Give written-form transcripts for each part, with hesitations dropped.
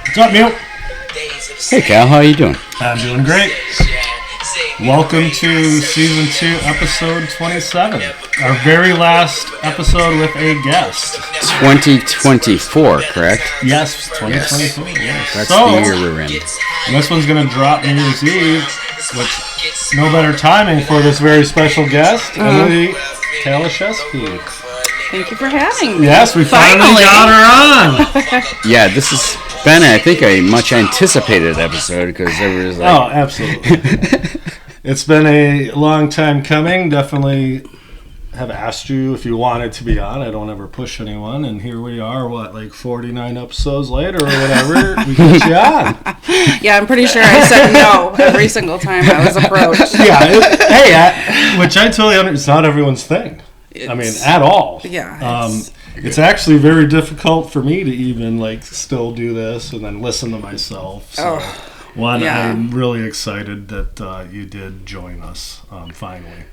What's up, Neil? Hey, Cal, how you doing? I'm doing great. Welcome to Season 2, Episode 27. Our very last episode with a guest. 2024, correct? Yes, 2024. Yes. That's the year we're in. And this one's going to drop New Year's Eve, which no better timing for this very special guest, Emily Kaliszewski. Thank you for having me. Yes, we finally got her on. Yeah, this has been, I think, a much anticipated episode because there was like... Oh, absolutely. It's been a long time coming. Definitely have asked you if you wanted to be on. I don't ever push anyone. And here we are, like 49 episodes later or whatever. We get you on. Yeah, I'm pretty sure I said no every single time I was approached. Yeah, which I totally understand. It's not everyone's thing. At all. Yeah. It's actually very difficult for me to even still do this and then listen to myself. So, I'm really excited that you did join us finally.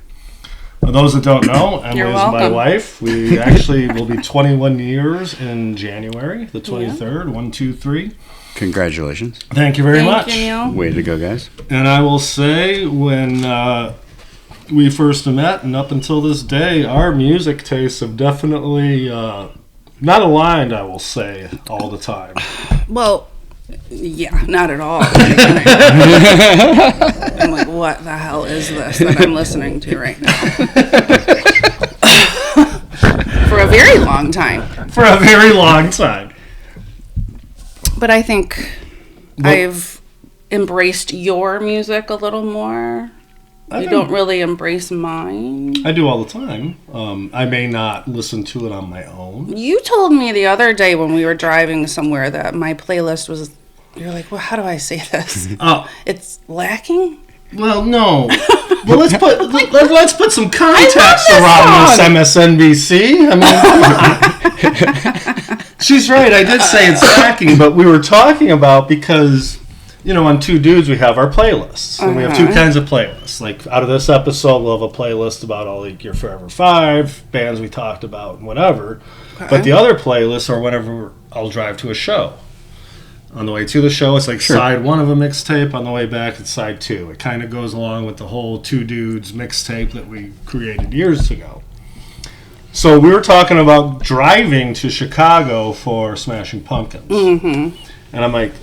For those that don't know, Emily is my wife. We actually will be 21 years in January, the 23rd. 1, 2, 3. Congratulations. Thank you very much. Thank you, Neil. Way to go, guys. And I will say, when we first met, and up until this day, our music tastes have definitely not aligned, I will say, all the time. Well, yeah, not at all. I'm like, what the hell is this that I'm listening to right now? For a very long time. For a very long time. But I think I've embraced your music a little more. You don't really embrace mine. I do all the time. I may not listen to it on my own. You told me the other day when we were driving somewhere that my playlist was... You're like, well, how do I say this? Oh, it's lacking? Well, no. Well, let's put some context around this MSNBC. Come on. She's right. I did say it's lacking, but we were talking about because... on Two Dudes, we have our playlists. And we have two kinds of playlists. Like, out of this episode, we'll have a playlist about all your Forever 5, bands we talked about, and whatever. Okay. But the other playlists are whenever I'll drive to a show. On the way to the show, it's side one of a mixtape. On the way back, it's side two. It kind of goes along with the whole Two Dudes mixtape that we created years ago. So we were talking about driving to Chicago for Smashing Pumpkins. Mm-hmm. And I'm like...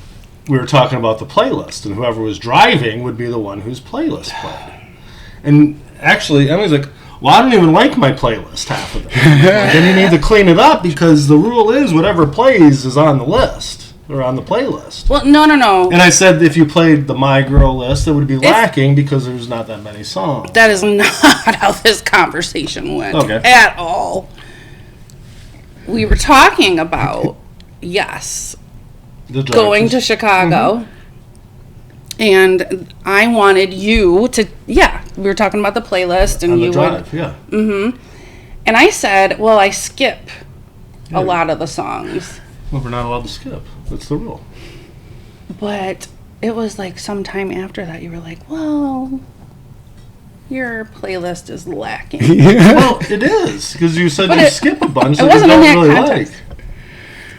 We were talking about the playlist, and whoever was driving would be the one whose playlist played. And actually, Emily's like, well, I don't even like my playlist, half of it. Then you need to clean it up, because the rule is whatever plays is on the list, or on the playlist. Well, no. And I said if you played the My Girl list, it would be lacking, because there's not that many songs. That is not how this conversation went at all. We were talking about, yes... going to Chicago, and I wanted you to, we were talking about the playlist, and on the you drive, would, and I said, well, I skip a lot of the songs. Well, we're not allowed to skip. That's the rule. But it was sometime after that, you were like, well, your playlist is lacking. Well, it is, because you said you skip a bunch that you don't really like.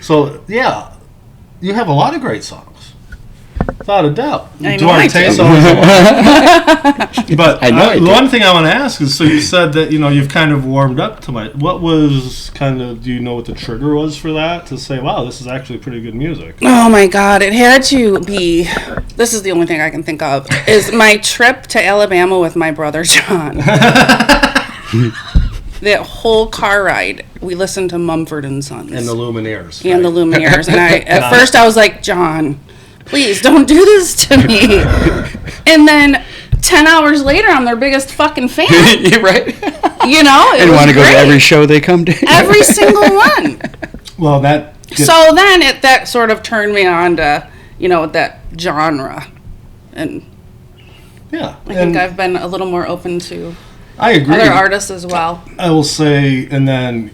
So, you have a lot of great songs, without a doubt. Do our taste always But the one thing I want to ask is, so you said that you've kind of warmed up to what was do you know what the trigger was for that, to say, wow, this is actually pretty good music? Oh my God, it had to be, this is the only thing I can think of, is my trip to Alabama with my brother John. That whole car ride, we listened to Mumford and Sons. And the Lumineers. And the Lumineers. And at first I was like, John, please don't do this to me. And then 10 hours later, I'm their biggest fucking fan. You're right. And want to go to every show they come to. Every single one. Well, so then that sort of turned me on to, that genre. And I think I've been a little more open to... I agree. Other artists as well. I will say, and then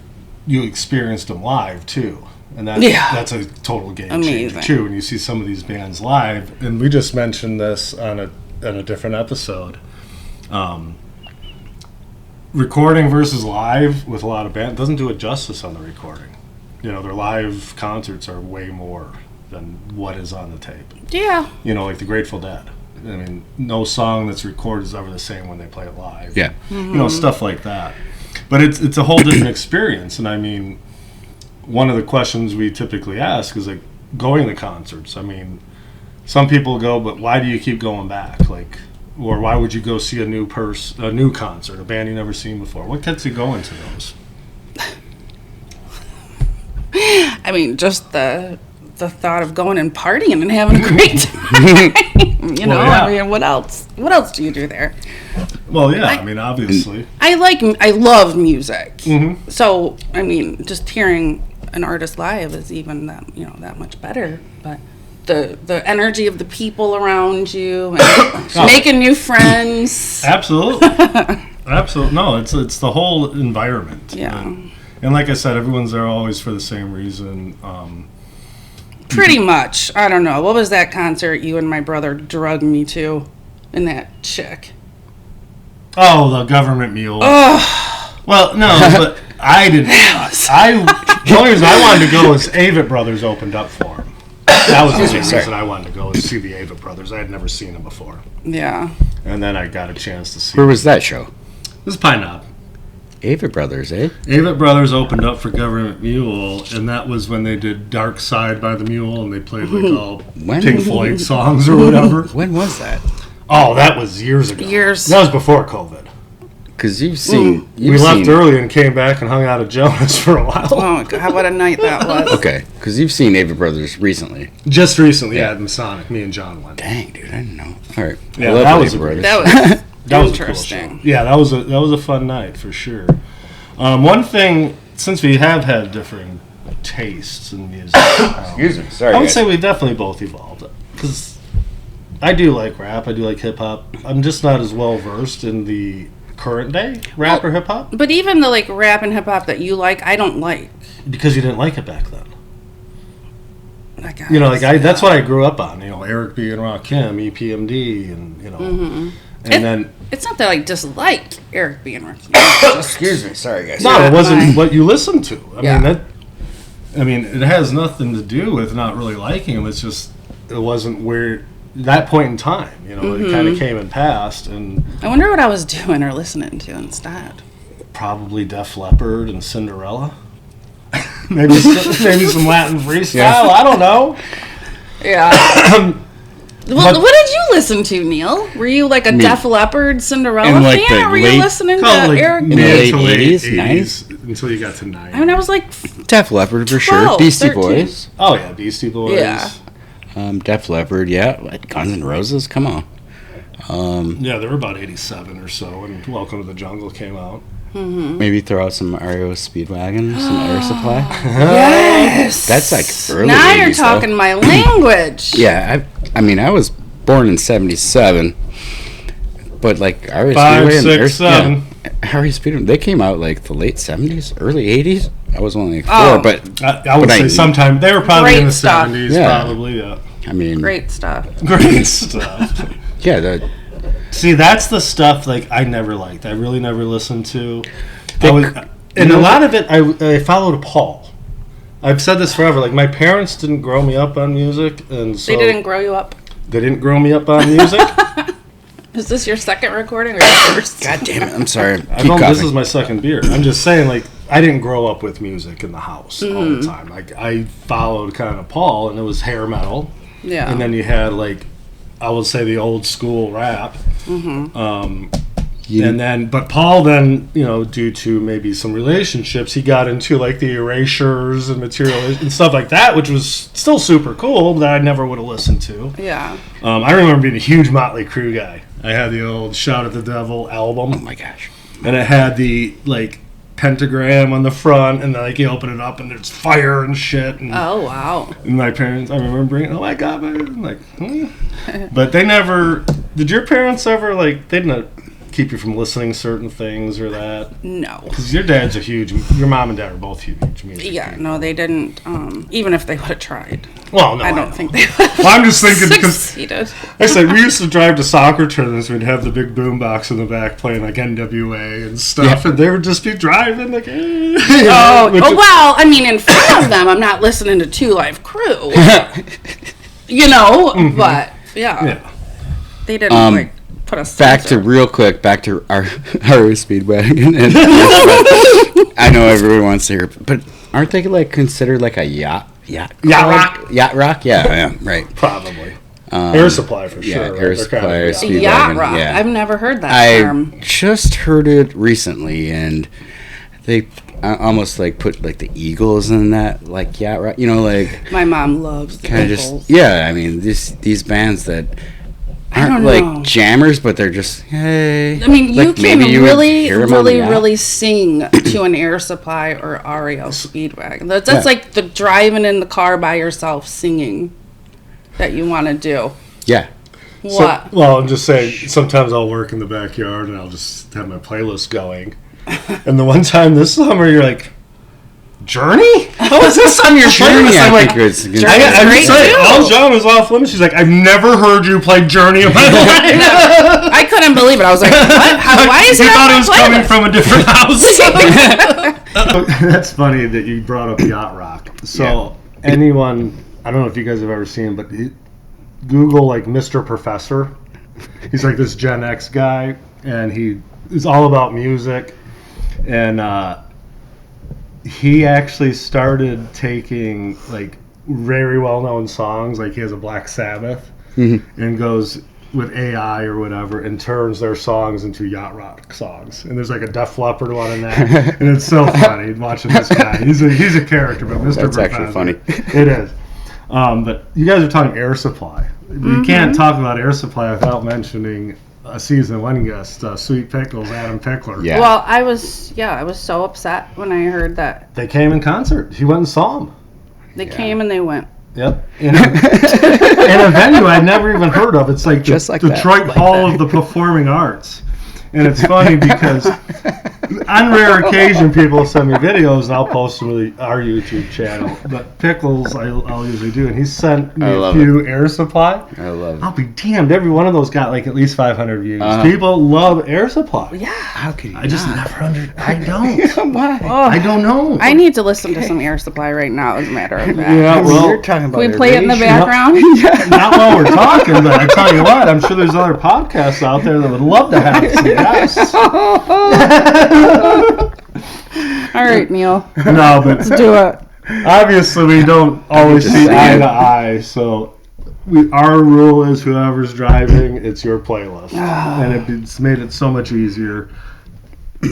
you experienced them live too, and that's a total game changer too. When you see some of these bands live, and we just mentioned this on a different episode. Recording versus live with a lot of bands doesn't do it justice on the recording. Their live concerts are way more than what is on the tape. Yeah. You know, like the Grateful Dead. I mean, no song that's recorded is ever the same when they play it live. Yeah. Mm-hmm. You know, stuff like that. But it's a whole different experience. And I mean, one of the questions we typically ask is like going to concerts. I mean, some people go, but why do you keep going back? Like, or why would you go see a new concert, a band you never seen before? What gets you going to those? I mean, just the thought of going and partying and having a great time. You know, yeah. I mean, what else? What else do you do there? Well, yeah, I mean, obviously. I love music. Mm-hmm. So, I mean, just hearing an artist live is even that much better. But the energy of the people around you and making new friends. Absolutely. Absolutely. No, it's the whole environment. Yeah. And like I said, everyone's there always for the same reason. Pretty much. I don't know. What was that concert you and my brother drugged me to? And that chick. Oh, the Government Mule. Oh. Well, no, but I didn't. The only reason I wanted to go was Avril Brothers opened up for him. That was the only reason I wanted to go, is see the Avril Brothers. I had never seen them before. Yeah. And then I got a chance to see Where was that show? This is Pine Knob. Avril Brothers, eh? Avril Brothers opened up for Government Mule, and that was when they did Dark Side by the Mule, and they played like all Pink Floyd songs or whatever. When was that? Oh, that was years ago. That was before COVID. Because we left early and came back and hung out at Jonas for a while. Oh, God, what a night that was. Okay, because you've seen Avril Brothers recently. Just recently, yeah, at Masonic. Me and John went. Dang, dude, I didn't know. All right. Yeah, that was interesting. A cool show. Yeah, that was a fun night for sure. One thing, since we have had differing tastes in music, excuse me, sorry. I would say we've definitely both evolved. Because I do like rap, I do like hip hop. I'm just not as well versed in the current day rap or hip hop. But even the rap and hip hop that you like, I don't like. Because you didn't like it back then. That's what I grew up on. You know, Eric B. and Rakim, EPMD, and Mm-hmm. And then it's not that I dislike Eric B. and Rakim. Excuse me, sorry guys. No, it wasn't what you listened to. I mean, it has nothing to do with not really liking him. It's just it wasn't where that point in time. You know, It kind of came and passed. And I wonder what I was doing or listening to instead. Probably Def Leppard and Cinderella. maybe some Latin freestyle. Yeah. I don't know. Yeah. Well, what did you listen to, Neil? Were you like a Def Leppard, Cinderella fan, or were you listening to Eric? In the late 80s, 90s? Until you got to 90s. I mean, I was like Def Leppard for sure. Beastie 13. Boys. Oh, yeah, Beastie Boys. Yeah. Def Leppard, yeah. Guns N' Roses, come on. Yeah, they were about 87 or so, and Welcome to the Jungle came out. Mm-hmm. Maybe throw out some REO Speedwagon, some Air Supply. Yes! That's like early Now 80s, you're talking my language. Yeah, I mean, I was born in 77, but like REO Speedwagon, 5, 6, 7. REO Speedwagon, they came out like the late 70s, early 80s. I was only like 4, but I would say sometime they were probably in the stuff. 70s, probably. Yeah. I mean, great stuff. Yeah, see, that's the stuff I never liked. I really never listened to. And a lot of it, I followed Paul. I've said this forever. My parents didn't grow me up on music, and so they didn't grow you up. They didn't grow me up on music. Is this your second recording or your first? God damn it! I'm sorry. This is my second beer. I'm just saying, I didn't grow up with music in the house all the time. I followed kind of Paul, and it was hair metal. Yeah. And then you had I would say the old school rap. Mm-hmm. And then, but Paul then, due to maybe some relationships, he got into the Erasures and Material and stuff like that, which was still super cool, but I never would have listened to. Yeah. I remember being a huge Motley Crue guy. I had the old Shout at the Devil album. Oh my gosh. And it had the pentagram on the front, and then you open it up and there's fire and shit. And, oh wow! And my parents, I remember bringing, oh my god, man, But they never. Did your parents ever they didn't keep you from listening to certain things or that? No. Because your mom and dad are both huge music people. No, they didn't. Even if they would have tried. Well, no, I don't think they would have well, I'm just thinking succeeded. Because I said we used to drive to soccer tournaments. We'd have the big boombox in the back playing like NWA and stuff, and they would just be driving like. Well, I mean, in front of them, I'm not listening to Two Live Crew. But yeah. They didn't put a back to our Speedwagon. I know everyone wants to hear it, but aren't they like considered like a yacht rock? Yeah, right. Probably. Air Supply for sure. Yeah, Air Supply. Yacht rock. Yeah. I've never heard that term. I just heard it recently, and they almost like put like the Eagles in that like yacht rock. Like my mom loves the Eagles. I mean these bands that aren't like jammers, but they're just hey. I mean, you can really sing to an Air Supply or REO Speedwagon. That's like the driving in the car by yourself singing that you want to do. Yeah. What? I'm just saying. Sometimes I'll work in the backyard and I'll just have my playlist going. And the one time this summer, you're like, Journey? How is this on your Journey? I'm like, all genres off limits. She's like, I've never heard you play Journey in my life. I couldn't believe it. I was like, what? Why is that? Thought it was coming from a different house. That's funny that you brought up yacht rock. So anyone, I don't know if you guys have ever seen, but Google like Mr. Professor. He's like this Gen X guy, and he is all about music. And he actually started taking like very well-known songs, like he has a Black Sabbath, and goes with AI or whatever and turns their songs into yacht rock songs. And there's like a Def Leppard one in that, and it's so funny watching this guy. He's a character, but Mr. That's Professor, actually funny. It is. But you guys are talking Air Supply. You can't talk about Air Supply without mentioning a season one guest, Sweet Pickles, Adam Pickler. Yeah. Well, I was so upset when I heard that. They came in concert. He went and saw them. They came and they went. Yep. In a venue I'd never even heard of. It's like the Detroit Hall of the Performing Arts. And it's funny because on rare occasion people send me videos and I'll post them to our YouTube channel. But Pickles I'll usually do, and he sent me a few Air Supply. I love it. I'll be damned, every one of those got like at least 500 views. People love Air Supply. Yeah. How can you I just never I don't. Why? I don't know. I need to listen to some Air Supply right now, as a matter of fact. Yeah, well, you're talking about can we play it in the background? Not while we're talking, but I tell you what, I'm sure there's other podcasts out there that would love to have some. Yes. All right, Neil. No, but let's do it. Obviously, we don't always see eye to eye, so our rule is whoever's driving, it's your playlist, and it's made it so much easier.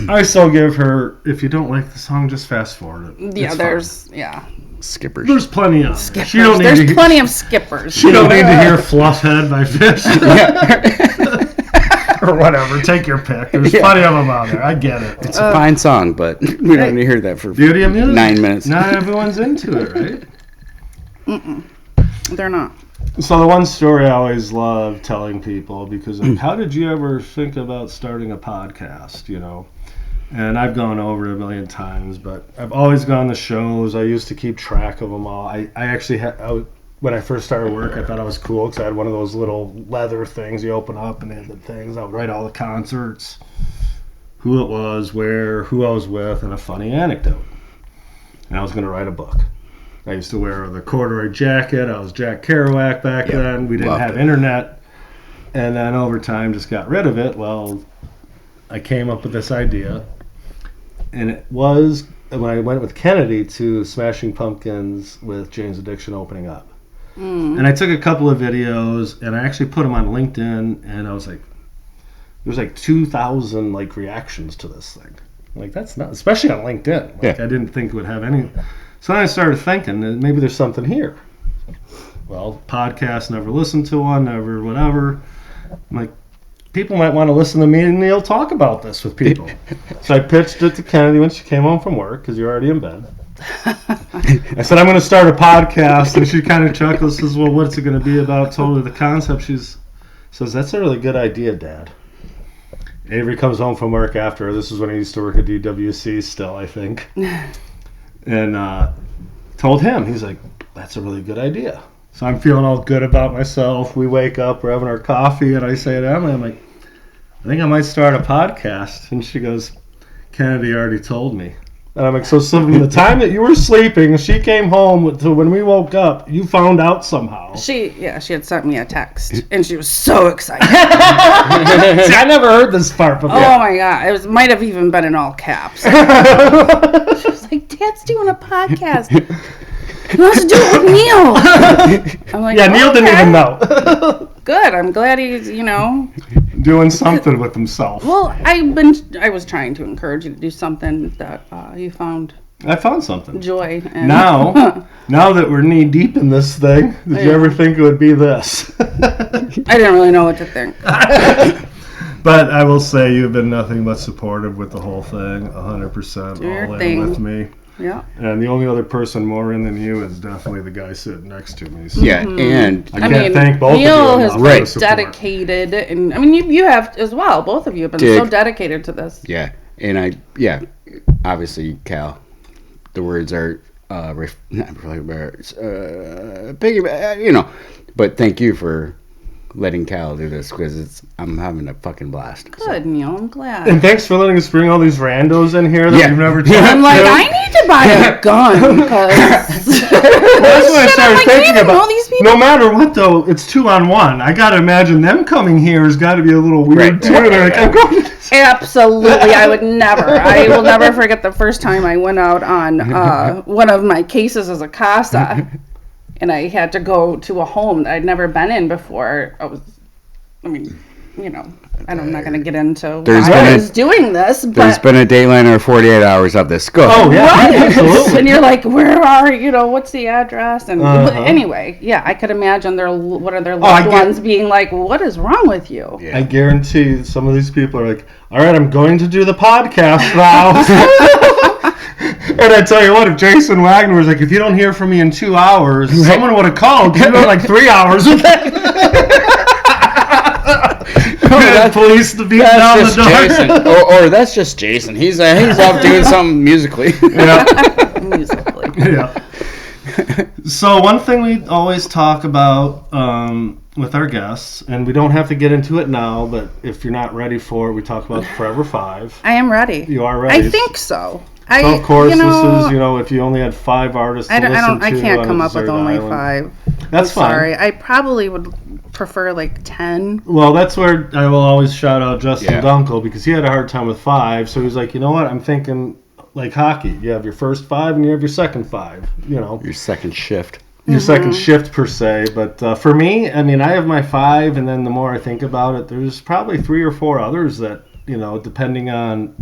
I still give her, if you don't like the song, just fast forward it. Yeah, Skippers. There's plenty of skippers. There's plenty of skippers. She don't need to hear Fluffhead by Fish. Or whatever. Take your pick. There's plenty of them out there. I get it. It's a fine song, but we don't need to hear that for Beauty of music. 9 minutes. Not everyone's into it, right? They're not. So the one story I always love telling people, because like, how did you ever think about starting a podcast, And I've gone over it a million times, but I've always gone to shows. I used to keep track of them all. I actually when I first started work, I thought I was cool because I had one of those little leather things you open up and they had the things. I would write all the concerts, who it was, where, who I was with, and a funny anecdote. And I was going to write a book. I used to wear the corduroy jacket. I was Jack Kerouac back then. We didn't have internet. And then over time just got rid of it. Well, I came up with this idea. And it was when I went with Kennedy to Smashing Pumpkins with Jane's Addiction opening up. And I took a couple of videos and I actually put them on LinkedIn, and I was like, there's like 2,000 like reactions to this thing. Like, that's not, especially on LinkedIn. Like, I didn't think it would have any. So then I started thinking that maybe there's something here. Well, podcast, never listened to one, never whatever. I'm like, people might want to listen to me and Neil talk about this with people. So I pitched it to Kennedy when she came home from work, because you're already in bed. I said, I'm going to start a podcast, and she kind of chuckles, says, well, what's it going to be about? Told her the concept. She says, that's a really good idea, Dad. Avery comes home from work after. This is when I used to work at DWC still, I think. And told him. He's like, that's a really good idea. So I'm feeling all good about myself. We wake up, we're having our coffee, and I say to Emily, I'm like, I think I might start a podcast. And she goes, Kennedy already told me. And I'm like, so from the time that you were sleeping, she came home to when we woke up, you found out somehow. She had sent me a text, and she was so excited. See, I never heard this part before. Oh my God, it might have even been in all caps. She was like, Dad's doing a podcast. He wants to do it with Neil. I'm like, yeah, Neil didn't even know. Good, I'm glad he's, doing something with himself. Well, I was trying to encourage you to do something that you found. I found something. Joy. And now that we're knee deep in this thing, did you ever think it would be this? I didn't really know what to think. But I will say you've been nothing but supportive with the whole thing, 100% all in with me. Yeah. And the only other person more in than you is definitely the guy sitting next to me. So yeah, and I can't thank both Neil of you. Neil has been dedicated, and I mean you have as well. Both of you have been so dedicated to this. Yeah, and obviously, Cal, the words are but thank you for letting Cal do this because I'm having a fucking blast. Good, Neil. I'm glad. And thanks for letting us bring all these randos in here that we've never talked to. I'm like, I need to buy a gun because that's what I started thinking about. No matter what, though, it's 2-on-1. I gotta imagine them coming here has got to be a little weird too. I'm going to Absolutely, I would never. I will never forget the first time I went out on one of my cases as a CASA. And I had to go to a home that I'd never been in before. I'm not going to get into why I was doing this. But there's been a Dateline or 48 hours of this. Go. Oh, yeah. Right. Absolutely. And you're like, where are, what's the address? And anyway, yeah, I could imagine one of their loved ones being like, what is wrong with you? Yeah. I guarantee some of these people are like, all right, I'm going to do the podcast now. And I tell you what, if Jason Wagner was like, if you don't hear from me in 2 hours, someone would have called. You know, like 3 hours. That's police to beat down the door. Jason. Or that's just Jason. He's off doing something musically. Yeah. Musically. Yeah. So one thing we always talk about with our guests, and we don't have to get into it now, but if you're not ready for it, we talk about Forever 5. I am ready. You are ready? I think so. So of course, this is, if you only had 5 artists to listen to I can't come up with only 5. That's fine. Sorry. I probably would prefer like 10. Well, that's where I will always shout out Justin Dunkel because he had a hard time with 5. So he was like, you know what? I'm thinking like hockey. You have your first 5 and you have your second 5. Your second shift. Your second shift per se. But for me, I mean, I have my 5, and then the more I think about it, there's probably 3 or 4 others that, depending on.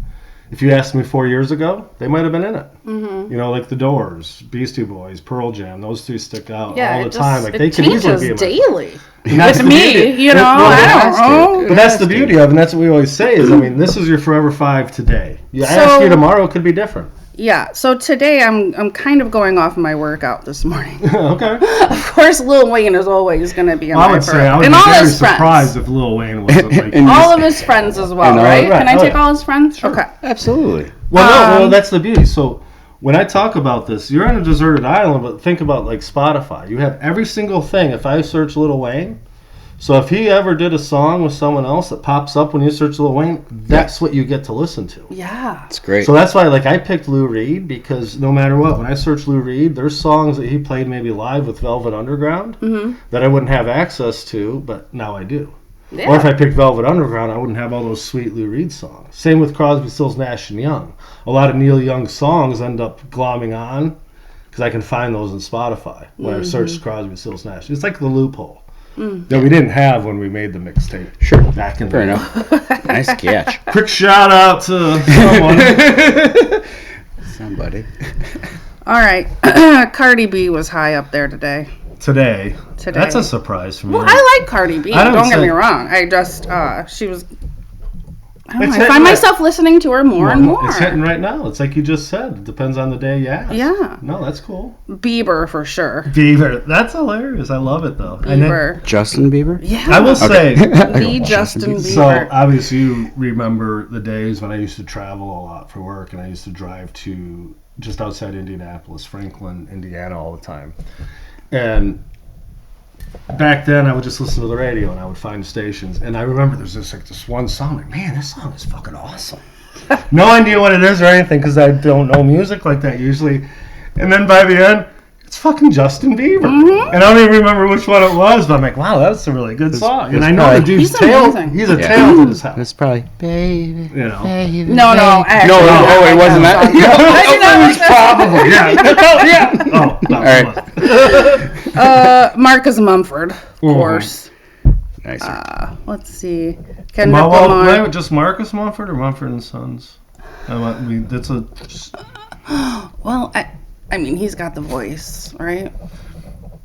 If you asked me 4 years ago, they might have been in it. Mm-hmm. Like the Doors, Beastie Boys, Pearl Jam. Those 3 stick out all the time. Like they could easily be in daily. With me, I don't know. But that's the beauty of it, and that's what we always say is, this is your Forever 5 today. I ask you tomorrow, it could be different. Yeah, so today I'm kind of going off my workout this morning. Okay. Of course, Lil Wayne is always going to be on my I would be very surprised if Lil Wayne wasn't like... all of his friends as well, right? Can I take all his friends? Sure. Okay. Absolutely. Well, that's the beauty. So when I talk about this, you're on a deserted island, but think about like Spotify. You have every single thing. If I search Lil Wayne... So if he ever did a song with someone else that pops up when you search Lil Wayne, that's what you get to listen to. Yeah. It's great. So that's why I picked Lou Reed because no matter what, when I search Lou Reed, there's songs that he played maybe live with Velvet Underground that I wouldn't have access to, but now I do. Yeah. Or if I picked Velvet Underground, I wouldn't have all those sweet Lou Reed songs. Same with Crosby, Stills, Nash & Young. A lot of Neil Young songs end up glomming on because I can find those in Spotify when I search Crosby, Stills, Nash. It's like the loophole. That we didn't have when we made the mixtape. Sure. Back in Fair enough. Nice catch. Quick shout out to someone. Somebody. All right. Cardi B was high up there today. Today. That's a surprise for me. Well, I like Cardi B. Don't get me wrong. I just, she was I find myself listening to her more and more. It's hitting right now. It's like you just said. It depends on the day you ask. Yeah. No, that's cool. Bieber for sure. Bieber. That's hilarious. I love it though. Bieber. Justin Bieber? Yeah. I will say. The Justin Bieber. So obviously you remember the days when I used to travel a lot for work, and I used to drive to just outside Indianapolis, Franklin, Indiana all the time. And back then, I would just listen to the radio and I would find stations. And I remember there's this one song. Like, man, this song is fucking awesome. No idea what it is or anything because I don't know music like that usually. And then by the end, it's fucking Justin Bieber. Mm-hmm. And I don't even remember which one it was, but I'm like, wow, that's a really good song. And I know the dude's talented. He's a talented as hell. It's probably, baby, No. Oh, it wasn't that? Probably, yeah. All right. Marcus Mumford, of course. Nice. Let's see. Kendrick Lamar. Just Marcus Mumford or Mumford and Sons? That's a... Well, I mean, he's got the voice, right?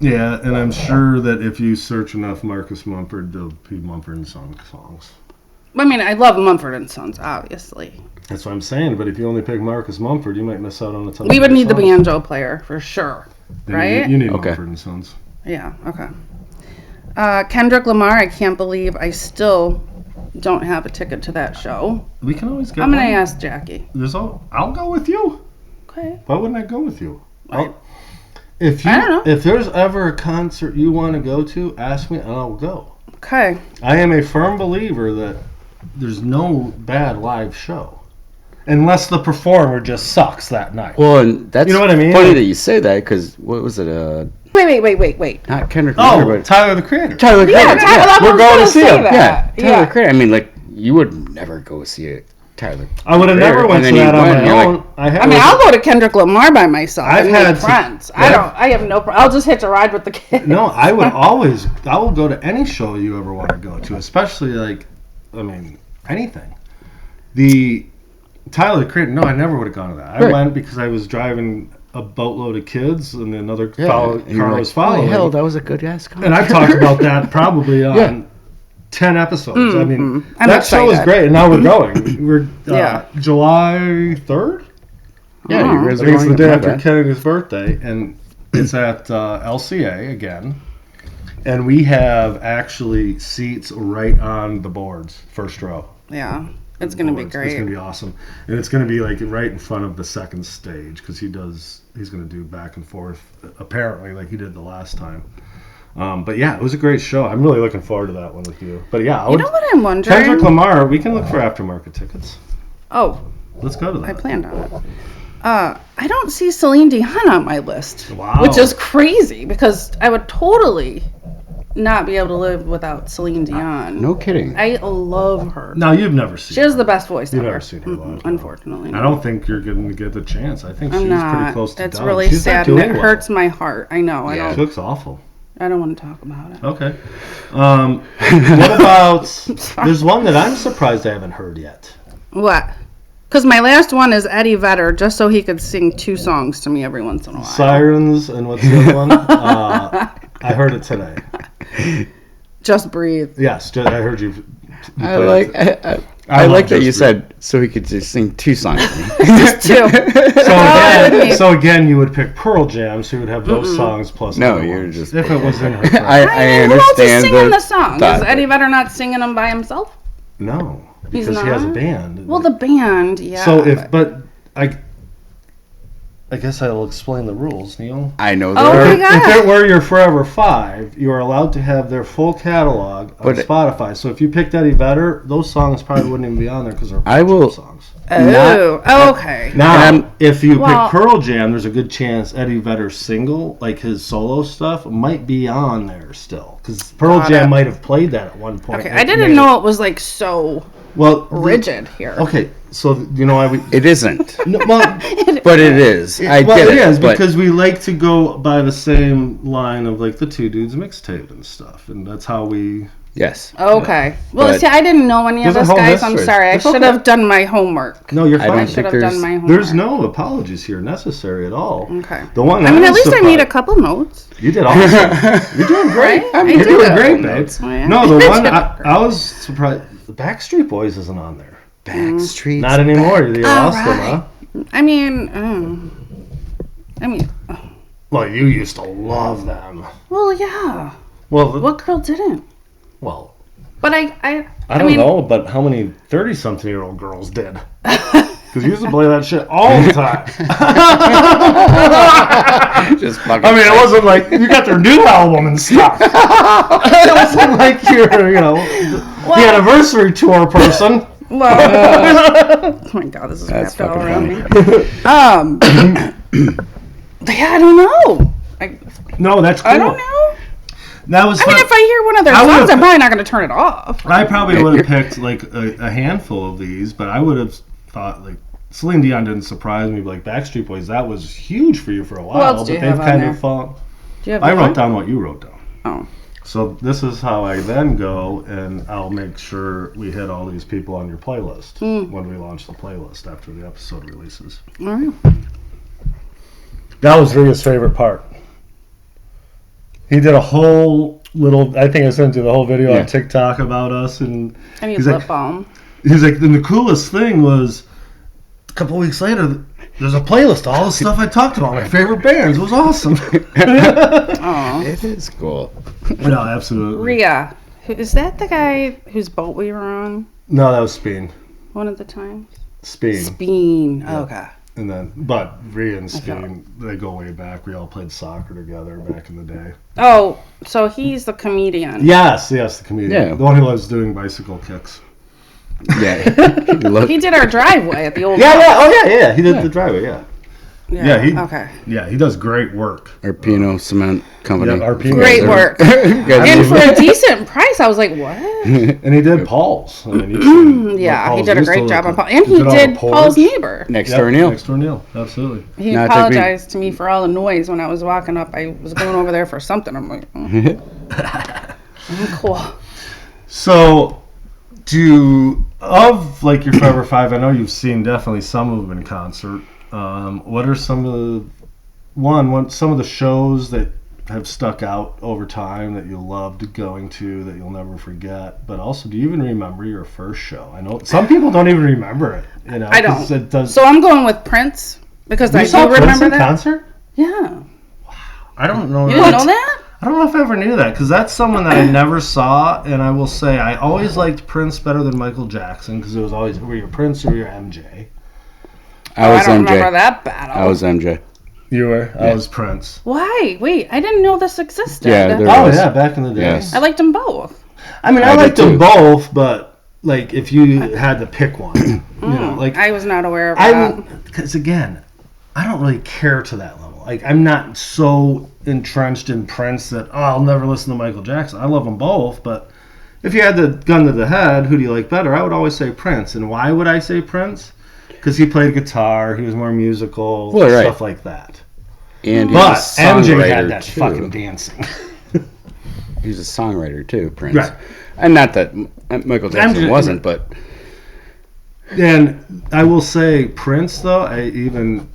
Yeah, and I'm sure that if you search enough Marcus Mumford, there'll be Mumford and Sons songs. I mean, I love Mumford and Sons, obviously. That's what I'm saying, but if you only pick Marcus Mumford, you might miss out on a ton. We would need the banjo player, for sure, then right? You need Mumford and Sons. Yeah, okay. Kendrick Lamar, I can't believe I still don't have a ticket to that show. We can always get I'm going to ask Jackie. I'll go with you. Okay. Why wouldn't I go with you? I don't know. If there's ever a concert you want to go to, ask me and I'll go. Okay. I am a firm believer that there's no bad live show. Unless the performer just sucks that night. Well, and that's you know what I mean? Funny that you say that because what was it? Wait. Not Kendrick Lamar, but Tyler the Creator. Tyler the Creator. Yeah. We're going to see him. That. Yeah, Tyler the Creator. I mean, like you would never go see it. Tyler. I would have never went to that on my own. I'll go to Kendrick Lamar by myself. I've had friends. I have no problem. I'll just hitch a ride with the kids. No, I will go to any show you ever want to go to, especially anything. The Tyler the Creator, no, I never would have gone to that. I went because I was driving a boatload of kids and another car was following. Holy hell, that was a good ass concert. And I've talked about that probably on 10 episodes. I mean, that show was great, and now we're going. We're July 3rd? Yeah, you guys I think it's the day after Kennedy's birthday, and it's at LCA again. And we have actually seats right on the boards, first row. Yeah, it's going to be great. It's going to be awesome. And it's going to be like right in front of the second stage because he's going to do back and forth, apparently, like he did the last time. But yeah, it was a great show. I'm really looking forward to that one with you. But yeah, you know what I'm wondering? Kendrick Lamar, we can look for aftermarket tickets. Oh, let's go to that. I planned on it. I don't see Celine Dion on my list, wow, which is crazy because I would totally not be able to live without Celine Dion. No kidding. I love her. No, you've never seen her. She has the best voice You've ever. never seen her live. Unfortunately. I don't think you're going to get the chance. I think she's pretty close to It's done. really sad and it hurts my heart. I know. Yeah. She looks awful. I don't want to talk about it. Okay. What about... There's one that I'm surprised I haven't heard yet. What? Because my last one is Eddie Vedder, just so he could sing 2 songs to me every once in a while. Sirens, and what's the other one? I heard it today. Just Breathe. Yes, I heard you. I like that you said so he could just sing 2 songs. Just 2. So again, you would pick Pearl Jam, so you would have those songs plus. No, you're just. If it was in her. I understand. Who else is singing the songs? Is Eddie Vedder not singing them by himself? No, because he has a band. Well, the band, yeah. So I guess I'll explain the rules, Neil. I know that. If it were your Forever 5, you are allowed to have their full catalog on Spotify. So if you picked Eddie Vedder, those songs probably wouldn't even be on there because they're Pearl Jam songs. Okay. Now, if you pick Pearl Jam, there's a good chance Eddie Vedder's single, like his solo stuff, might be on there still. Because Pearl Jam might have played that at one point. Okay, I didn't know it was like so rigid here. Okay, so you know why it isn't. No, but it is. I get it. It is because we like to go by the same line of like the Two Dudes mixtape and stuff, and that's how we. Yes. Okay. Well, see, I didn't know any of this, guys. I'm sorry. I should have done my homework. No, you're fine. I should have done my homework. There's no apologies here necessary at all. Okay. The one. I mean, at least I made a couple notes. You did awesome. You're doing great. You're doing great, babe. Oh, yeah. No, the one I was surprised. The Backstreet Boys isn't on there. Backstreet. Not anymore. You lost them, huh? I mean. Well, you used to love them. Well, yeah. Well, what girl didn't? Well, but I don't know, but how many 30-something-year-old girls did? Because you used to play that shit all the time. Just fucking. I mean, it wasn't like you got their new album and stuff. It wasn't like you're, the anniversary tour person. Well, oh my god, this is wrapped all around me. Yeah, I don't know. No, that's cool. I don't know. That was. I mean, if I hear one of their songs, I'm probably not going to turn it off. I probably would have picked like a handful of these, but I would have thought like Celine Dion didn't surprise me. But like Backstreet Boys, that was huge for you for a while. What else do you but have they've on kind there? of fallen. Do you have I wrote down what you wrote down. Oh. So this is how I then go, and I'll make sure we hit all these people on your playlist when we launch the playlist after the episode releases. All right. That was Rhea's favorite part. He did a whole little, I think I sent you the whole video on TikTok about us. And he's lip balm. He's like, and the coolest thing was, a couple weeks later, there's a playlist of all the stuff I talked about, my favorite bands. It was awesome. It is cool. No, absolutely. Rhea, is that the guy whose boat we were on? No, that was Speen. One of the times? Speen. Yeah. Okay. And then, but Rhea and Speen, they go way back. We all played soccer together back in the day. Oh, so he's the comedian. Yes, the comedian. Yeah. The one who loves doing bicycle kicks. Yeah. He did our driveway at the old Yeah, house. yeah. Oh, yeah. He did the driveway, yeah. Okay. Yeah, he does great work. Arpino Cement Company. Yeah, Arpino. Great work. And for a decent price, I was like, what? And he did Paul's. I mean, yeah, he did a great job on Paul. And he did Paul's neighbor. Next door Neil. Next door Neil, absolutely. He apologized to me for all the noise when I was walking up. I was going over there for something. I'm like, cool. So, of like your Forever Five, I know you've seen definitely some of them in concert. What are some of some of the shows that have stuck out over time that you loved going to that you'll never forget? But also, do you even remember your first show? I know some people don't even remember it. I don't. So I'm going with Prince because I do remember that concert. Yeah. Wow. I don't know. You didn't know that? I don't know if I ever knew that because that's someone that I never saw, and I will say I always liked Prince better than Michael Jackson because it was always were you Prince or were you MJ? I was don't MJ. remember that battle. I was MJ. You were? I was Prince. Why? Wait, I didn't know this existed. Yeah, yeah, back in the day. Yes. I liked them both. I mean, I liked them both, but like if you had to pick one, you know, like I was not aware of that. Because again, I don't really care to that level. Like I'm not so entrenched in Prince that I'll never listen to Michael Jackson. I love them both, but if you had the gun to the head, who do you like better? I would always say Prince. And why would I say Prince? Because he played guitar, he was more musical, stuff like that. And but MJ had that fucking dancing. He was a songwriter too, Prince. Right. And not that Michael Jackson wasn't, but... And I will say Prince, though, I even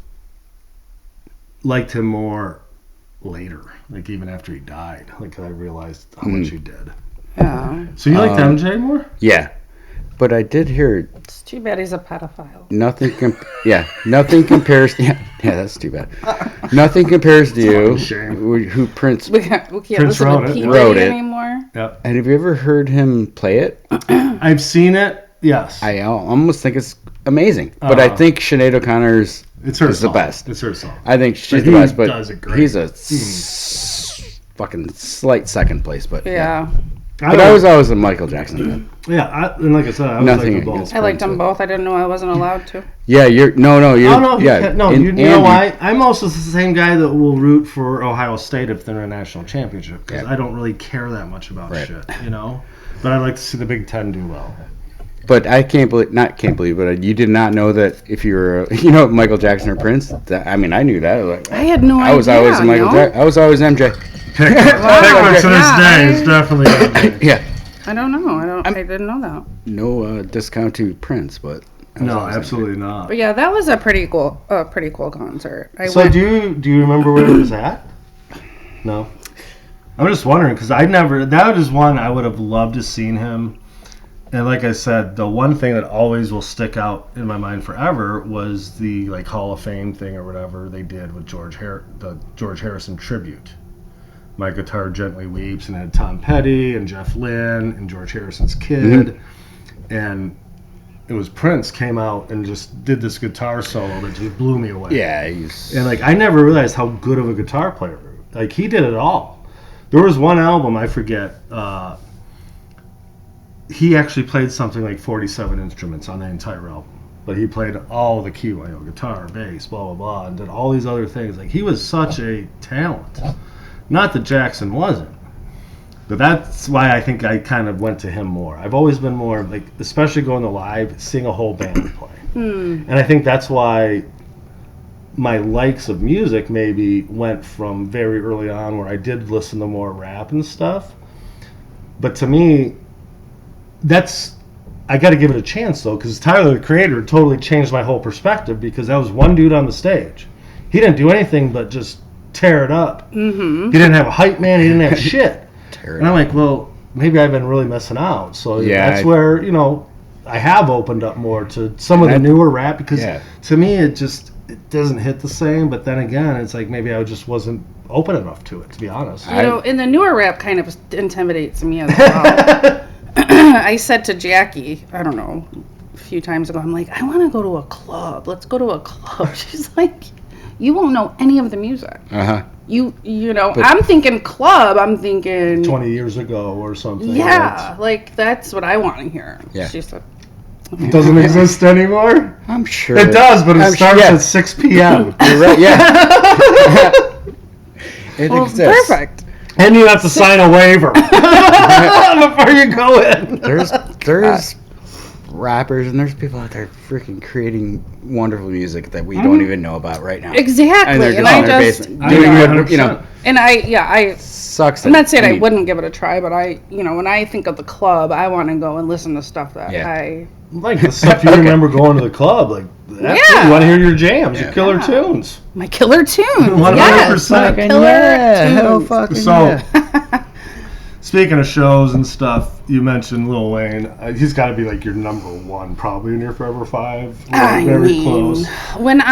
liked him more later. Like even after he died. Like I realized how much he did. Yeah. So you liked MJ more? Yeah. But I did hear... It's too bad he's a pedophile. Nothing compares... Yeah, that's too bad. Nothing compares to you, who Prince... We can't Prince listen wrote to it. Pete Wrote it. anymore. Yep. And have you ever heard him play it? I've seen it, yes. I almost think it's amazing. But I think Sinead O'Connor's is the best. It's her song. I think she's the best, but does it great. he's a fucking slight second place. But Yeah. But I was always a Michael Jackson fan. Yeah, and like I said, I was Nothing like both. against I liked them both. I didn't know I wasn't allowed to. Yeah, you know you know why? I'm also the same guy that will root for Ohio State if they're in a national championship because I don't really care that much about shit, you know. But I like to see the Big Ten do well. But I can't believe, but you did not know that if you were, Michael Jackson or Prince. I mean, I knew that. Like, I had no idea. I was always Michael Jackson. I was always MJ. Pickwick to this day is definitely MJ. Yeah. I don't know. I didn't know that. No discount to Prince, but no, absolutely not. But yeah, that was a pretty cool concert. Do you remember where it was at? No. I'm just wondering because that is one I would have loved to seen him And like I said, the one thing that always will stick out in my mind forever was the like Hall of Fame thing or whatever they did with the George Harrison tribute. My Guitar Gently Weeps, and it had Tom Petty and Jeff Lynne and George Harrison's kid. And it was Prince came out and just did this guitar solo that just blew me away. Yeah, and like I never realized how good of a guitar player. Like he did it all. There was one album I forget. He actually played something like 47 instruments on the entire album, but he played all the key, guitar, bass, blah blah blah, and did all these other things. Like he was such a talent. Not that Jackson wasn't. But that's why I think I kind of went to him more. I've always been more, like, especially going to live, seeing a whole band play. And I think that's why my likes of music maybe went from very early on where I did listen to more rap and stuff. But to me, I got to give it a chance, though, because Tyler, the Creator, totally changed my whole perspective because that was one dude on the stage. He didn't do anything but just tear it up. He didn't have a hype man. He didn't have shit. And I'm like, well, maybe I've been really missing out. So that's where, I have opened up more to some of the newer rap because to me it doesn't hit the same. But then again, it's like maybe I just wasn't open enough to it, to be honest. And the newer rap kind of intimidates me as well. I said to Jackie, I don't know, a few times ago, I'm like, I want to go to a club. Let's go to a club. She's like, you won't know any of the music. I'm thinking club. I'm thinking 20 years ago or something. Yeah, like that's what I want to hear. Yeah. She said, it doesn't exist anymore. I'm sure it does, but it starts at 6 p.m. You're right. Yeah. It exists. Perfect. And you have to sign a waiver before you go in. There's rappers and there's people out there freaking creating wonderful music that we don't even know about right now. Exactly. And they're just in their basement doing And I sucks. I'm not saying I wouldn't give it a try, but when I think of the club, I want to go and listen to stuff that I like the stuff you remember going to the club. Like you want to hear your jams, your killer tunes. My killer tunes. 100%. Killer tunes. So. Speaking of shows and stuff, you mentioned Lil Wayne. He's got to be like your number one, probably in your Forever Five. Very close. When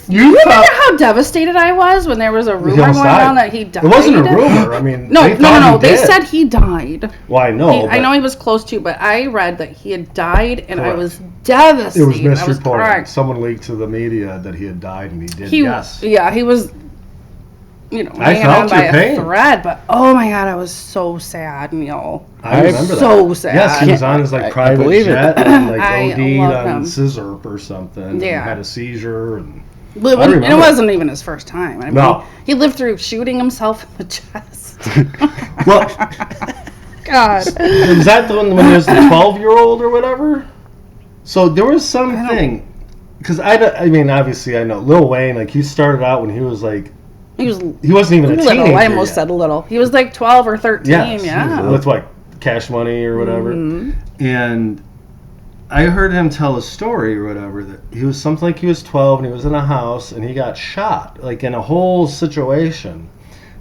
you remember how devastated I was when there was a rumor going around that he died? It wasn't a rumor. I mean, no. They said he died. Well, I know. I know he was close to, but I read that he had died, and I was devastated. It was misreported. Someone leaked to the media that he had died, and he did. Yes. Yeah, he was. Hanging on by a thread, but oh my god, I was so sad, Neil. I remember so sad. Yes, he was on his private jet and OD'd on scissor or something. Yeah, and had a seizure, and it wasn't even his first time. I mean, he lived through shooting himself in the chest. Well, God, was that the one when he was the 12-year-old or whatever? So there was something because I mean, obviously I know Lil Wayne. He started out when he was like. He wasn't even a teenager. I almost said little. He was 12 or 13. Yes, yeah. With Cash Money or whatever. Mm-hmm. And I heard him tell a story or whatever that he was something like he was 12 and he was in a house and he got shot in a whole situation.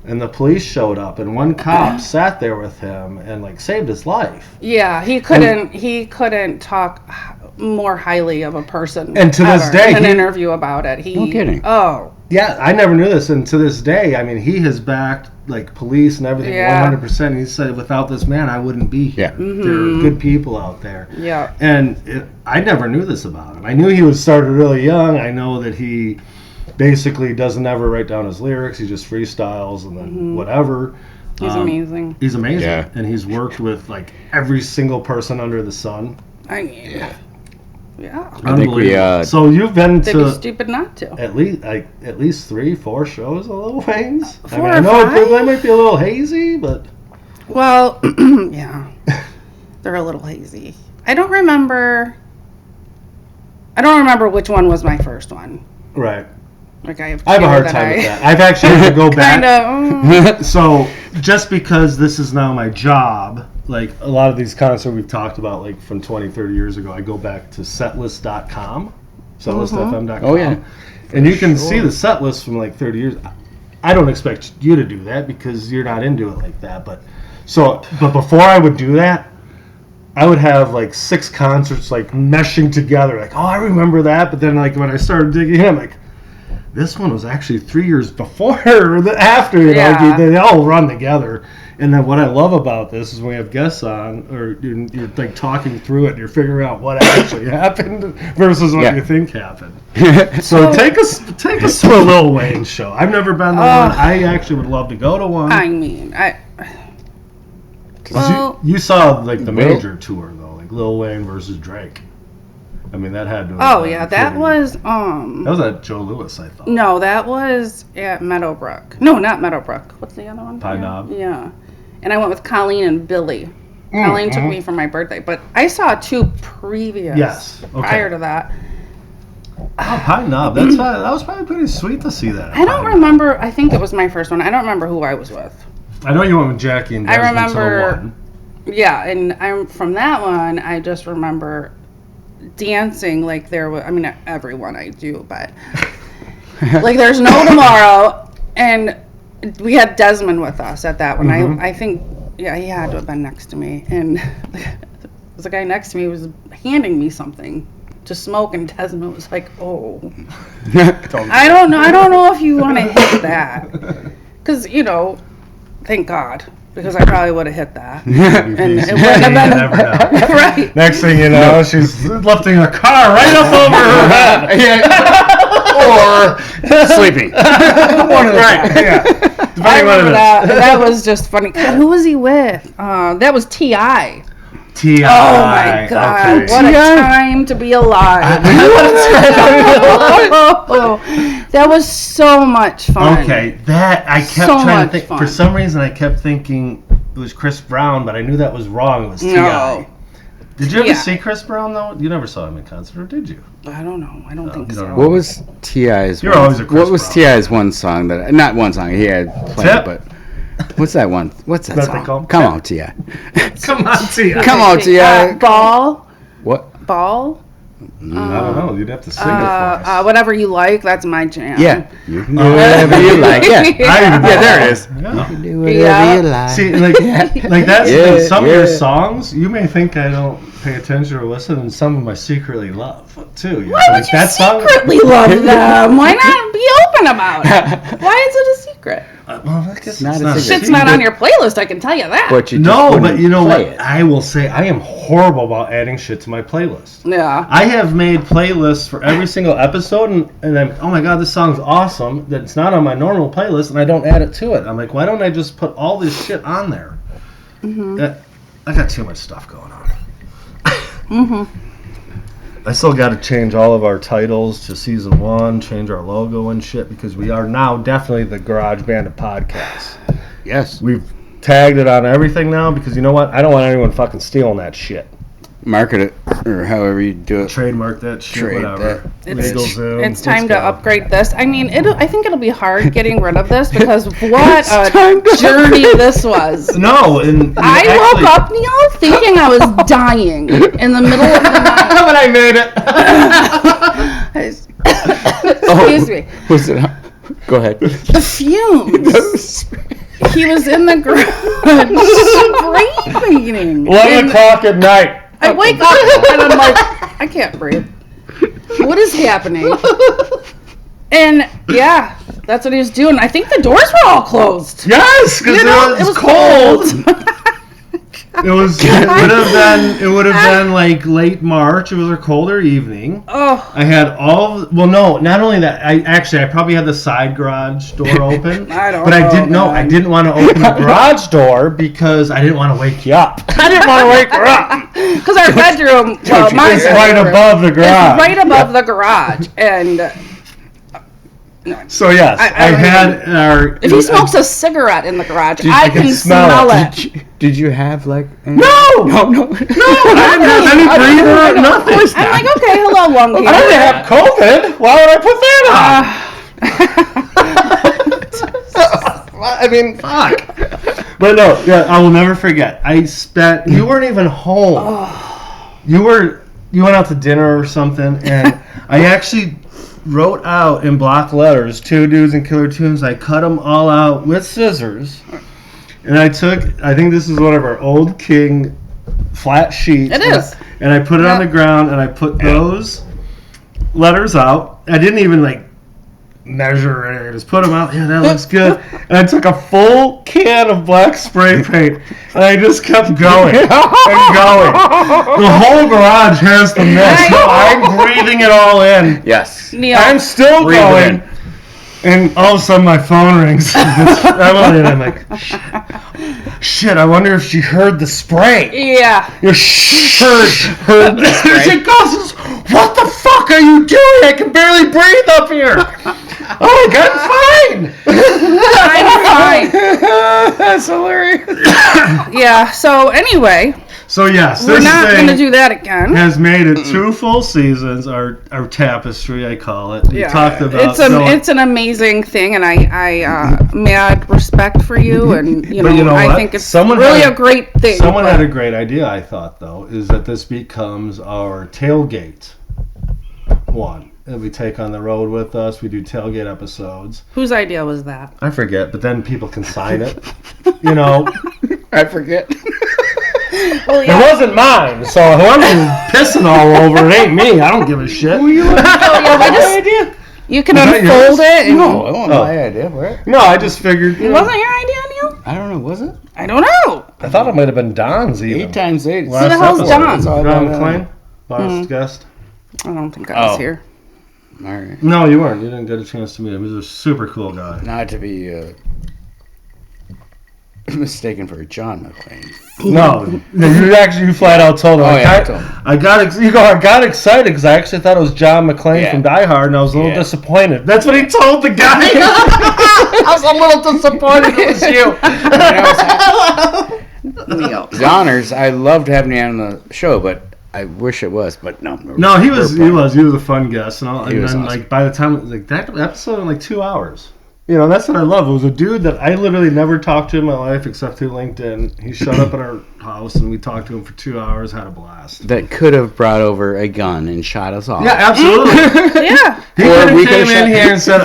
And the police showed up and one cop sat there with him and saved his life. Yeah, he couldn't talk more highly of a person. And to this day, in an interview about it, no kidding. Oh. Yeah, I never knew this, and to this day, I mean, he has backed police and everything 100%. He said, "Without this man, I wouldn't be here." Yeah. Mm-hmm. There are good people out there. Yeah. And I never knew this about him. I knew he was started really young. I know that he basically doesn't ever write down his lyrics. He just freestyles and then whatever. He's amazing. He's amazing, and he's worked with every single person under the sun. Yeah. I think we. So you've been to. They'd be stupid not to. At least 3-4 shows of Lil Wayne's. 4 I know that might be a little hazy, but. Well, yeah, they're a little hazy. I don't remember which one was my first one. Right. I have a hard time with that. I've actually had to go back. So just because this is now my job. A lot of these concerts we've talked about, from 20, 30 years ago, I go back to setlist.com, setlistfm.com. Oh, yeah. And you can see the set list from 30 years. I don't expect you to do that because you're not into it like that. But before I would do that, I would have like 6 concerts like meshing together. Like, oh, I remember that. But then like when I started digging in, I'm like, this one was actually 3 years before or after. You know, they all run together. And then what I love about this is when we have guests on, or you're like talking through it, and you're figuring out what actually happened versus what you think happened. So take us to a Lil Wayne show. I've never been to one. I actually would love to go to one. I mean, you saw like the major tour though, like Lil Wayne versus Drake. I mean, that had to. That was That was at Joe Louis, I thought. No, that was at Meadowbrook. No, not Meadowbrook. What's the other one? Pine Knob. Yeah. And I went with Colleen and Billy. Colleen took me for my birthday, but I saw 2 previous. Yes. Okay. Prior to that. Oh, Pine Knob. That was probably pretty sweet to see that. I don't remember. I think it was my first one. I don't remember who I was with. I know you went with Jackie and Desmond. I remember. Yeah, and from that one, I just remember dancing like there was. I mean, everyone I do, but like there's no tomorrow, and we had Desmond with us at that one. Mm-hmm. I think, he had to have been next to me, and the guy next to me was handing me something to smoke, and Desmond was like, "Oh, I don't know if you want to hit that," because thank God. Because I probably would have hit that. And it wouldn't have been right. Next thing you know, she's lifting a car right up over her head. Or sleeping. Right. Yeah. I remember that. That was just funny. God, who was he with? That was T.I. T.I. Oh my God! Okay. What a time to be alive! That was so much fun. Okay, that I kept trying to think. Fun. For some reason, I kept thinking it was Chris Brown, but I knew that was wrong. It was T.I. No. Did you ever see Chris Brown though? You never saw him in concert, or did you? I don't know. I don't think so. What was T.I.'s? You're always a Chris What was Brown. T.I.'s one song that? Not one song. He had plenty, but. What's that one? What's that song? Come on, T.I. Come on, T.I. Come on, T.I. Ball. What? Ball. I don't know. You'd have to sing it for us. Whatever you like. That's my jam. Yeah. You can do whatever you like. Yeah. There it is. Yeah. You can do whatever you like. See, like that's in some of your songs. You may think I don't pay attention or listen, and some of them I secretly love too. Why would you secretly love them? Why not be open about it? Why is it a secret? Well, I guess shit's not on your playlist, I can tell you that. But you you know what? I will say I am horrible about adding shit to my playlist. Yeah. I have made playlists for every single episode, and I'm, oh my God, this song's awesome. That's not on my normal playlist, and I don't add it to it. I'm like, why don't I just put all this shit on there? Mm-hmm. I got too much stuff going on. Mm-hmm. I still got to change all of our titles to season 1, change our logo and shit, because we are now definitely the Garage Band of podcasts. Yes. We've tagged it on everything now, because you know what? I don't want anyone fucking stealing that shit. Market it, or however you do it. Trademark that shit, whatever. It's time to upgrade this. I mean, I think it'll be hard getting rid of this, because what a journey this was. No, and I woke up, Neil, thinking I was dying in the middle of the night. When I made it. Excuse me. Was it? Go ahead. The fumes. He was in the garage spray painting. 11 o'clock at night. I wake up and I'm like, I can't breathe. What is happening? And yeah, that's what he was doing. I think the doors were all closed. Yes, because it was cold. It would have been like late March. It was a colder evening. Oh. I had not only that, I probably had the side garage door open. I didn't want to open the garage door because I didn't want to wake you up. I didn't want to wake her up. Because our bedroom, is right above the garage. It's right above the garage. And so yes, I had our. If he smokes a cigarette in the garage, I can smell it. Did you have like? No. I didn't have any breather or nothing. I'm like, okay, hello, long I didn't have COVID. Why would I put that on? I mean, fuck. But no, I will never forget. You weren't even home. You went out to dinner or something, and I actually wrote out in block letters 2 Dudes and Killer Tunes. I cut them all out with scissors, and I think this is one of our old King flat sheet. It is. And I put it on the ground, and I put those letters out. I didn't even like measure or anything. I just put them out. Yeah, that looks good. And I took a full can of black spray paint, and I just kept going and going. The whole garage has the mist. So I'm breathing it all in. Yes. Neil. I'm still going. And all of a sudden my phone rings. It's Emily, and I'm like, shit, I wonder if she heard the spray. Yeah. Heard the spray. She goes, what the fuck are you doing? I can barely breathe up here. Oh my God, I'm fine. That's hilarious. Yeah, so anyway. So yes, we're not going to do that again. Has made it 2 full seasons. Our tapestry, I call it. We talked about it's an amazing thing, and I mad respect for you, and I think it's really a great thing. Someone had a great idea. I thought though is that this becomes our tailgate one that we take on the road with us. We do tailgate episodes. Whose idea was that? I forget, but then people can sign it. I forget. Well, yeah. It wasn't mine, so whoever's pissing all over it ain't me. I don't give a shit. You idea? You can unfold it. No, it wasn't my idea. What? No, I just figured. It wasn't your idea, Neil? I don't know. Was it? I don't know. I thought it might have been Don's even. 8 times 8. Who the hell's Don? Don McClain, last guest. I don't think I was here. All right. No, you weren't. You didn't get a chance to meet him. He's a super cool guy. Not to be mistaken for John McClane. No, you flat out told him. I told him. I got excited because I actually thought it was John McClane from Die Hard, and I was a little disappointed. That's what he told the guy. I was a little disappointed it was you. Donners, I loved having you on the show, but I wish it was, but no. No, he was a fun guest, and then awesome. like by the time that episode in like 2 hours. That's what I love. It was a dude that I literally never talked to in my life except through LinkedIn. He showed up at our house and we talked to him for 2 hours, had a blast. That could have brought over a gun and shot us off. Yeah, absolutely. Yeah. He could have came in here and said,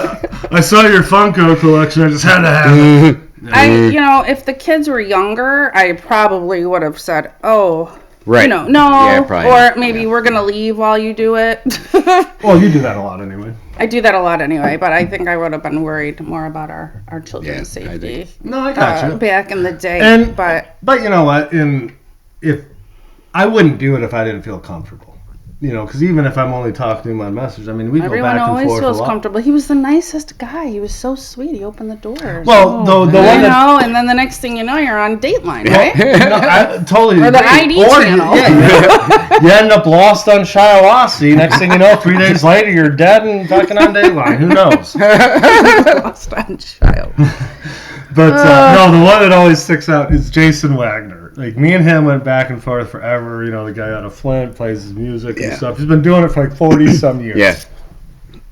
I saw your Funko collection, I just had to have it. If the kids were younger, I probably would have said, no, or maybe we're going to leave while you do it. Well, you do that a lot anyway. I do that a lot anyway, but I think I would have been worried more about our children's safety. I got you. Back in the day. But you know what? If I wouldn't do it if I didn't feel comfortable. Because even if I'm only talking to him on message, I mean, we go back and forth. Everyone always feels comfortable. He was the nicest guy. He was so sweet. He opened the doors. Well, the one and then the next thing you know, you're on Dateline, right? Totally. Or the ID channel. You end up lost on Shiawassee. Next thing you know, 3 days later, you're dead and fucking on Dateline. Who knows? Lost on Shiawassee. But the one that always sticks out is Jason Wagner. Like, me and him went back and forth forever. The guy out of Flint plays his music and stuff. He's been doing it for like 40-some years. Yeah.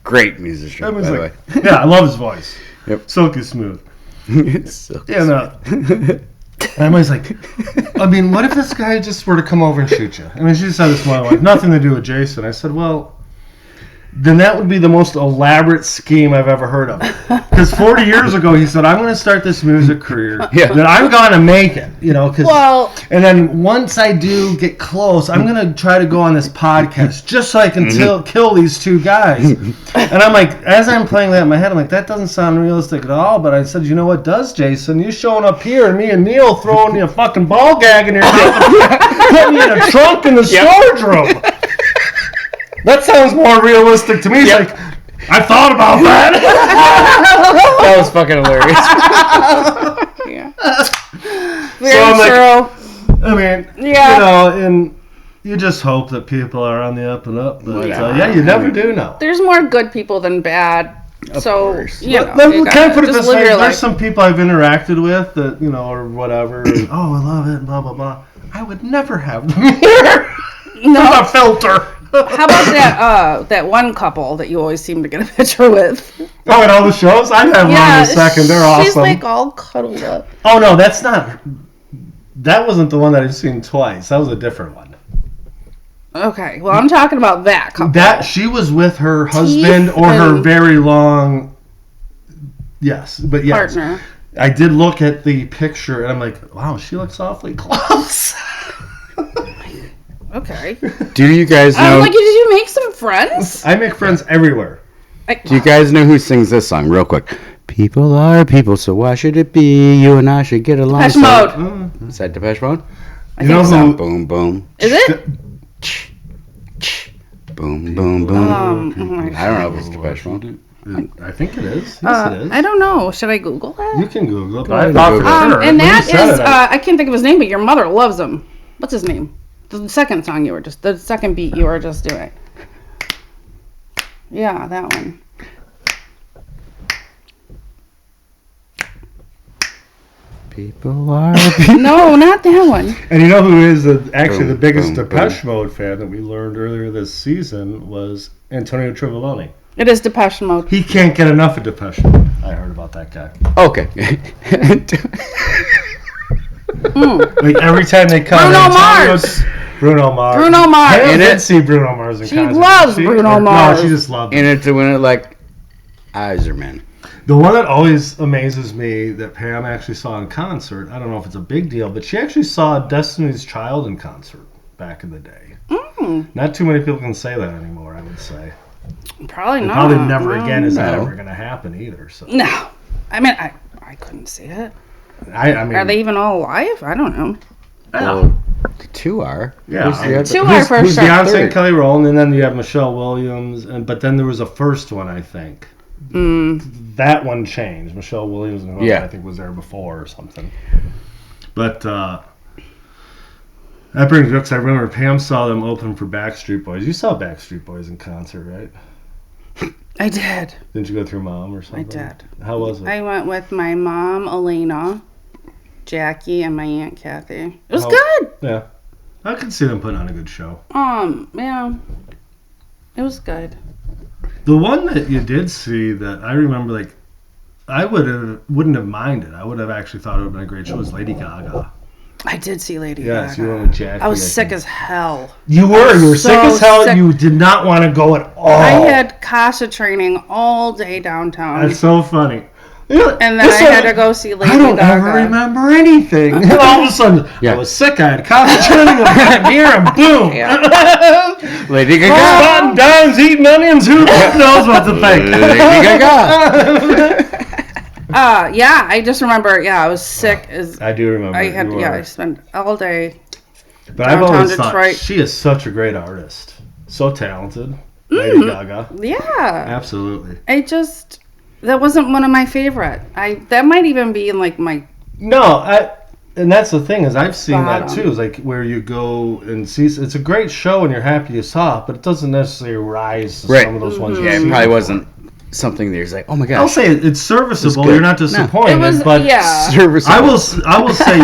Great musician, by the way. Yeah, I love his voice. Yep. Silky smooth. Silky smooth. Emily's like, I mean, what if this guy just were to come over and shoot you? I mean, she said this morning, like, nothing to do with Jason. I said, well, then that would be the most elaborate scheme I've ever heard of. Because 40 years ago, he said, I'm going to start this music career. That I'm going to make it. And then once I do get close, I'm going to try to go on this podcast just so I can kill these 2 guys. And I'm like, as I'm playing that in my head, I'm like, that doesn't sound realistic at all. But I said, you know what does, Jason? You showing up here and me and Neil throwing you a fucking ball gag in your mouth, putting you in a trunk in the storage room. That sounds more realistic to me. He's like, I thought about that. That was fucking hilarious. Very true. I mean, and you just hope that people are on the up and up. But you never do know. There's more good people than bad. Of course. Can I put it this way? There's some people I've interacted with that, or whatever. And, I love it, blah, blah, blah. I would never have them here. No. A filter. How about that one couple that you always seem to get a picture with? Oh, in all the shows? I'd have one in a second. They're awesome. She's like all cuddled up. Oh, no, that's not. That wasn't the one that I've seen twice. That was a different one. Okay, well, I'm talking about that couple. She was with her husband or her very long. Yes, but yes. Partner. I did look at the picture and I'm like, wow, she looks awfully close. Okay. Do you guys know? Did you make some friends? I make friends everywhere. Do you guys know who sings this song? Real quick. People are people, so why should it be you and I should get along? Depeche Mode. Is that Depeche Mode? You know who? Boom, boom. Is it? Boom, boom, boom. I don't know if it's Depeche Mode. I think it is. Yes, it is. I don't know. Should I Google it? You can Google it. But I thought for sure. And When you that said is, it, I can't think of his name, but your mother loves him. What's his name? The second song the second beat you were just doing. Yeah, that one. People are. No, not that one. And you know who is actually the biggest boom, Depeche Mode fan that we learned earlier this season was Antonio Trivoloni. It is Depeche Mode. He can't get enough of Depeche Mode. I heard about that guy. Okay. Like every time they come, Bruno Antonio- Mars. Bruno Mars. Bruno Mars. I In did it? see Bruno Mars in She concert. loves Bruno Mars. No, she just loved In it. it to win it like Iserman. The one that always amazes me that Pam actually saw in concert, I don't know if it's a big deal, but she actually saw Destiny's Child in concert back in the day. Not too many people can say that anymore, I would say. Probably And not. probably never again is that No. ever going to happen either. So No. I mean, I couldn't see it. I mean, Are they even all alive? I don't know. Well, the two are. Yeah. Who's the other- Two are for who's sure. Beyonce Third. and Kelly Rowland, and then you have Michelle Williams, but then there was a first one, I think. That one changed. Michelle Williams, and Yeah. I think was there before or something. But that brings me up because I remember Pam saw them open for Backstreet Boys. You saw Backstreet Boys in concert, right? I did. Didn't you go through mom or something? I did. How was it? I went with my mom, Elena, Jackie, and my aunt Kathy. It was Oh. good. Yeah. I could see them putting on a good show. Yeah. It was good. The one that you did see that I remember, like, I wouldn't have minded. I would have actually thought it would have been a great show was Lady Gaga. I did see Lady Yes, Gaga. you went with Jackie. I was I sick think. as hell. You were so sick as hell. sick. You did not want to go at all. I had Kasha training all day downtown. That's so funny. And then I had to go see Lady I don't Gaga. ever remember anything. And all of a sudden, Yeah. I was sick. I had concentrating on that beer, and boom. Lady Gaga. Button downs, eating onions. Who knows what to think? Lady Gaga. Yeah, I just remember, I was sick as I do remember. I had, you were. I spent all day. But I've downtown always thought Detroit. she is such a great artist. So talented. Lady Gaga. Yeah. Absolutely. That wasn't one of my favorite. That might even be in like my. No, and that's the thing is I've seen that Bottom. too. Is like where you go and see. It's a great show and you're happy you saw it, but it doesn't necessarily rise to Right. some of those ones. Yeah, you've it seen probably before. wasn't something that you're like, oh my gosh. I'll say it's serviceable. good. You're not disappointed, It was, but Serviceable. I will say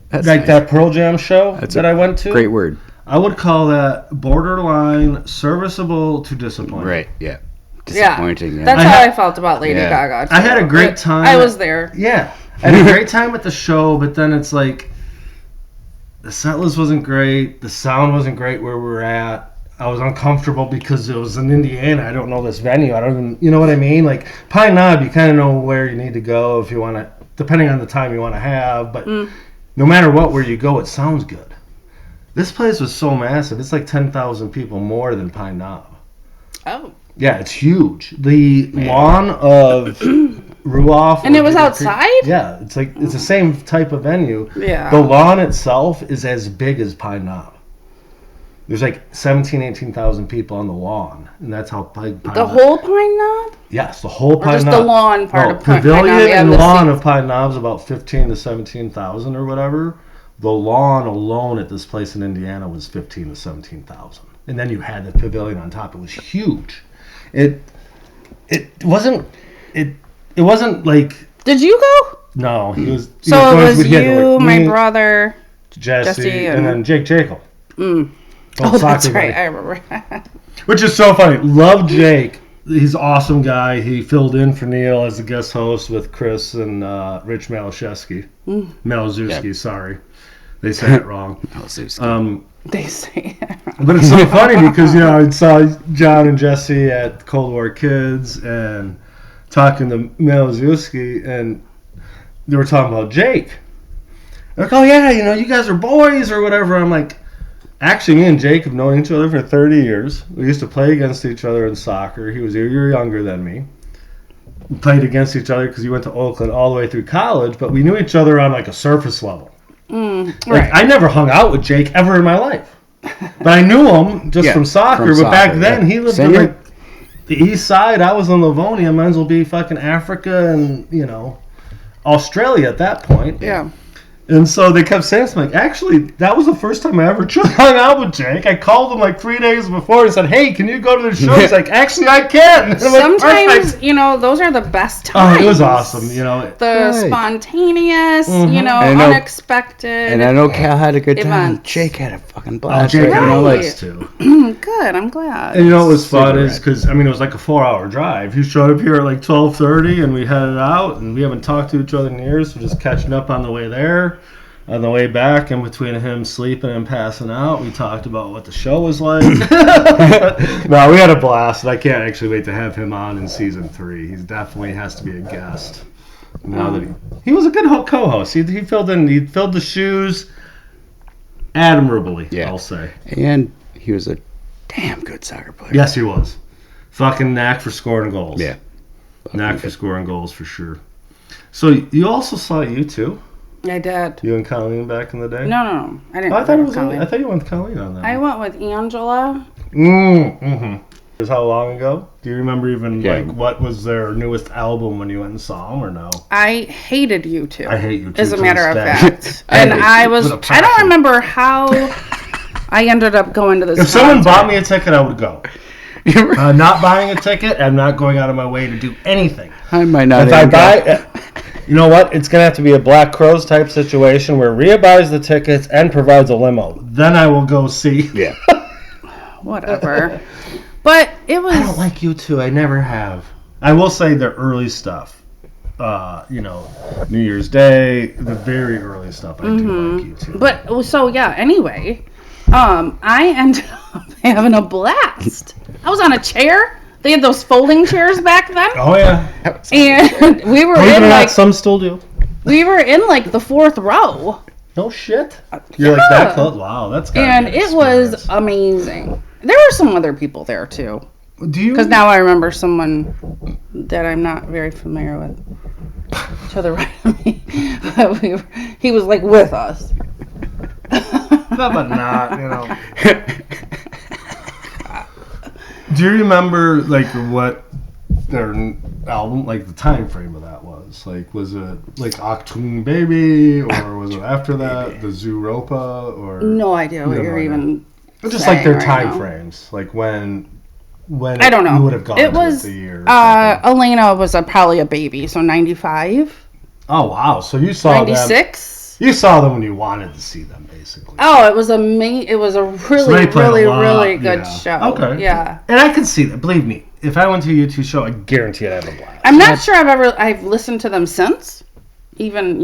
That's like nice. that Pearl Jam show That's that a I went to. Great word. I would call that borderline serviceable to disappointing. Right, yeah. Yeah. Disappointing, yeah. That's I how had- I felt about Lady Yeah. Gaga. Too. I had a great time. I was there. Yeah, I had a great time at the show, but then it's like the set list wasn't great. The sound wasn't great where we were at. I was uncomfortable because it was in Indiana. I don't know this venue. I don't even, you know what I mean? Like Pine Knob, you kind of know where you need to go if you want to, depending on the time you want to have. But no matter what, where you go, it sounds good. This place was so massive. It's like 10,000 people more than Pine Knob. Oh. Yeah, it's huge. The lawn of Ruoff. And it was outside? Yeah, it's like it's the same type of venue. Yeah. The lawn itself is as big as Pine Knob. There's like 18,000 people on the lawn, and that's how big Pine The Knob. whole Pine Knob? Yes, the whole Pine just Knob. the lawn part of Pine Pavilion Knob, yeah, and the lawn seats. of Pine Knob's about 15 to 17,000 or whatever. The lawn alone at this place in Indiana was 15 to 17,000, and then you had the pavilion on top. It was huge. It wasn't like Did you go? no. He was. he So it going was with- he had, you, like, my me, brother. Jesse, Jesse, and then Jake Jekyll. Oh, Old that's soccer right. buddy. I remember. Which is so funny. Love Jake. He's an awesome guy. He filled in for Neil as a guest host with Chris and Rich Kaliszewski. Malzewski, sorry. They said it wrong. They say. But it's so funny because, I saw John and Jesse at Cold War Kids and talking to Malzewski, and they were talking about Jake. They're like, oh, yeah, you guys are boys or whatever. I'm like, Actually, me and Jake have known each other for 30 years. We used to play against each other in soccer. He was a year younger than me. We played against each other because he went to Oakland all the way through college, but we knew each other on like a surface level. Right. I never hung out with Jake ever in my life. But I knew him just from soccer. But back then, he lived in like the east side. I was in Livonia. Might as well be fucking Africa and, Australia at that point. Yeah. And so they kept saying something like, actually, that was the first time I ever hung out with Jake. I called him like 3 days before and said, hey, can you go to the show? He's like, actually, I can. Sometimes, those are the best times. Oh, it was awesome, The spontaneous, unexpected. And I know Cal had a good time. Events. Jake had a fucking blast. Jake had a blast, too. Good, I'm glad. And what was fun is, because, it was like a 4-hour drive. He showed up here at like 12:30, and we headed out, and we haven't talked to each other in years, so just catching up on the way there. On the way back, in between him sleeping and passing out, we talked about what the show was like. No, we had a blast, and I can't actually wait to have him on in season 3. He definitely has to be a guest. Now that he was a good co-host. He filled in. He filled the shoes admirably. Yeah. I'll say. And he was a damn good soccer player. Yes, he was. Fucking knack for scoring goals. Yeah. Knack for scoring goals for sure. So you also saw U2. I did. You and Colleen back in the day? No. I didn't. I thought you went with Colleen on that. I went with Angela. Mm-hmm. How long ago? Do you remember even what was their newest album when you went and saw them or no? I hated U2. I hate U2 as a matter of fact. And I don't remember how I ended up going to this. If someone bought me a ticket, I would go. Not buying a ticket, I'm not going out of my way to do anything. I might not. If I buy. You know what? It's going to have to be a Black Crowes type situation where Rhea buys the tickets and provides a limo. Then I will go see. Yeah. Whatever. But it was... I don't like U2. I never have. I will say their early stuff. New Year's Day, the very early stuff I do like U2. But, so yeah, anyway, I ended up having a blast. I was on a chair. They had those folding chairs back then. Oh, yeah. And we were in like... Some still do. We were in like the 4th row. No shit. You're like that close? Wow, that's gotta And it was amazing. There were some other people there too. Do you? Because now I remember someone that I'm not very familiar with. To the right of me. But he was like with us. No, but not, Do you remember, like, what their album, like, the time frame of that was? Like, was it, like, Achtung Baby, or was it after that, the Zooropa, or... No idea what you're even just, like, their time frames. Like, when I don't know. You would have gone it was, the year. Elena was probably a baby, so 95. Oh, wow. So you saw 96? You saw them when you wanted to see them, basically. Oh, it was a really good show. Okay. Yeah. And I can see that. Believe me, if I went to a U2 show, I guarantee I'd have a blast. I'm not sure I've listened to them since, even,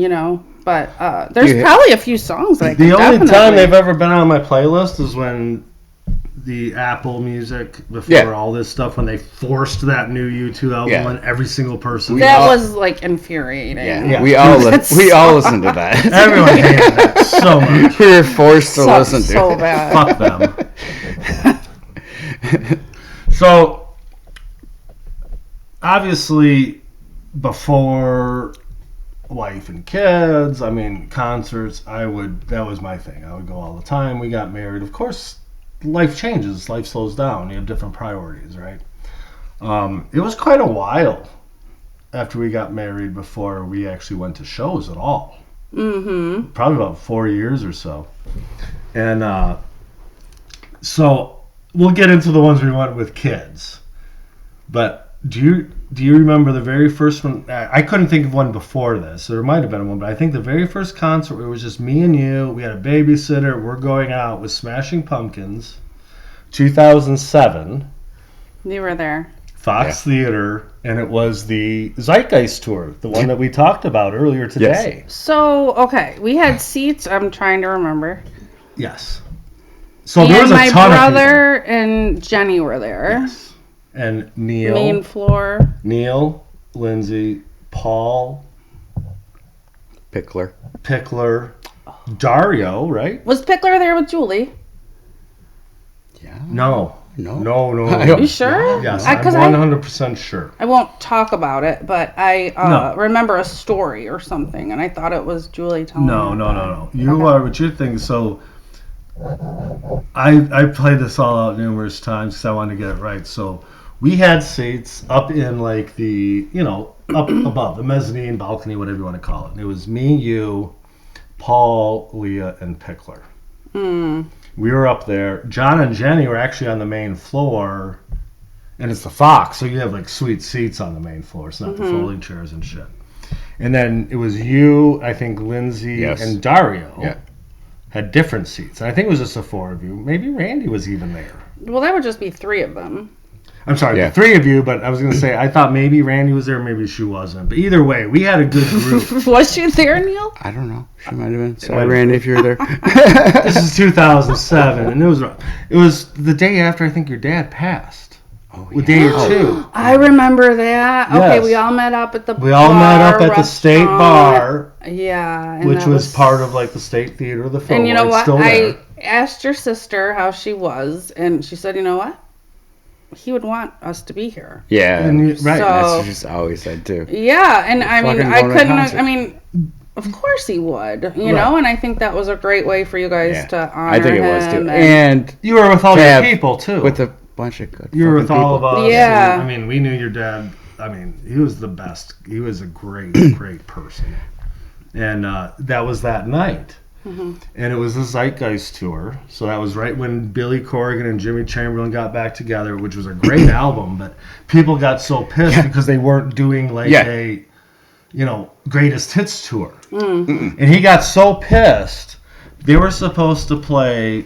but there's probably a few songs that I can The only time they've ever been on my playlist is when the Apple Music, before all this stuff, when they forced that new U2 album on every single person. That was, like, infuriating. Yeah. We all listened to that. Everyone hated that so much. We were forced to listen to it. So bad. Fuck them. So, obviously, before wife and kids, concerts, that was my thing. I would go all the time. We got married. Of course, life changes. Life slows down. You have different priorities, right? It was quite a while after we got married before we actually went to shows at all. Mm-hmm. Probably about 4 years or so. And so we'll get into the ones we went with kids. But do you remember the very first one? I couldn't think of one before this. There might have been one, but I think the very first concert, it was just me and you. We had a babysitter. We're going out with Smashing Pumpkins, 2007. You were there. Fox Theater, and it was the Zeitgeist Tour, the one that we talked about earlier today. Yes. So, okay, we had seats. I'm trying to remember. Yes. So there was a ton of people. My brother and Jenny were there. Yes. And Neil. Main floor. Neil, Lindsay, Paul. Pickler. Dario, right? Was Pickler there with Julie? No. No. You sure? Yes, I'm 100% sure. I won't talk about it, but I remember a story or something, and I thought it was Julie telling me. No. You are what you think. So I played this all out numerous times because I wanted to get it right. So we had seats up in like the, up above, the mezzanine, balcony, whatever you want to call it. And it was me, you, Paul, Leah, and Pickler. We were up there. John and Jenny were actually on the main floor, and it's the Fox, so you have like sweet seats on the main floor. It's not the folding chairs and shit. And then it was you, I think Lindsay, and Dario had different seats. And I think it was just the four of you. Maybe Randy was even there. Well, that would just be three of them. I'm sorry, the three of you, but I was going to say, I thought maybe Randy was there, maybe she wasn't. But either way, we had a good group. Was she there, Neil? I don't know. She might have been. Sorry, Randy, if you were there. This is 2007, and it was the day after I think your dad passed. A day or two. I remember that. Yes. Okay, we all met up at the We all met up at the State Bar. Yeah. Which was part of like the State Theater of the Film. And you know what? I asked your sister how she was, and she said, you know what? He would want us to be here. Yeah, right. So, that's what she's always said too. Yeah, and I mean, of course he would, you know, and I think that was a great way for you guys to honor him. I think it was too. And you were with all your people too. With a bunch of good You were with all people. of us. Yeah. I mean, we knew your dad. I mean, he was the best. He was a great person. And that was that night. And it was the Zeitgeist tour, so that was right when Billy Corgan and Jimmy Chamberlain got back together, which was a great album, but people got so pissed because they weren't doing like a greatest hits tour. And he got so pissed. They were supposed to play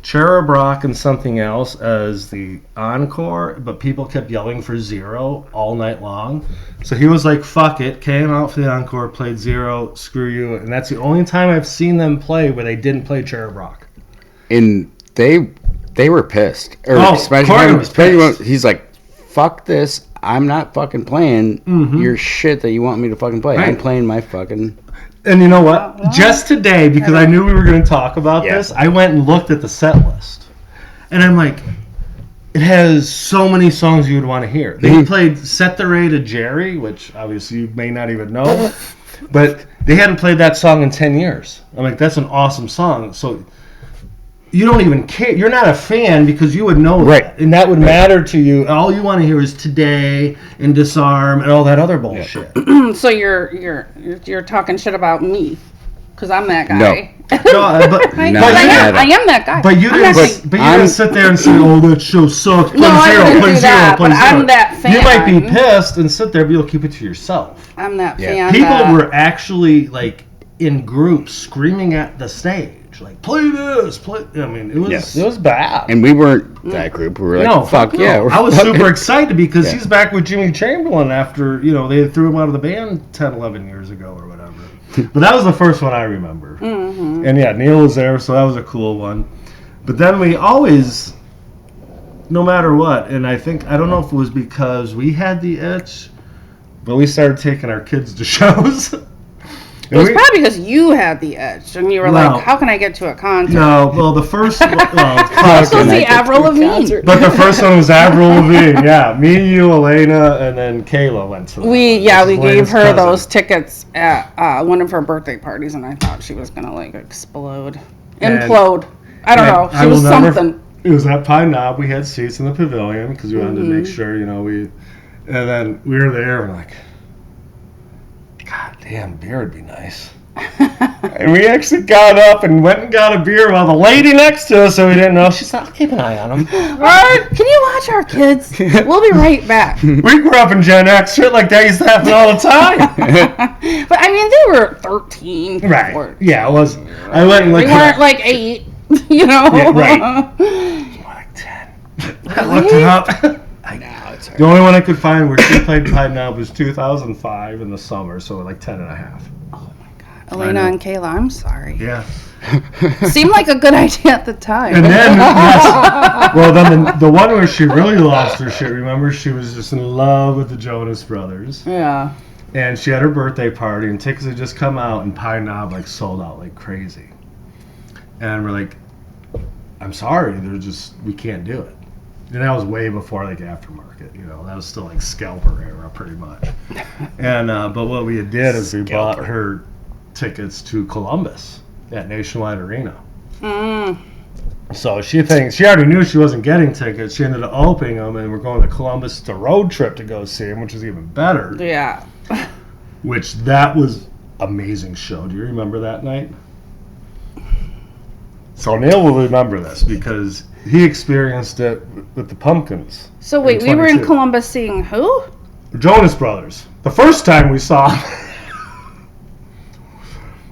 Cherub Rock and something else as the encore, but people kept yelling for Zero all night long. So he was like, fuck it, came out for the encore, played Zero, screw you. And that's the only time I've seen them play where they didn't play Cherub Rock. And they were pissed. Corgan was pissed. He's like, fuck this, I'm not fucking playing your shit that you want me to fucking play. Right. I'm playing my fucking... And you know what? Just today, because I knew we were going to talk about this, I went and looked at the set list. And I'm like, it has so many songs you would want to hear. They played Set the Ray to Jerry, which obviously you may not even know. But they hadn't played that song in 10 years. I'm like, that's an awesome song. So you don't even care. You're not a fan because you would know that. And that would matter to you. All you want to hear is Today and Disarm and all that other bullshit. So you're talking shit about me because I'm that guy. I am that guy. But you didn't sit there and say, "Oh, that show sucks." I didn't do that. But I'm that fan. You might be pissed and sit there, but you'll keep it to yourself. I'm that fan. People were actually like in groups screaming at the stage. Like, play this, play. I mean, it was bad. And we weren't that group. We were like, fuck yeah. I was super excited because he's back with Jimmy Chamberlain after, they threw him out of the band 10, 11 years ago or whatever. But that was the first one I remember. And Neil was there, so that was a cool one. But then we always, no matter what, and I don't know if it was because we had the itch, but we started taking our kids to shows. It was probably because you had the itch, and you were like, how can I get to a concert? No, well, the first one... was the Avril Lavigne. But the first one was Avril Lavigne, Me, you, Elena, and then Kayla went to that. We gave her those tickets at one of her birthday parties, and I thought she was going to, explode. Implode. I don't know. She was something. It was at Pine Knob. We had seats in the pavilion, because we wanted to make sure, And then we were there, and God damn, beer would be nice. And we actually got up and went and got a beer while the lady next to us, so we didn't know. She said, I'll keep an eye on them. Right? Can you watch our kids? We'll be right back. We grew up in Gen X. Shit like that used to happen all the time. But, they were 13. Right. 14. Yeah, it was. I went and They weren't 8, Yeah, right. More like 10. I looked it up. I know. The only one I could find where she played Pine Knob was 2005 in the summer, so 10 and a half. Oh my God. Elena and Kayla, I'm sorry. Yeah. Seemed like a good idea at the time. And then, then the one where she really lost her shit, remember, she was just in love with the Jonas Brothers. Yeah. And she had her birthday party, and tickets had just come out, and Pine Knob, sold out like crazy. And we're like, I'm sorry, we can't do it. And that was way before like aftermarket, that was still like scalper era pretty much. And but what we did is we bought her tickets to Columbus at Nationwide Arena. So she already knew she wasn't getting tickets. She ended up opening them, and we're going to Columbus. It's a road trip to go see him, which is even better. Yeah. Which that was amazing show. Do you remember that night? So Neil will remember this because he experienced it with the Pumpkins. So wait, we were in Columbus seeing who? Jonas Brothers. The first time we saw them.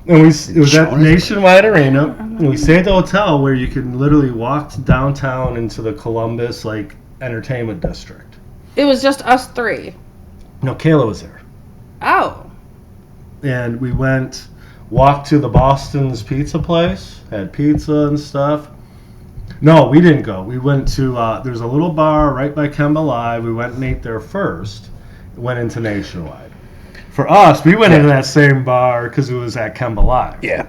And it was at Nationwide Arena, and we stayed at the hotel where you can literally walk downtown into the Columbus like entertainment district. It was just us three. No, Kayla was there. Oh. And we walked to the Boston's pizza place, had pizza and stuff. No, we didn't go. We went to, there's a little bar right by Kemba Live. We went and ate there first, went into Nationwide. For us, we went into that same bar because it was at Kemba Live. Yeah.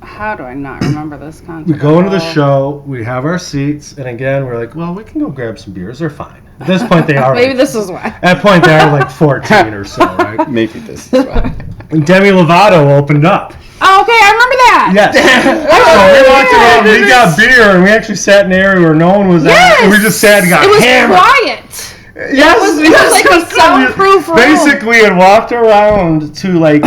How do I not remember this concert? We go into the show, we have our seats, and again, we're like, well, we can go grab some beers. They're fine. At this point, they are. Maybe this is why. At that point, they are like 14 or so, right? Maybe this is why. And Demi Lovato opened up. Oh, okay, I remember that. Yes. So we walked around, we got beer, and we actually sat in an area where no one was at. And we just sat and got hammered. It was quiet. Yes, it was like a soundproof room. Basically, we had walked around to like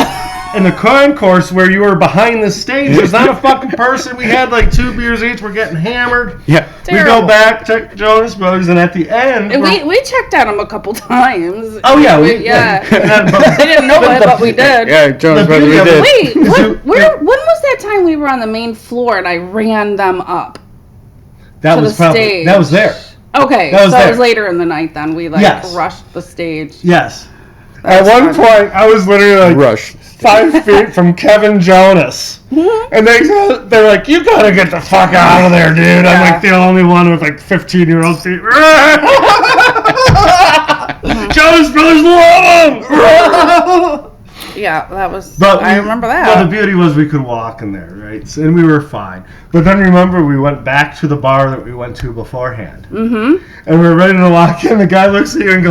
in the concourse where you were behind the stage. There's not a fucking person. We had like 2 beers each. We're getting hammered. Yeah. Terrible. We go back, check Jonas Brothers, and at the end, and we checked out them a couple times. Oh yeah, they didn't know it, but we did. Yeah, Jonas Brothers, we did. Wait, when was that time we were on the main floor and I ran them up? That was probably stage? That was there. Okay, that was so it was later in the night then. We rushed the stage. Yes. At one point, I was literally like 5 feet from Kevin Jonas. And they're like, you gotta get the fuck out of there, dude. Yeah. I'm like the only one with like 15-year-old feet. Jonas Brothers love him! Yeah, that was. I remember that. Well, the beauty was we could walk in there, right? So, and we were fine. But then remember, we went back to the bar that we went to beforehand. Mm-hmm. And we were ready to walk in. The guy looks at you and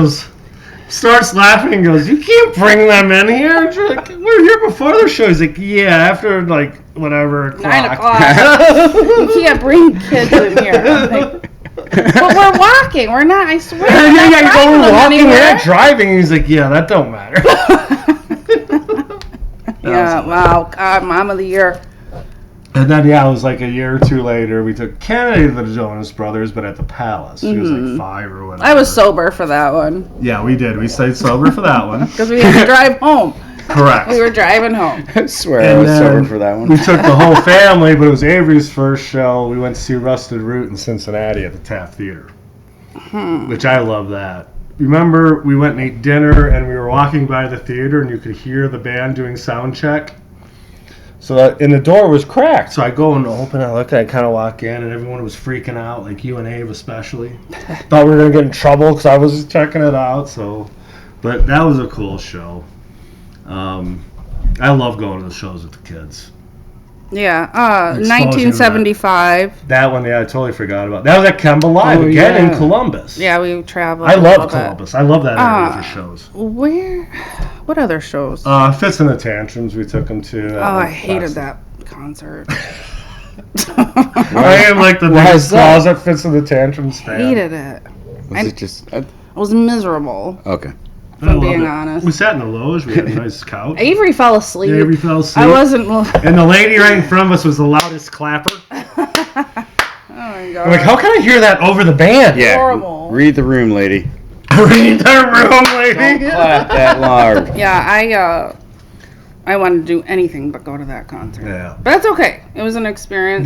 starts laughing and goes, "You can't bring them in here." And you're like, "We were here before the show." He's like, "Yeah, after like whatever 9 o'clock. You can't bring kids in here." I'm like, but we're walking. We're not. I swear. We're walking. We're not driving. He's like, "Yeah, that don't matter." Yeah, wow. God, Mom of the Year. And then, it was like a year or 2 later, we took Kennedy to the Jonas Brothers, but at the Palace. She was like 5 or whatever. I was sober for that one. Yeah, we did. We stayed sober for that one. Because we had to drive home. Correct. We were driving home. I swear I was sober for that one. We took the whole family, but it was Avery's first show. We went to see Rusted Root in Cincinnati at the Taft Theater, which I love that. Remember, we went and ate dinner, and we were walking by the theater, and you could hear the band doing sound check. And the door was cracked. So I go and open it, I look, and I kind of walk in, and everyone was freaking out, like you and Ave especially. Thought we were going to get in trouble because I was checking it out. But that was a cool show. I love going to the shows with the kids. Yeah, 1975. That one, I totally forgot about. That was at Kemba Live in Columbus. Yeah, we traveled. I love Columbus. I love that area for shows. What other shows? Fits in the Tantrums we took them to. I hated that concert. I am like the biggest closet Fits in the Tantrums fan. Hated it. Was it just? It was miserable. Okay. If I'm being honest. We sat in the loge. We had a nice couch. Avery fell asleep. I wasn't. And the lady right in front of us was the loudest clapper. Oh my God. I'm like, how can I hear that over the band? Yeah. Horrible. Read the room, lady. Read the room, lady. Don't clap that loud. Yeah, I wanted to do anything but go to that concert. Yeah. But that's okay. It was an experience.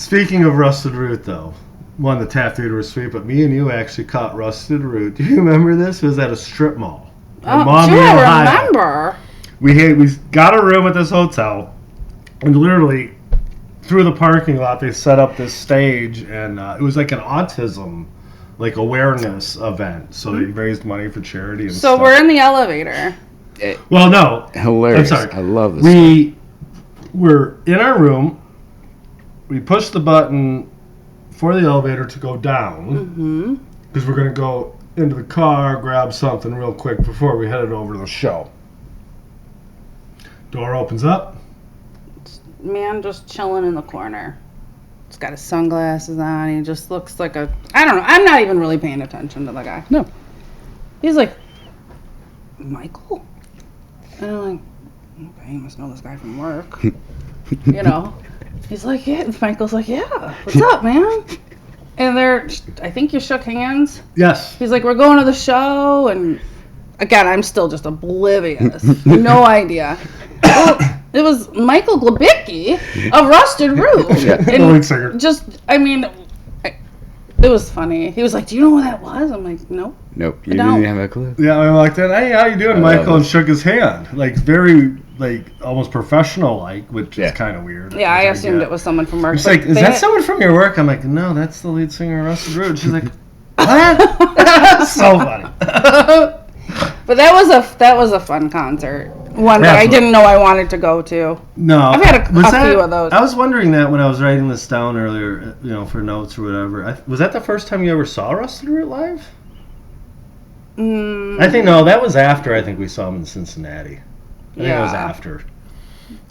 Speaking of Rusted Root, though. One, the Taft Theater was sweet, but me and you actually caught Rusted Root. Do you remember this? It was at a strip mall. I remember. We got a room at this hotel, and literally through the parking lot, they set up this stage, and it was like an autism awareness event. So they raised money for charity and stuff. So we're in the elevator. Well, no. Hilarious. I'm sorry. I love this. We were in our room. we push the button for the elevator to go down because we're going to go into the car, grab something real quick before we headed over to the show. Door opens up. Man just chilling in the corner. He's got his sunglasses on. He just looks like a... I don't know. I'm not even really paying attention to the guy. No. He's like, Michael? And I'm like, okay, you must know this guy from work. You know? He's like, yeah. Michael's like, yeah. What's up, man? And I think you shook hands. Yes. He's like, we're going to the show. And again, I'm still just oblivious. No idea. Well, it was Michael Glabicki of Rusted Roof. And just, I mean, it was funny. He was like, do you know who that was? I'm like, nope. Nope. You didn't even have a clue. Yeah, I'm like that. Hey, how you doing, Michael? And shook his hand. Like, very, like, almost professional-like, which is kind of weird. Yeah, I assumed it was someone from work. She's like, is that someone from your work? I'm like, no, that's the lead singer of Rusted Roof. She's like, what? So funny. But that was a fun concert. One that I didn't know I wanted to go to. No. I've had a few of those. I was wondering that when I was writing this down earlier, for notes or whatever. Was that the first time you ever saw Rusted Root live? I think, no, that was after I think we saw him in Cincinnati. I think it was after.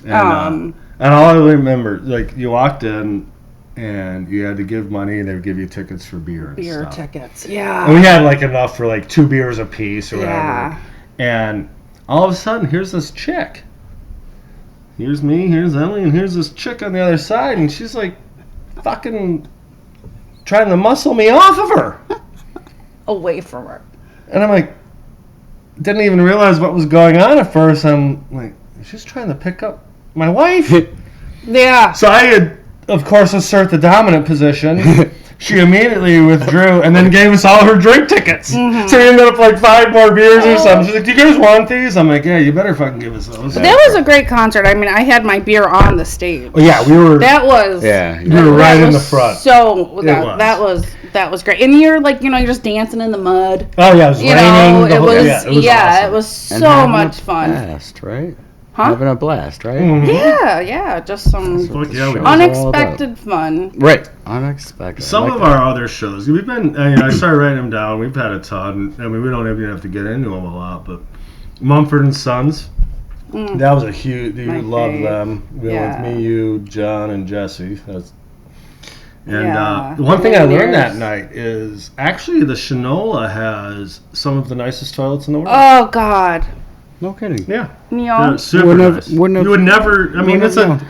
And all I remember, like, you walked in and you had to give money and they would give you tickets for beer and beer stuff. Tickets, yeah. And we had, like, enough for, like, 2 beers a piece or whatever. Yeah. And all of a sudden, here's this chick. Here's me, here's Emily, and here's this chick on the other side, and she's like fucking trying to muscle me off of her. Away from her. And I'm like, didn't even realize what was going on at first. I'm like, she's trying to pick up my wife. Yeah. So I had, of course, assert the dominant position. She immediately withdrew and then gave us all her drink tickets. Mm-hmm. So we ended up like 5 more beers or something. She's like, do you guys want these? I'm like, yeah, you better fucking give us those. But that was a great concert. I mean, I had my beer on the stage. Oh, yeah, we were. That was. Yeah, we were right in the front. So that was great. And you're like, you're just dancing in the mud. Oh yeah, it was raining. It was so much fun. Blast, right? Huh? Having a blast, right? Mm-hmm. Yeah, just some unexpected fun. Right, unexpected. Some of our other shows, we've been, I started writing them down, we've had a ton. I mean, we don't even have to get into them a lot, but Mumford & Sons, that was a huge, you love them. With me, you, John, and Jesse. One thing I learned that night is actually the Shinola has some of the nicest toilets in the world. Oh, God. No kidding. Yeah. Neon. Super nice. You would never. I mean, it's a.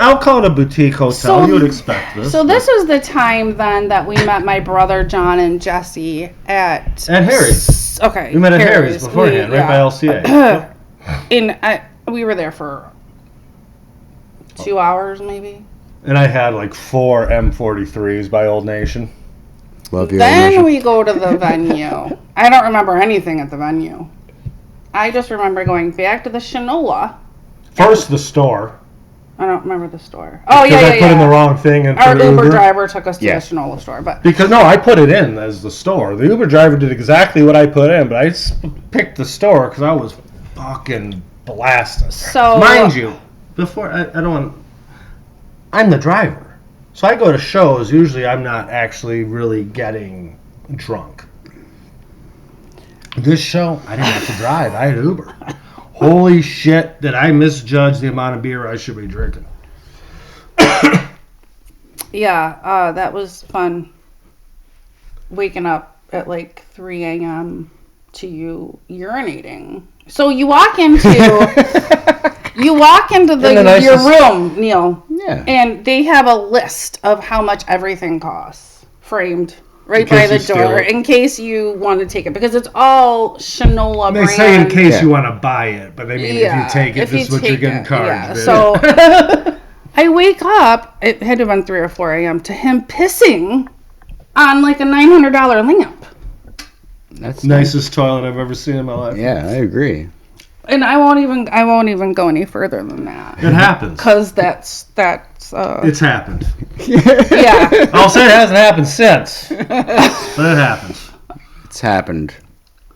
I'll call it a boutique hotel. So, you would expect this. So this was the time then that we met my brother John and Jesse at Harry's. Okay. We met at Harry's beforehand, right by LCA. We were there for 2 hours maybe. And I had like 4 M43s by Old Nation. Love you. Then we go to the venue. I don't remember anything at the venue. I just remember going back to the Shinola. First, the store. I don't remember the store. Oh, yeah. I put in the wrong thing. Our Uber driver took us to the Shinola store. Because, no, I put it in as the store. The Uber driver did exactly what I put in, but I picked the store because I was fucking blasted. So, mind you, before, I don't want... I'm the driver. So I go to shows. Usually I'm not actually really getting drunk. This show, I didn't have to drive. I had Uber. Holy shit, did I misjudge the amount of beer I should be drinking. Yeah, that was fun. Waking up at like 3 a.m. to you urinating. So you walk into your room, Neil. Yeah. And they have a list of how much everything costs, framed right by the door, in case you want to take it, because it's all Shinola brand. They say in case you want to buy it, but they mean if you take it, this is what you're getting charged. Yeah. So I wake up, it had to have been 3 or 4 a.m., to him pissing on like a $900 lamp. That's nicest toilet I've ever seen in my life. Yeah, I agree. And I won't even go any further than that. It happens. Because that's it's happened. Yeah. I'll say it hasn't happened since. But it happens. It's happened.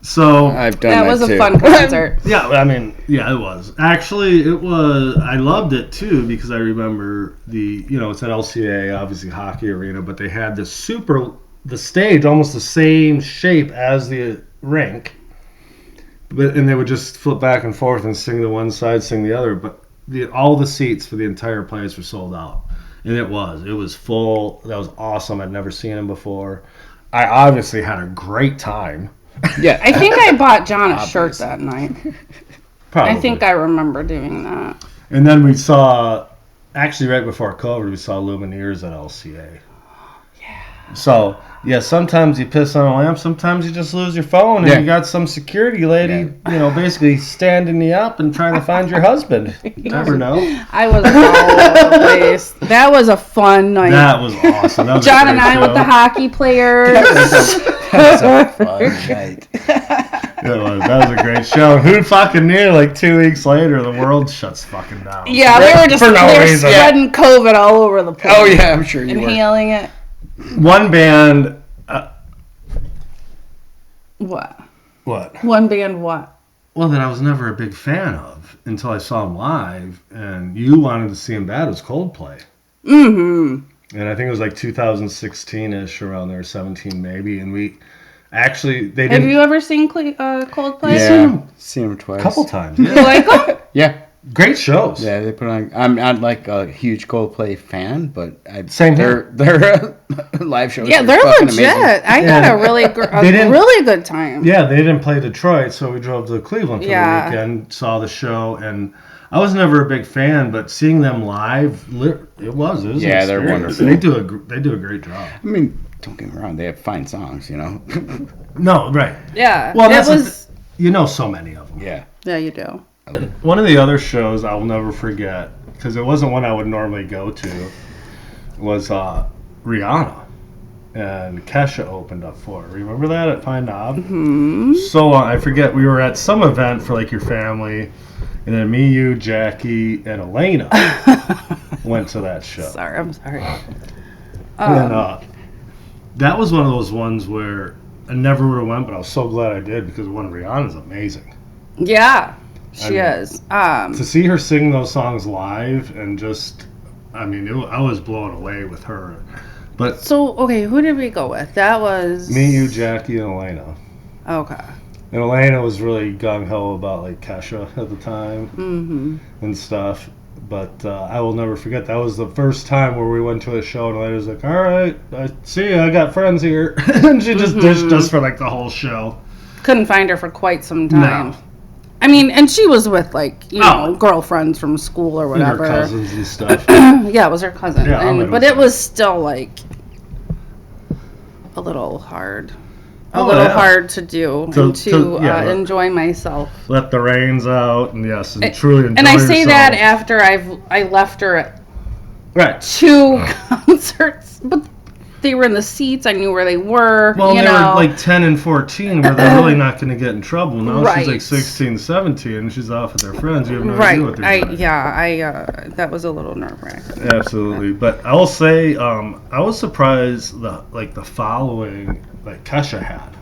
So I've done that was too. A fun concert. Yeah, I mean, yeah, it was. Actually, it was. I loved it too because I remember it's at LCA, obviously hockey arena, but they had the stage almost the same shape as the rink, and they would just flip back and forth and sing the one side, sing the other. But all the seats for the entire place were sold out, and it was full. That was awesome. I'd never seen them before. I obviously had a great time. Yeah, I think I bought John a shirt that night. Probably. I think I remember doing that. And then we saw, actually right before COVID, we saw Lumineers at LCA. Yeah. So, yeah, sometimes you piss on a lamp, sometimes you just lose your phone, and you got some security lady, basically standing you up and trying to find your husband. You never know. I was all over the place. That was a fun night. That was awesome. That was John and I with the hockey players. That was a fun night. That was a great show. Who fucking knew? Like 2 weeks later, the world shuts fucking down. Yeah, they were just spreading COVID all over the place. Oh yeah, I'm sure you inhaling it. One band. What? What? One band what? Well, that I was never a big fan of until I saw them live, and you wanted to see them bad. It was Coldplay. Mm-hmm. And I think it was like 2016-ish, around there, 17 maybe. And we actually, they didn't. Have you ever seen Coldplay? Yeah, seen them twice. A couple times. You like them? Yeah. Great shows. Yeah, they put on. I'm not like a huge Coldplay fan, but Same here. Their live shows. Yeah, they're legit. Amazing. I had a really good time. Yeah, they didn't play Detroit, so we drove to Cleveland for the weekend, saw the show, and I was never a big fan, but seeing them live, it was an yeah, experience. they're wonderful. They do a great job. I mean, don't get me wrong, they have fine songs, No, right. Yeah. Well, so many of them. Yeah. Yeah, you do. One of the other shows I'll never forget, because it wasn't one I would normally go to, was Rihanna. And Kesha opened up for her. Remember that at Pine Knob? Mm-hmm. So I forget, we were at some event for like your family, and then me, you, Jackie, and Elena went to that show. I'm sorry. And that was one of those ones where I never would have went, but I was so glad I did, because one Rihanna's amazing. Yeah, she is. To see her sing those songs live and just, I was blown away with her. But so, okay, who did we go with? That was me, you, Jackie, and Elena. Okay. And Elena was really gung-ho about like Kesha at the time and stuff. But I will never forget, that was the first time where we went to a show and Elena was like, all right, I see you, I got friends here. And she just dished us for like the whole show. Couldn't find her for quite some time. No. I mean, and she was with like, girlfriends from school or whatever. And her cousins and stuff. Yeah, it was her cousin. Yeah, but it was still like a little hard. Hard to do to enjoy myself. Let the reins out and truly enjoy And I say yourself. that after I left her at 2 concerts, but they were in the seats. I knew where they were. Well, they were like 10 and 14 where they're really not going to get in trouble. Now she's like 16, 17 and she's off with her friends. You have no idea what they're doing. That was a little nerve-wracking. Absolutely. But I will say I was surprised the following like Kesha had.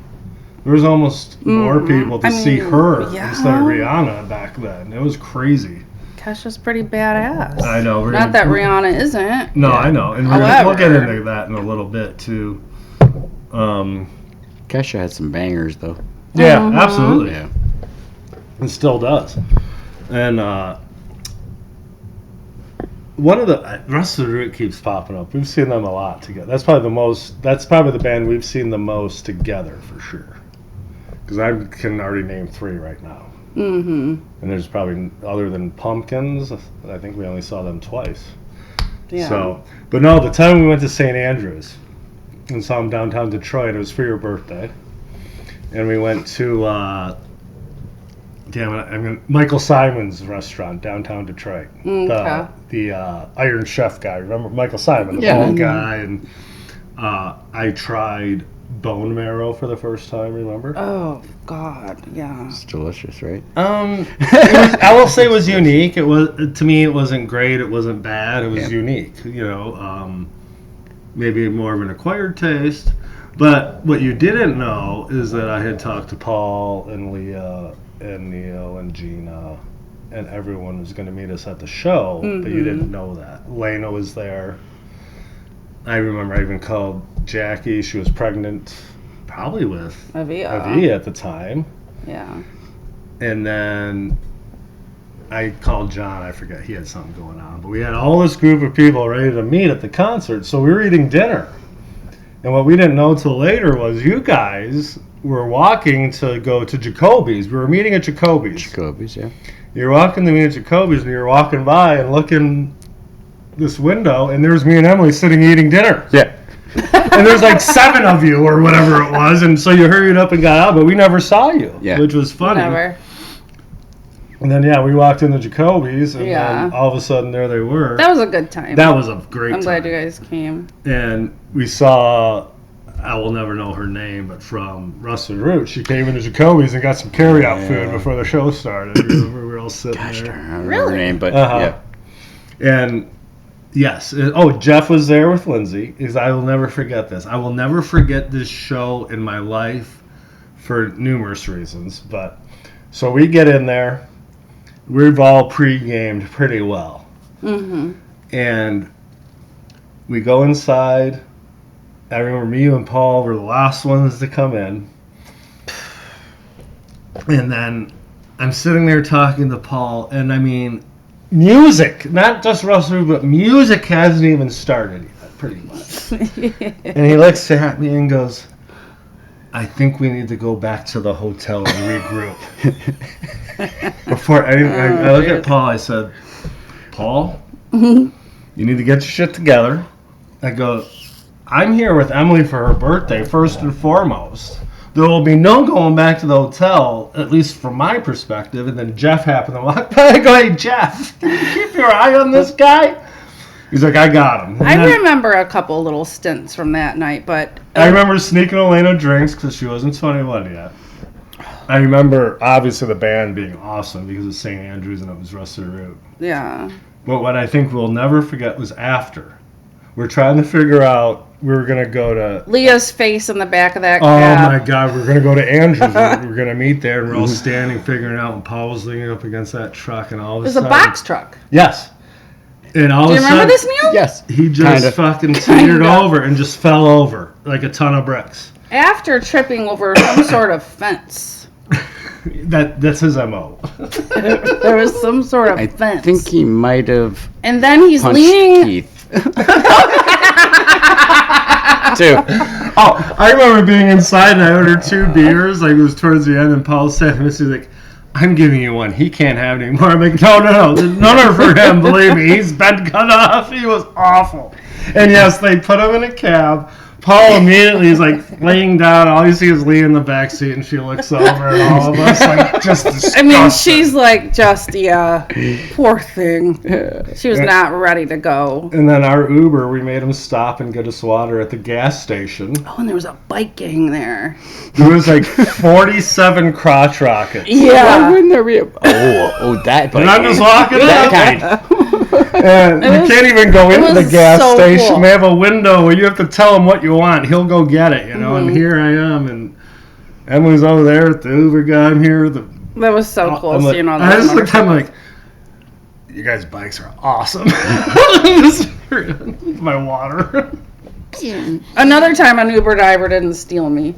There was almost more people to see her instead of Rihanna back then. It was crazy. Kesha's pretty badass. I know. Not that Rihanna isn't. No, I know. And we'll get into that in a little bit, too. Kesha had some bangers, though. Yeah, absolutely. Yeah. And still does. And one of the rest of the group keeps popping up. We've seen them a lot together. That's probably the band we've seen the most together, for sure. Because I can already name 3 right now. Mm-hmm. And there's probably, other than Pumpkins, I think we only saw them twice. Yeah. So, but no, the time we went to St. Andrews and saw them downtown Detroit, it was for your birthday. And we went to, Michael Simon's restaurant, downtown Detroit. Okay. The Iron Chef guy. Remember Michael Simon, the bald guy? And I tried bone marrow for the first time, remember? Oh God, yeah. It's delicious, right? I will say it was unique. It was, to me, it wasn't great, it wasn't bad, it was unique, maybe more of an acquired taste, But what you didn't know is that I had talked to Paul and Leah and Neil and Gina, and everyone was going to meet us at the show, but you didn't know that. Lena was there. I remember I even called Jackie. She was pregnant, probably with Avia at the time. Yeah. And then I called John. I forget. He had something going on. But we had all this group of people ready to meet at the concert. So we were eating dinner. And what we didn't know till later was you guys were walking to go to Jacoby's. We were meeting at Jacoby's. Jacoby's, yeah. You're walking to meet at Jacoby's, and you're walking by and looking this window, and there's me and Emily sitting eating dinner. Yeah. And there's like 7 of you or whatever it was, and so you hurried up and got out, but we never saw you, which was funny. Never. And then, we walked into Jacoby's, and then all of a sudden, there they were. That was a good time. That was a great time. I'm glad you guys came. And we saw, I will never know her name, but from Rusted Root, she came into Jacoby's and got some carry-out food before the show started. Remember, we were all sitting there. I don't remember her name, but And, yes. Jeff was there with Lindsay. I will never forget this. I will never forget this show in my life for numerous reasons. But so we get in there. We've all pre-gamed pretty well. Mm-hmm. And we go inside. I remember me and Paul were the last ones to come in. And then I'm sitting there talking to Paul, and I mean, music, not just Russell, but music hasn't even started yet, pretty much. And he looks at me and goes, I think we need to go back to the hotel and regroup. Before I look at Paul, I said, Paul, you need to get your shit together. I go, I'm here with Emily for her birthday, first and foremost. There will be no going back to the hotel, at least from my perspective. And then Jeff happened to walk by. I go, hey, Jeff, can you keep your eye on this guy? He's like, I got him. And I remember a couple little stints from that night, but... I remember sneaking Elena drinks because she wasn't 21 yet. I remember, obviously, the band being awesome because it's St. Andrews and it was Rusted Root. Yeah. But what I think we'll never forget was after. We're trying to figure out, we were going to go to... Leah's face in the back of that cab. Oh, my God. We're going to go to Andrews. We're going to meet there, and we're all standing, figuring out, and Paul was leaning up against that truck, and all of a sudden... It was a box truck. Yes. And all Do of you a remember sudden, this, Neil? yes. He just fucking teetered over and just fell over like a ton of bricks. After tripping over some sort of fence. That's his MO. There was some sort of fence. I think he might have and then he's punched leaning... Keith. Too. Oh, I remember being inside and I ordered 2 beers. Like it was towards the end, and Paul said, "He's like, I'm giving you one. He can't have it anymore." I'm like, no. There's none for him. Believe me, he's been cut off. He was awful. And yes, they put him in a cab. Paul immediately is like laying down. All you see is Lee in the backseat, and she looks over at all of us like just disgusted. I mean, she's like just poor thing. She was not ready to go. And then our Uber, we made him stop and get us water at the gas station. Oh, and there was a bike gang there. There was like 47 crotch rockets. Yeah. Why wouldn't there be a... Oh, that bike. And I'm just walking that up. kind. And you can't even go into the gas station. Cool. They have a window where you have to tell him what you want. He'll go get it, And here I am, and Emily's over there at the Uber guy. I'm here. That was so cool. Like, seeing all I that just looked at him like, you guys' bikes are awesome. My water. Another time an Uber driver didn't steal me.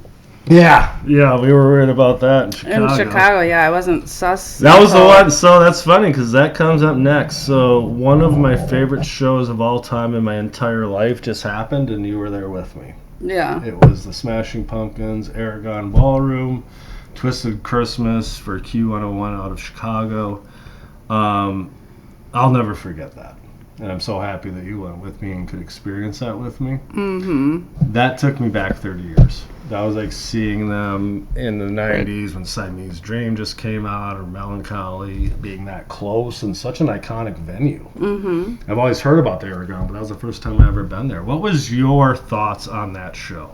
Yeah, we were worried about that in Chicago. In Chicago, yeah, I wasn't sus. That was the one. So that's funny because that comes up next. So one of my favorite shows of all time in my entire life just happened, and you were there with me. Yeah. It was the Smashing Pumpkins, Aragon Ballroom, Twisted Christmas for Q101 out of Chicago. I'll never forget that. And I'm so happy that you went with me and could experience that with me. Mm-hmm. That took me back 30 years. That was like seeing them in the 90s when Siamese Dream just came out, or Melancholy, being that close and such an iconic venue. Mm-hmm. I've always heard about the Aragon, but that was the first time I've ever been there. What was your thoughts on that show?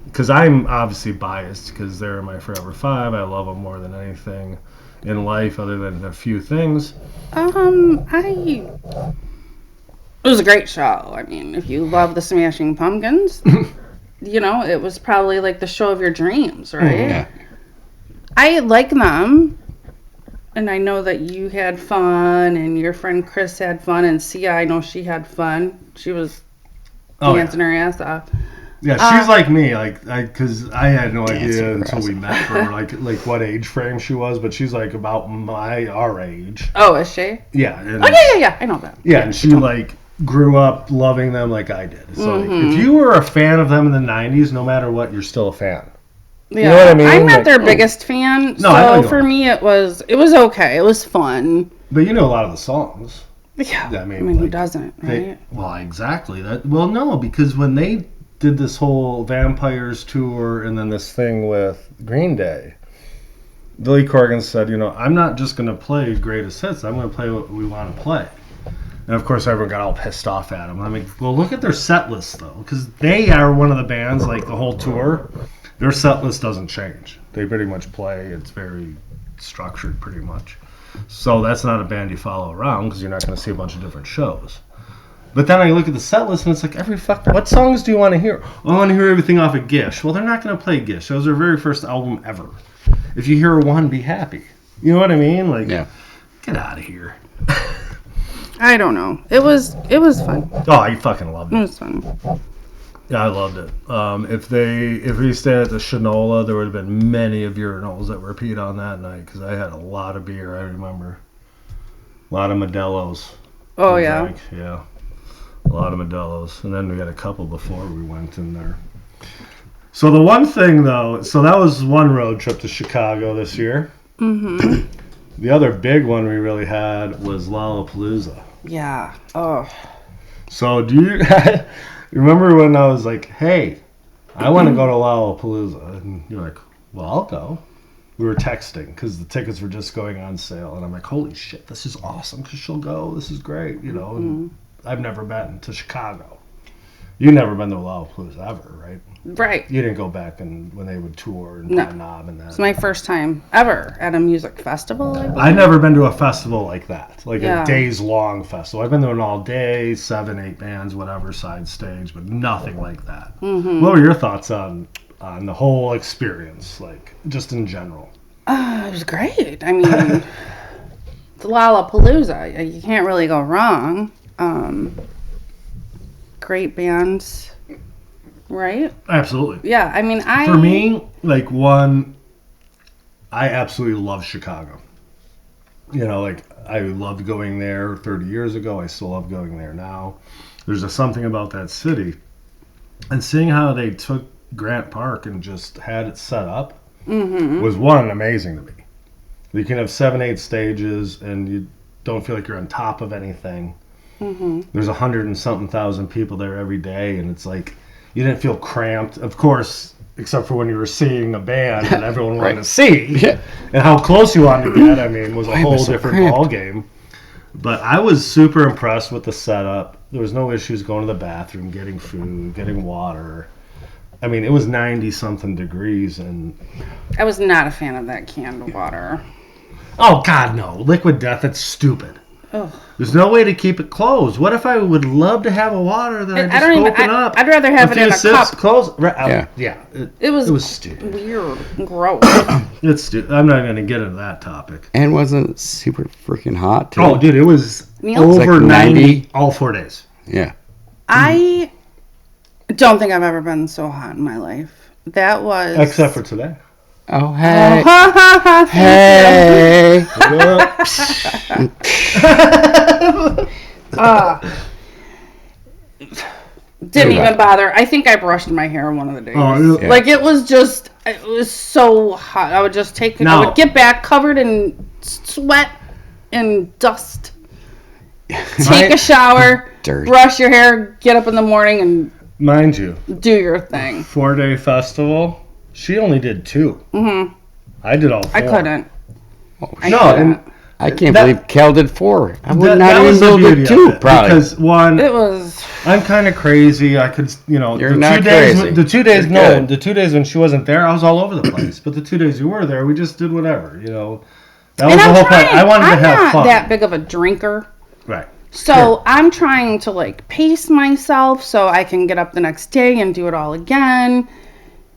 Because I'm obviously biased because they're my Forever 5. I love them more than anything in life other than a few things. It was a great show. I mean, if you love the Smashing Pumpkins, it was probably like the show of your dreams, right? Yeah. I like them. And I know that you had fun, and your friend Chris had fun, and Sia, I know she had fun. She was dancing her ass off. Yeah, she's like me, because I had no idea until we met her, like what age frame she was, but she's like about our age. Oh, is she? Yeah. Yeah, I know that. Yeah, and she grew up loving them like I did. So if you were a fan of them in the 90s, no matter what, you're still a fan. Yeah. You know what I mean? I'm not their biggest fan, so for me it was okay. It was fun. But you know a lot of the songs. Yeah. I mean who doesn't, right? Exactly. No, because when they did this whole Vampires tour and then this thing with Green Day, Billy Corgan said, I'm not just going to play greatest hits. I'm going to play what we want to play. And of course, everyone got all pissed off at him. I mean, well, look at their set list, though, because they are one of the bands, like the whole tour, their set list doesn't change. They pretty much play. It's very structured, pretty much. So that's not a band you follow around because you're not going to see a bunch of different shows. But then I look at the set list and it's like what songs do you want to hear? Oh, I want to hear everything off of Gish. Well, they're not going to play Gish. That was their very first album ever. If you hear one, be happy. You know what I mean? Get out of here. I don't know. It was fun. Oh, I fucking loved it. It was fun. Yeah, I loved it. If we stayed at the Shinola, there would have been many of urinals that were peed on that night because I had a lot of beer. I remember a lot of Modelo's. Oh yeah. Yeah. A lot of Modelo's. And then we had a couple before we went in there. So the one thing, though, that was one road trip to Chicago this year. Mm-hmm. The other big one we really had was Lollapalooza. Yeah. Oh. So do you remember when I was like, hey, I want to go to Lollapalooza? And you're like, well, I'll go. We were texting because the tickets were just going on sale. And I'm like, holy shit, this is awesome because she'll go. This is great, And I've never been to Chicago. You've never been to Lollapalooza ever, right? Right. You didn't go back when they would tour and Knob and that. It's my first time ever at a music festival. I've never been to a festival like that, a days-long festival. I've been to an all-day, 7, 8 bands, whatever, side stage, but nothing like that. Mm-hmm. What were your thoughts on the whole experience, just in general? It was great. I mean, the Lollapalooza, you can't really go wrong. Great bands, right? Absolutely. Yeah, I mean, for me, I absolutely love Chicago. I loved going there 30 years ago. I still love going there now. There's just something about that city. And seeing how they took Grant Park and just had it set up was, one, amazing to me. You can have 7, 8 stages and you don't feel like you're on top of anything. Mm-hmm. There's 100 and something thousand people there every day, and it's like you didn't feel cramped, of course, except for when you were seeing a band and everyone wanted to see, and how close you wanted to get. I mean, was a whole different ball game. But I was super impressed with the setup. There was no issues going to the bathroom, getting food, getting water. I mean, it was 90 something degrees, and I was not a fan of that canned water. Oh God, no! Liquid Death. That's stupid. Ugh. There's no way to keep it closed. What if I would love to have a water that I just open up? I'd rather have it in a cup. Close. It was stupid. Weird. Gross. It's stupid. I'm not going to get into that topic. And wasn't it super freaking hot, too? Oh, dude, it was over 90 all 4 days. Yeah. I don't think I've ever been so hot in my life. That was... Except for today. Oh, hey. Hey. Didn't even bother. I think I brushed my hair one of the days. Oh, yeah. It was so hot. I would just I would get back covered in sweat and dust. Take a shower, brush your hair, get up in the morning and... Mind you. Do your thing. 4-day festival. She only did 2. Mm-hmm. I did all 4. I couldn't. I can't believe Cal did 4. I would not even be able to 2, probably. Because, one, it was... I'm kind of crazy. I could, You're not crazy. The 2 days, no, the 2 days when she wasn't there, I was all over the place. But the 2 days you were there, we just did whatever, That was the whole point. I wanted to have fun. I'm not that big of a drinker. Right. So I'm trying to like pace myself so I can get up the next day and do it all again.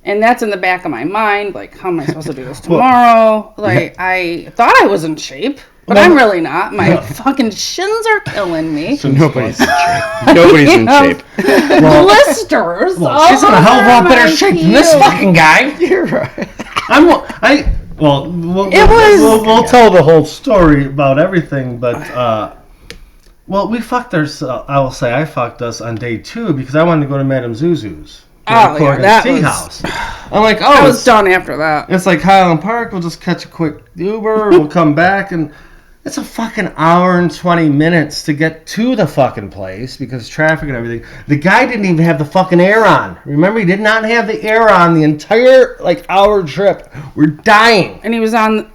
And that's in the back of my mind. Like, how am I supposed to do this tomorrow? I thought I was in shape, but I'm really not. My fucking shins are killing me. So nobody's in shape. Nobody's in shape. Blisters. She's in a hell of a lot better shape than this fucking guy. You're right. We'll tell the whole story about everything, but we fucked ourselves. I will say I fucked us on day 2 because I wanted to go to Madame Zuzu's. That tea was... house. I'm like, I was done after that. It's like Highland Park. We'll just catch a quick Uber. We'll come back, and it's a fucking hour and 20 minutes to get to the fucking place because traffic and everything. The guy didn't even have the fucking air on. Remember, he did not have the air on the entire hour trip. We're dying. And he was on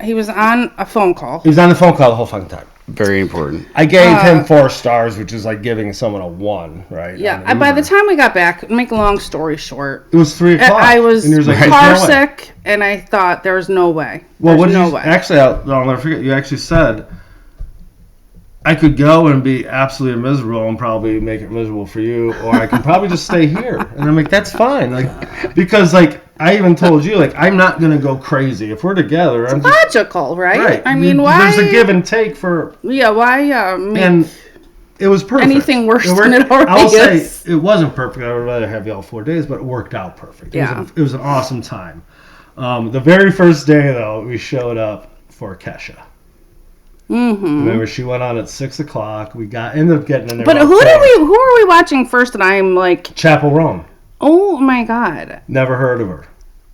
a phone call. He was on the phone call the whole fucking time. Very important. I gave him 4 stars, which is like giving someone a 1, right? Yeah. By the time we got back, make a long story short, it was 3 o'clock. I was car sick, and I thought there was no way. Well, actually, I'll never forget. You actually said I could go and be absolutely miserable and probably make it miserable for you, or I can probably just stay here. And I'm like, that's fine, because I even told you, I'm not gonna go crazy if we're together. It's logical, right? I mean, why? There's a give and take for. Yeah, why? And it was perfect. Anything worse than it already I'll is. say it wasn't perfect. I would rather have you all 4 days, but it worked out perfect. It was an awesome time. The very first day, though, we showed up for Kesha. Mm-hmm. Remember, she went on at 6 o'clock. We ended up getting in there. But who are we watching first? And I'm like, Chapel Roan. Oh my God! Never heard of her.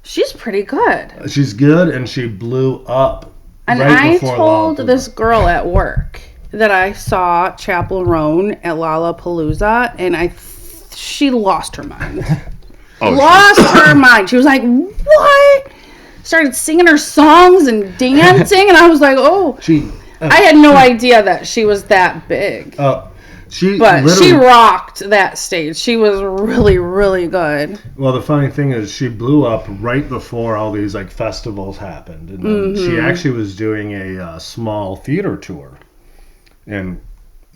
She's pretty good. She's good, and she blew up. And I told this girl at work that I saw Chapel Roan at Lollapalooza, and she lost her mind. Lost her mind. She was like, "What?" Started singing her songs and dancing, and I was like, "Oh." I had no idea that she was that big. She rocked that stage. She was really, really good. Well, the funny thing is she blew up right before all these festivals happened. And then she actually was doing a small theater tour. And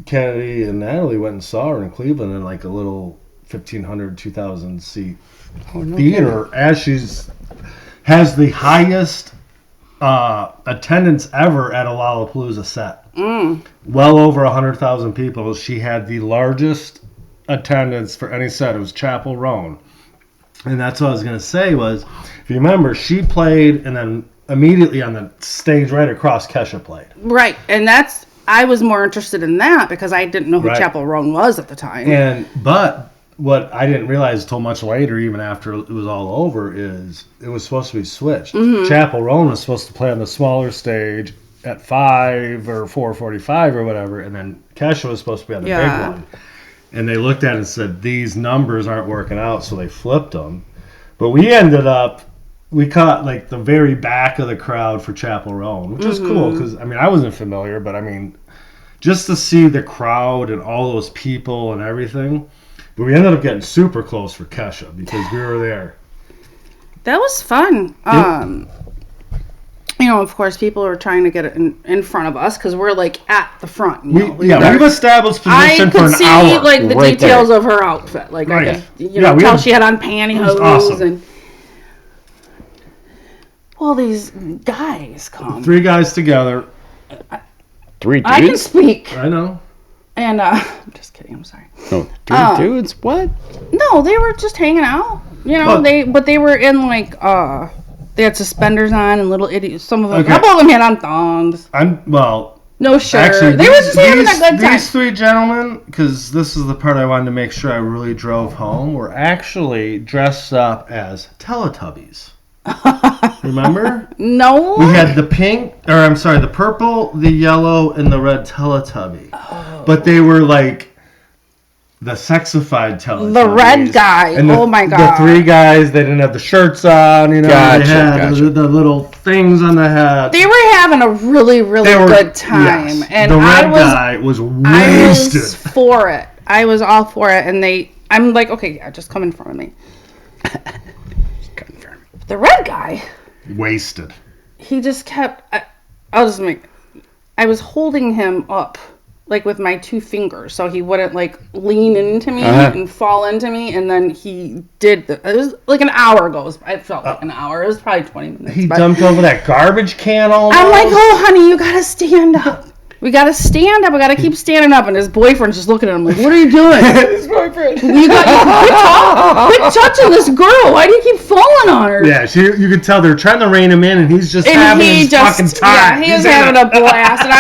Kennedy and Natalie went and saw her in Cleveland in a little 1,500, 2,000 seat theater. As has the highest attendance ever at a Lollapalooza set. Well over 100,000 people. She had the largest attendance for any set. It was Chapel Roan. And that's what I was going to say was, if you remember, she played and then immediately on the stage right across, Kesha played. Right. And I was more interested in that because I didn't know who Chapel Roan was at the time. But what I didn't realize until much later, even after it was all over, is it was supposed to be switched. Mm-hmm. Chapel Roan was supposed to play on the smaller stage at 5 or 4:45 or whatever, and then Kesha was supposed to be on the big one. And they looked at it and said, these numbers aren't working out, so they flipped them. But we caught the very back of the crowd for Chapel Roan, which was cool, because, I wasn't familiar, but just to see the crowd and all those people and everything. But we ended up getting super close for Kesha because we were there. That was fun. Of course, people are trying to get it in front of us because we're at the front. We've established position for an hour. I could see the details of her outfit. I could tell she had on pantyhose. Awesome. And these guys come. 3 guys together. 3 dudes? I can speak. I know. And I'm just kidding. I'm sorry. No, 3 dudes. What? No, they were just hanging out. They were in they had suspenders on and little idiots. Some of them, a couple of them had on thongs. No shirt. Actually, they were just having a good time. These 3 gentlemen, because this is the part I wanted to make sure I really drove home, were actually dressed up as Teletubbies. Remember? No. We had the purple, the yellow, and the red Teletubby. Oh. But they were the sexified Teletubbies. The red guy. And oh my God. The 3 guys, they didn't have the shirts on, Gotcha, they had the little things on the head. They were having a really, really good time. Yes. And the red guy was wasted. I was for it. I was all for it. And I'm like, okay, just come in front of me. The red guy. Wasted. He just kept. I was holding him up like with my 2 fingers, so he wouldn't like lean into me and fall into me. And then he did. It was like an hour goes. It felt like an hour. It was probably 20 minutes. He dumped over that garbage can almost. I'm like, oh, honey, you gotta stand up. We gotta stand up. We gotta keep standing up. And his boyfriend's just looking at him like, what are you doing? His boyfriend. Quit touching this girl. Why do you keep falling on her? Yeah, you could tell they're trying to rein him in, and he's just having his fucking time. Yeah, he's having a blast, and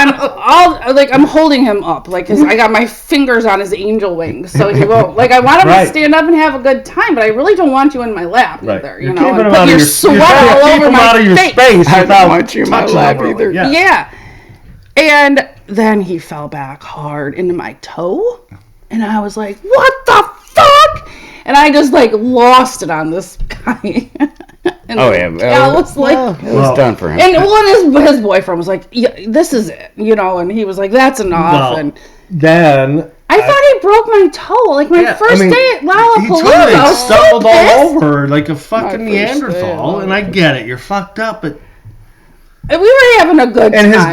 I'm holding him up, like, cause I got my fingers on his angel wings, so he won't. Like, I want him to stand up and have a good time, but I really don't want you in my lap either. You know, and put your sweat all over my face. I don't want you in my lap either. Yeah. And then he fell back hard into my toe. And I was like, what the fuck? And I just like lost it on this guy. And it was done for him. And his boyfriend was like, yeah, this is it. You know, and he was like, that's enough. Well, and then I thought he broke my toe. Like my first day at Lollapalooza. He totally stumbled all over like a fucking Neanderthal. And I get it. You're fucked up, but... We were having a good time. And his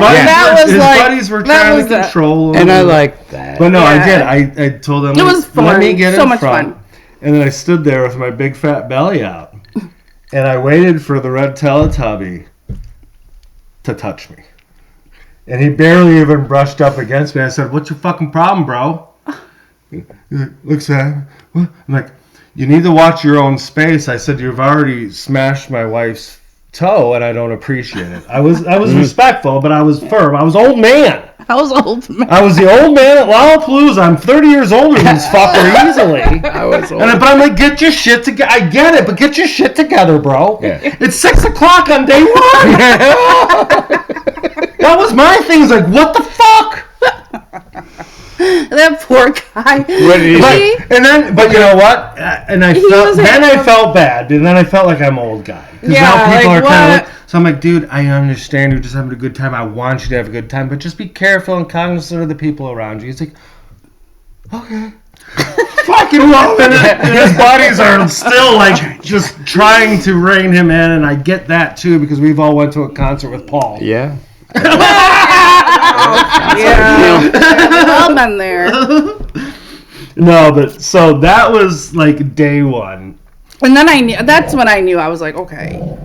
buddies were trying to control him. And I like that. But no, I did. I told them, it was fun. Let me get so in much front. Fun. And then I stood there with my big fat belly out. And I waited for the red Teletubby to touch me. And he barely even brushed up against me. I said, what's your fucking problem, bro? He looks at me. What? I'm like, you need to watch your own space. I said, you've already smashed my wife's toe, and I don't appreciate it. I was respectful, but I was firm. I was old man. I was old man. I was the old man at Lollapalooza. I'm 30 years older than this fucker easily. I was old. But I'm like, get your shit together. I get it, but get your shit together, bro. Yeah. It's 6 o'clock on day 1. That was my thing. It's like, what the fuck? That poor guy. What did he say? But you know what? And I felt bad. And then I felt like I'm an old guy. Because now people are kind of so I'm like, dude, I understand you're just having a good time. I want you to have a good time. But just be careful and cognizant of the people around you. He's like, okay. Fucking loving it. And his buddies are still like just trying to rein him in. And I get that too because we've all went to a concert with Paul. Yeah. Yeah. We've all been there. No, but so that was like day 1. And then that's when I knew. I was like, okay.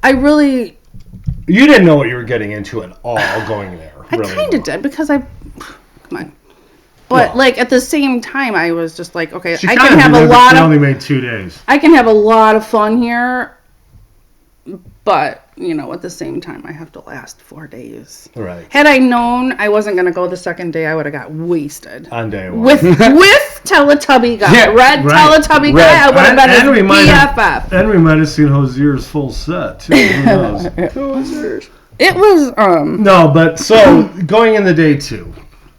You didn't know what you were getting into at all going there. I kind of did because come on. But like at the same time, I was just like, okay, I can have a lot of. She only made 2 days. I can have a lot of fun here, but you know, at the same time, I have to last 4 days. Right. Had I known I wasn't gonna go the second day, I would have got wasted on day 1 with Teletubby guy, Teletubby guy. I would have been his BFF. And we might have seen Hosier's full set too. Who knows? It was No, but so going into day 2.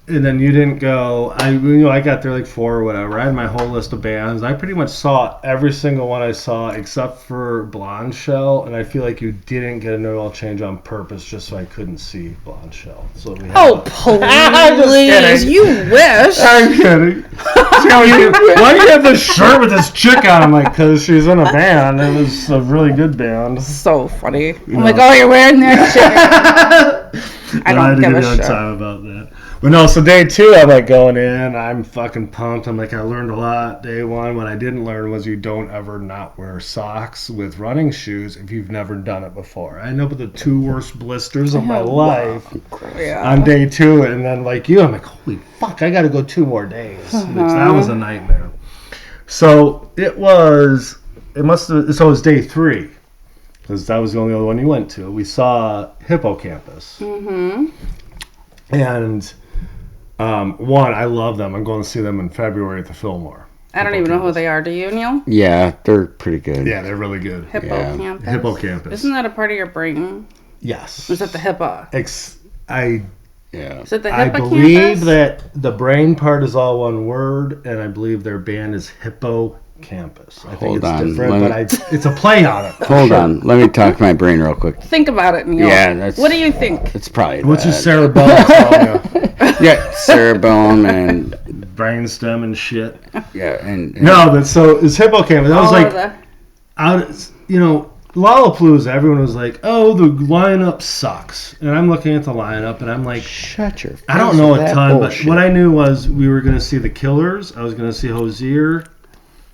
And then you didn't go. I got there like 4 or whatever. I had my whole list of bands. I pretty much saw every single one I saw except for Blonde Shell. And I feel like you didn't get a no oil change on purpose just so I couldn't see Blonde Shell. So we please! You wish. I'm kidding. Why do you have this shirt with this chick on? I'm like, because she's in a band. It was a really good band. So funny. I'm like, oh, you're wearing that shit. I don't give a shit. Time about that. But no, so day 2, I'm like going in. I'm fucking pumped. I'm like, I learned a lot. Day 1, what I didn't learn was you don't ever not wear socks with running shoes if you've never done it before. I know, but the 2 worst blisters of my life on day 2, and then like you, I'm like, holy fuck, I got to go 2 more days. That was a nightmare. So it was day 3 because that was the only other one you went to. We saw Hippocampus. Mm-hmm. And. 1, I love them. I'm going to see them in February at the Fillmore. I don't even know who they are. Do you, Neil? Yeah, they're pretty good. Yeah, they're really good. Hippocampus. Yeah. Hippocampus. Isn't that a part of your brain? Yes. Or is that the hippo? Is it the hippocampus? I believe that the brain part is all one word, and I believe their band is Hippocampus. I think it's different, but it's a play on it. Hold on. Let me talk my brain real quick. Think about it, Neil. Yeah, what do you think? It's probably what's your cerebellum? Yeah, cerebellum and brainstem and shit. Yeah, and no, but so it's Hippocampus. That was like Lollapalooza, everyone was like, "Oh, the lineup sucks," and I'm looking at the lineup, and I'm like, "Shut your face." I don't know a ton, bullshit. But what I knew was we were going to see the Killers. I was going to see Hozier,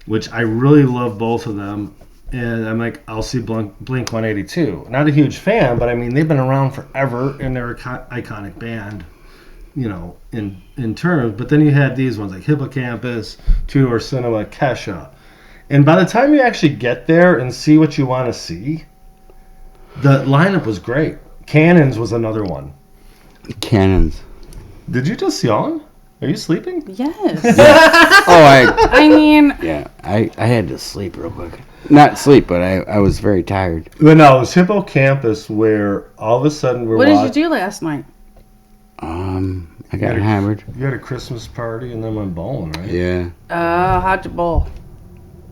which I really love both of them, and I'm like, I'll see Blink 182. Not a huge fan, but I mean, they've been around forever, and they're an iconic band, you know, in terms. But then you had these ones like Hippocampus, Two Door Cinema, Kesha. And by the time you actually get there and see what you want to see, the lineup was great. Cannons was another one. Cannons. Did you just yawn? Are you sleeping? Yes. I mean... Yeah, I had to sleep real quick. Not sleep, but I was very tired. But no, it was Hippocampus where all of a sudden What did you do last night? I got hammered. You had a Christmas party and then went bowling, right? Yeah. How'd you bowl?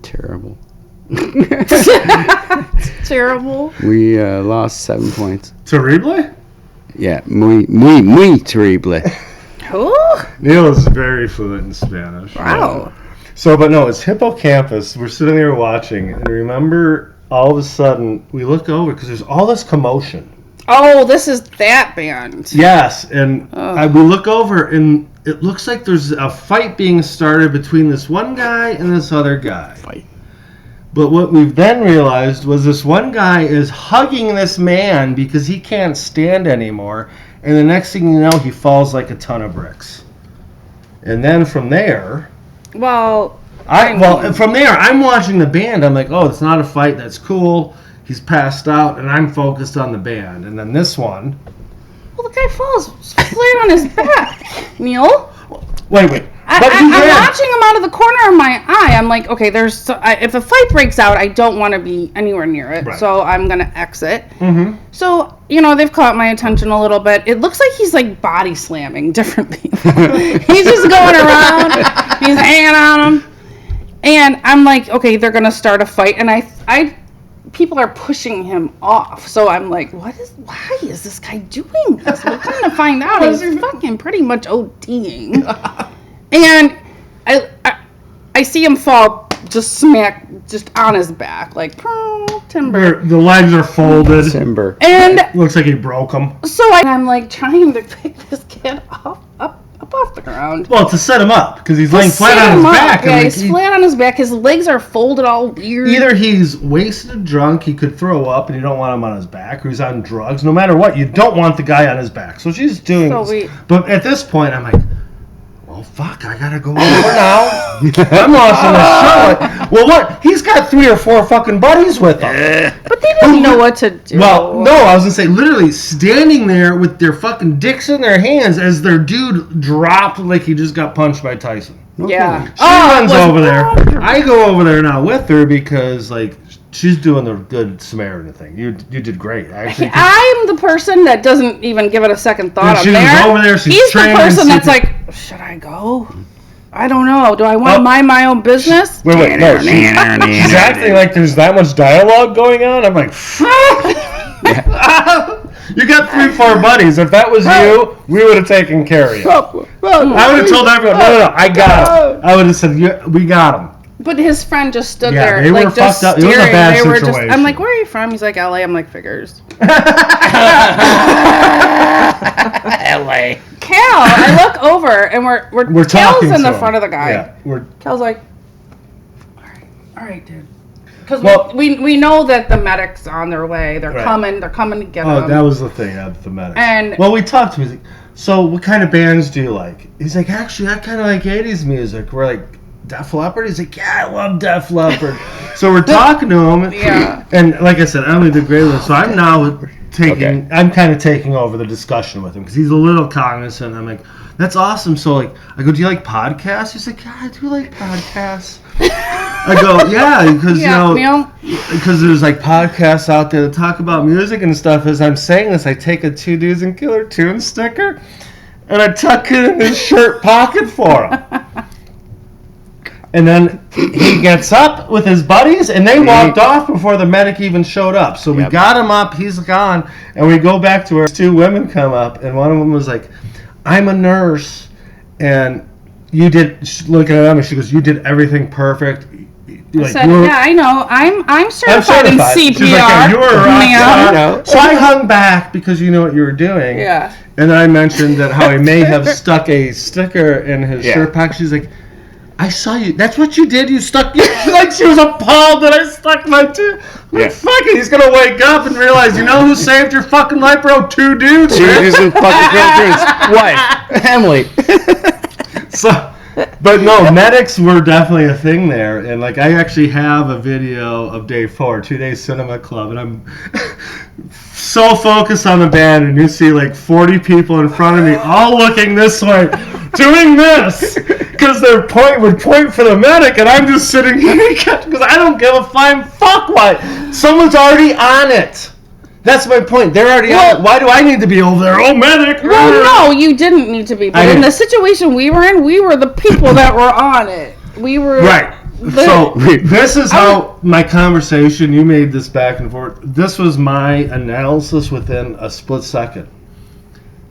Terrible. Terrible. We lost 7 points. Terrible? Yeah, muy terrible. Who? Neil is very fluent in Spanish. Wow. So, but no, it's Hippocampus. We're sitting there watching, and remember, all of a sudden, we look over because there's all this commotion. Oh, this is that band. Yes, and we look over, and it looks like there's a fight being started between this one guy and this other guy. Fight. But what we've then realized was this one guy is hugging this man because he can't stand anymore, and the next thing you know, he falls like a ton of bricks. And then from there... Well, from there, I'm watching the band. I'm like, oh, it's not a fight. That's cool. He's passed out, and I'm focused on the band. And then this one... Well, the guy falls flat on his back. Neil? Wait. I'm watching him out of the corner of my eye. I'm like, okay, if a fight breaks out, I don't want to be anywhere near it. Right. So I'm going to exit. Mm-hmm. So, you know, they've caught my attention a little bit. It looks like he's like body slamming different people. He's just going around. He's hanging on them. And I'm like, okay, they're going to start a fight. And people are pushing him off. So I'm like, why is this guy doing this? We're going to find out. He's fucking pretty much ODing. And I see him fall just on his back, like timber. The legs are folded. Timber. And looks like he broke them. So I'm like trying to pick this kid up off the ground. Well, to set him up because he's laying flat on his back. Yeah, he's flat on his back. His legs are folded all weird. Either he's wasted drunk, he could throw up, and you don't want him on his back, or he's on drugs. No matter what, you don't want the guy on his back. So she's doing this. But at this point, I'm like, oh, fuck, I gotta go over now. I'm watching the show. Well, what? He's got 3 or 4 fucking buddies with him. But they didn't know what to do. Well, no, I was gonna say, literally standing there with their fucking dicks in their hands as their dude dropped like he just got punched by Tyson. Yeah. She runs over there. I go over there now with her because, like, she's doing the good Samaritan thing. You did great. I'm the person that doesn't even give it a second thought. She's over there. He's the person that's like, should I go? I don't know. Do I want to mind my own business? Wait. No, she's acting like there's that much dialogue going on. I'm like, you got 3-4 buddies. If that was you, we would have taken care of you. I would have told everyone, no, I got him. I would have said, yeah, we got him. But his friend just stood there, they like, just staring. It was a bad situation. I'm like, where are you from? He's like, LA. I'm like, figures. LA. Cal, I look over, and we're Cal's in the front of the guy. Yeah, Cal's like, all right, dude. Because we know that the medic's on their way. They're coming to get him. Oh, that was the thing, the medic. And we talked to him. He's like, so what kind of bands do you like? He's like, actually, I kind of like 80s music. We're like, Def Leppard? He's like, yeah, I love Def Leppard. So we're talking to him. Yeah. And like I said, Emily did great with us. So I'm now I'm kind of taking over the discussion with him because he's a little cognizant. I'm like, that's awesome. So like, I go, do you like podcasts? He's like, yeah, I do like podcasts. I go, yeah, because because there's like podcasts out there that talk about music and stuff. As I'm saying this, I take a 2 Dudes and Killer Tunes sticker and I tuck it in his shirt pocket for him. And then he gets up with his buddies, and they walked off before the medic even showed up. So we got him up, he's gone, and we go back to where 2 women come up, and one of them was like, I'm a nurse, and you did, looking at him, and she goes, you did everything perfect. I said, yeah, I know. I'm certified in CPR. She's like, you were a rock star. So I hung back because you know what you were doing. Yeah. And then I mentioned that how he may have stuck a sticker in his shirt pocket. She's like, I saw you. That's what you did? You stuck... Like, she was appalled that I stuck my two... Like, fuck it. He's going to wake up and realize, you know who saved your fucking life, bro? Two dudes. Two dudes in fucking girlfriend's wife. Emily. So... But no, medics were definitely a thing there. And, like, I actually have a video of day 4, 2 Days Cinema Club, and I'm so focused on the band, and you see, like, 40 people in front of me all looking this way, doing this, because their would point for the medic, and I'm just sitting here because I don't give a flying fuck what. Someone's already on it. That's my point. They're already on it. Why do I need to be over there? Oh, medic! Well, no, you didn't need to be. But in the situation we were in, we were the people that were on it. We were... Right. So, this is how my conversation, you made this back and forth. This was my analysis within a split second.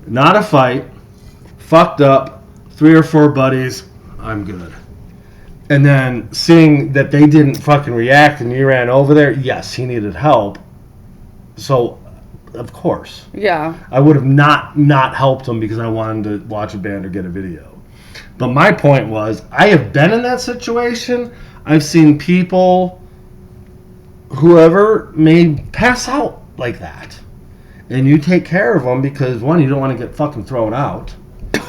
Not a fight. Fucked up. 3 or 4 buddies. I'm good. And then seeing that they didn't fucking react and you ran over there, yes, he needed help. So, of course. Yeah. I would have not helped him because I wanted to watch a band or get a video. But my point was, I have been in that situation. I've seen people, whoever, may pass out like that. And you take care of them because, one, you don't want to get fucking thrown out.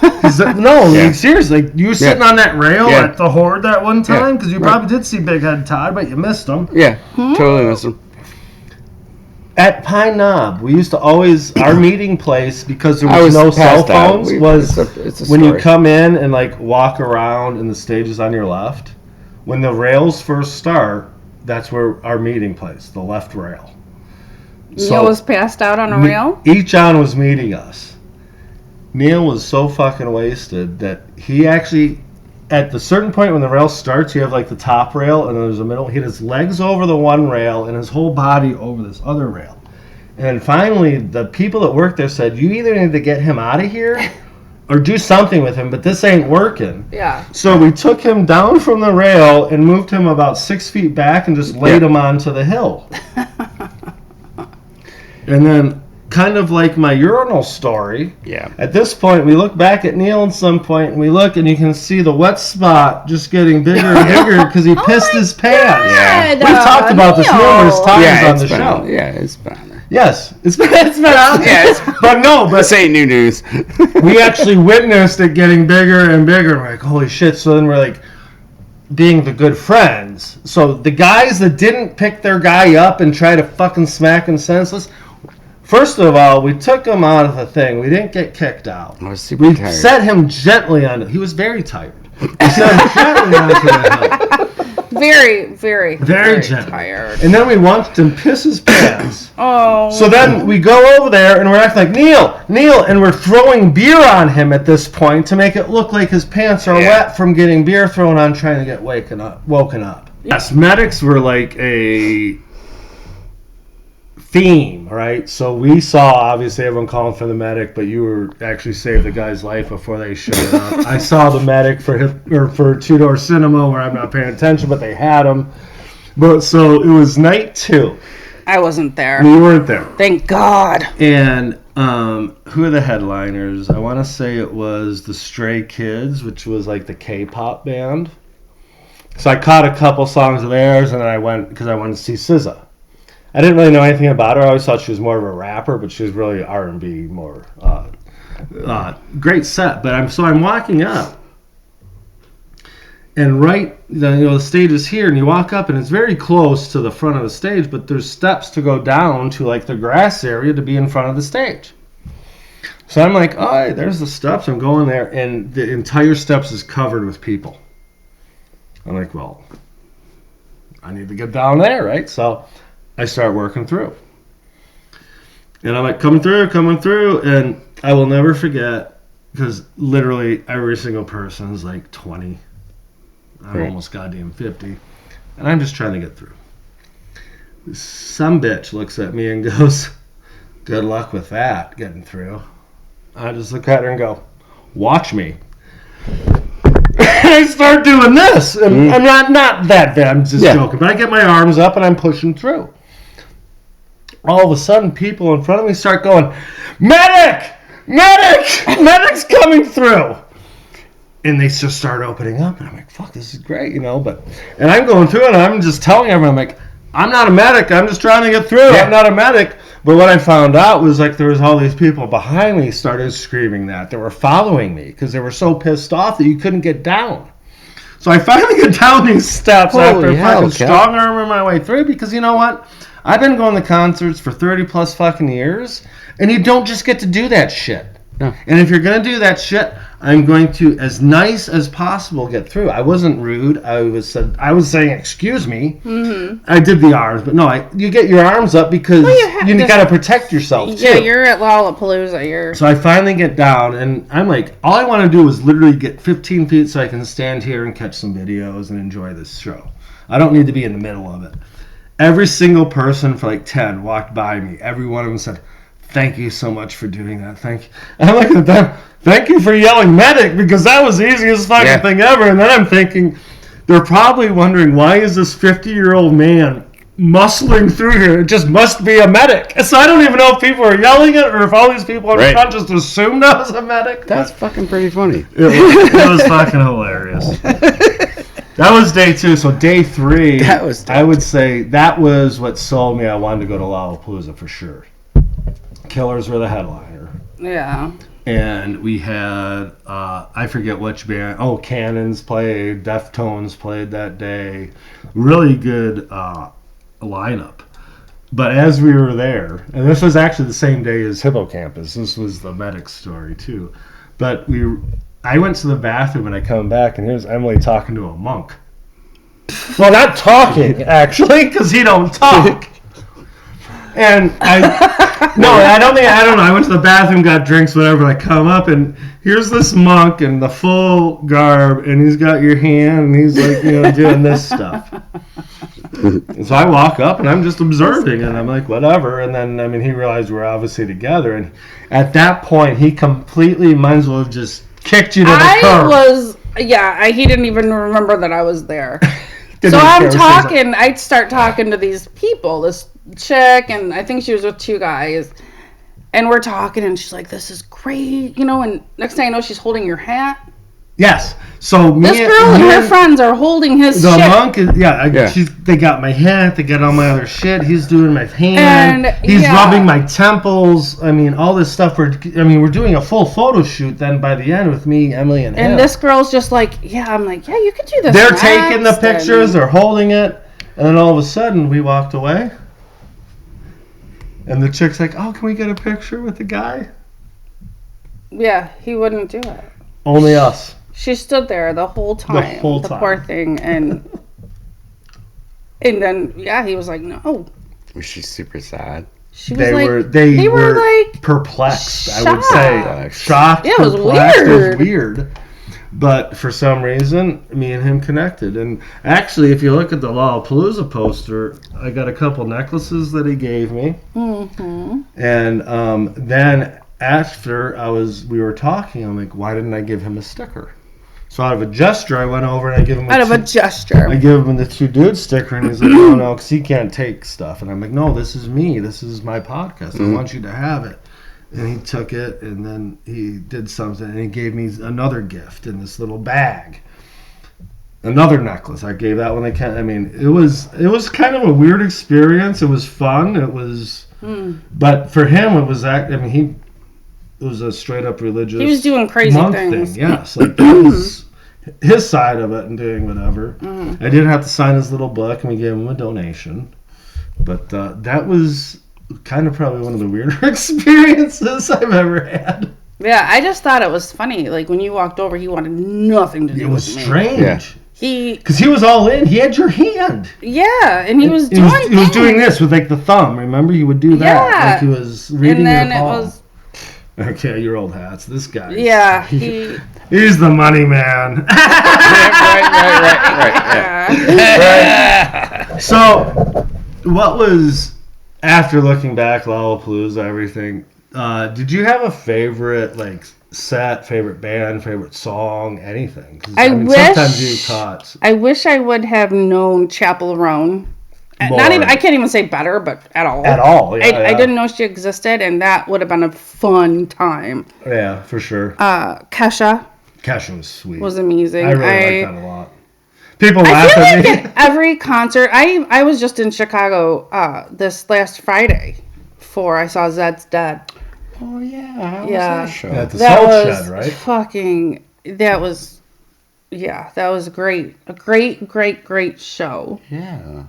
Like, seriously, like, you were sitting on that rail at the Horde that one time because you probably did see Big Head Todd, but you missed him. Yeah, totally missed him. At Pine Knob, we used to always, our meeting place, because there was no cell phones, was when you come in and like walk around and the stage is on your left. When the rails first start, that's where our meeting place, the left rail. Neil was passed out on a rail? John was meeting us. Neil was so fucking wasted that he actually, at the certain point when the rail starts, you have like the top rail and then there's a middle. He had his legs over the one rail and his whole body over this other rail. And then finally, the people that worked there said, you either need to get him out of here or do something with him, but this ain't working. Yeah. So we took him down from the rail and moved him about 6 feet back and just laid him onto the hill. And then, kind of like my urinal story. Yeah. At this point, we look back at Neil at some point, and we look, and you can see the wet spot just getting bigger and bigger because he pissed his pants. Yeah. We've talked about this numerous times on the show. It's been on there. Yes, it's been on there. But this ain't new news. We actually witnessed it getting bigger and bigger. We're like, holy shit. So then we're like, being the good friends. So the guys that didn't pick their guy up and try to fucking smack him senseless, first of all, we took him out of the thing. We didn't get kicked out. I was super tired. Set him gently on it. He was very tired. We set him gently onto the hill. Very gently. Tired. And then we watched him piss his pants. Oh. So then we go over there and we're acting like, Neil, and we're throwing beer on him at this point to make it look like his pants are wet from getting beer thrown on, trying to get woken up. Yes, medics were like a theme, right? So we saw, obviously, everyone calling for the medic, but you were actually saved the guy's life before they showed up. I saw the medic for Two Door Cinema, where I'm not paying attention, but they had him. But so it was night 2. I wasn't there. You weren't there. Thank God. And who are the headliners? I want to say it was the Stray Kids, which was like the K-pop band. So I caught a couple songs of theirs, and then I went because I wanted to see SZA. I didn't really know anything about her. I always thought she was more of a rapper, but she was really R&B more. Great set. But I'm walking up, and the stage is here, and you walk up, and it's very close to the front of the stage, but there's steps to go down to like the grass area to be in front of the stage. So I'm like, all right, there's the steps. I'm going there, and the entire steps is covered with people. I'm like, well, I need to get down there, right? So I start working through. And I'm like, coming through, and I will never forget, because literally every single person is like 20. I'm almost goddamn 50. And I'm just trying to get through. Some bitch looks at me and goes, good luck with that, getting through. I just look at her and go, watch me. I start doing this. And I'm not that bad. I'm just joking. But I get my arms up and I'm pushing through. All of a sudden, people in front of me start going, medic! Medic! Medic's coming through! And they just start opening up. And I'm like, fuck, this is great, And I'm going through it and I'm just telling everyone, I'm like, I'm not a medic. I'm just trying to get through. Yeah. I'm not a medic. But what I found out was like there was all these people behind me started screaming that. They were following me because they were so pissed off that you couldn't get down. So I finally get down these steps after fucking strong arming my way through because you know what? I've been going to concerts for 30 plus fucking years and you don't just get to do that shit. No. And if you're going to do that shit, I'm going to, as nice as possible, get through. I wasn't rude. I was saying, excuse me. Mm-hmm. I did the arms, but no, you get your arms up because you got to protect yourself, too. Yeah, you're at Lollapalooza. So I finally get down, and I'm like, all I want to do is literally get 15 feet so I can stand here and catch some videos and enjoy this show. I don't need to be in the middle of it. Every single person for like 10 walked by me. Every one of them said, thank you so much for doing that. Thank you. I'm looking at them. Thank you for yelling medic because that was the easiest fucking thing ever. And then I'm thinking, they're probably wondering, why is this 50-year-old man muscling through here? It just must be a medic. So I don't even know if people are yelling it or if all these people in front just assumed I was a medic. That's fucking pretty funny. It was fucking hilarious. That was day 2. So day 3, I would say that was what sold me. I wanted to go to Lollapalooza for sure. Killers were the headliner. Yeah. And we had, I forget which band. Oh, Cannons played. Deftones played that day. Really good lineup. But as we were there, and this was actually the same day as Hippocampus. This was the medic story, too. But I went to the bathroom and I come back, and here's Emily talking to a monk. Well, not talking, actually, because he don't talk. And I don't know. I went to the bathroom, got drinks, whatever. I come up and here's this monk in the full garb, and he's got your hand, and he's like, doing this stuff. And so I walk up and I'm just observing, and I'm like, whatever. And then, he realized we're obviously together, and at that point, he completely might as well have just kicked you to the curb. He didn't even remember that I was there. So I'm talking. I'd start talking to these people, this chick, and I think she was with 2 guys, and we're talking, and she's like, "This is great," and next thing I know, she's holding your hat. Yes. So this girl and her friends are holding his the shit. Monk is they got my hat, they got all my other shit. He's doing my hand. And, he's rubbing my temples. All this stuff. We're doing a full photo shoot then by the end with me, Emily, and him. And this girl's just like, I'm like, you could do this. They're taking the pictures, they're holding it, and then all of a sudden we walked away. And the chick's like, oh, can we get a picture with the guy? Yeah, he wouldn't do it. Only us. She stood there the whole time. The poor thing. And then, he was like, no. Was she super sad? She was they were like perplexed, shocked. I would say. Shocked, it was perplexed. Weird. It was weird. But for some reason, me and him connected. And actually, if you look at the Lollapalooza poster, I got a couple necklaces that he gave me. Mm-hmm. And then after we were talking, I'm like, why didn't I give him a sticker? So out of a gesture, I went over and I give him I give him the 2 dudes sticker, and he's like, oh no, because he can't take stuff. And I'm like, no, this is me. This is my podcast. I want you to have it. And he took it, and then he did something, and he gave me another gift in this little bag. Another necklace. I gave that one. It was kind of a weird experience. It was fun. It was, but for him, it was it was a straight up religious. He was doing crazy monk things. Thing. Yes, like that was his side of it and doing whatever. I didn't have to sign his little book, and we gave him a donation. But that was kind of probably one of the weirder experiences I've ever had. Yeah, I just thought it was funny. Like when you walked over, he wanted nothing to do with me. It was strange. Yeah. Because he was all in. He had your hand. Yeah, and he was doing this with like the thumb. Remember, he would do that. Yeah. Like he was reading your palm. And then it was. Okay, your old hats. This guy. Yeah, he's the money man. Right. So, what was, after looking back, Lollapalooza, everything, Did you have a favorite set, favorite band, favorite song, anything? I wish. Sometimes you caught. I wish I would have known Chappell Roan. Not even. I can't even say better, but at all. At all. Yeah, I didn't know she existed, and that would have been a fun time. Yeah, for sure. Kesha. Kesha was sweet. Was amazing. I really liked that a lot. People laugh I feel at like me. at every concert. I was just in Chicago this last Friday I saw Zed's Dead. Oh yeah, how was Yeah. that show? At the That Salt was Shed, right? that was great. A great show. Yeah.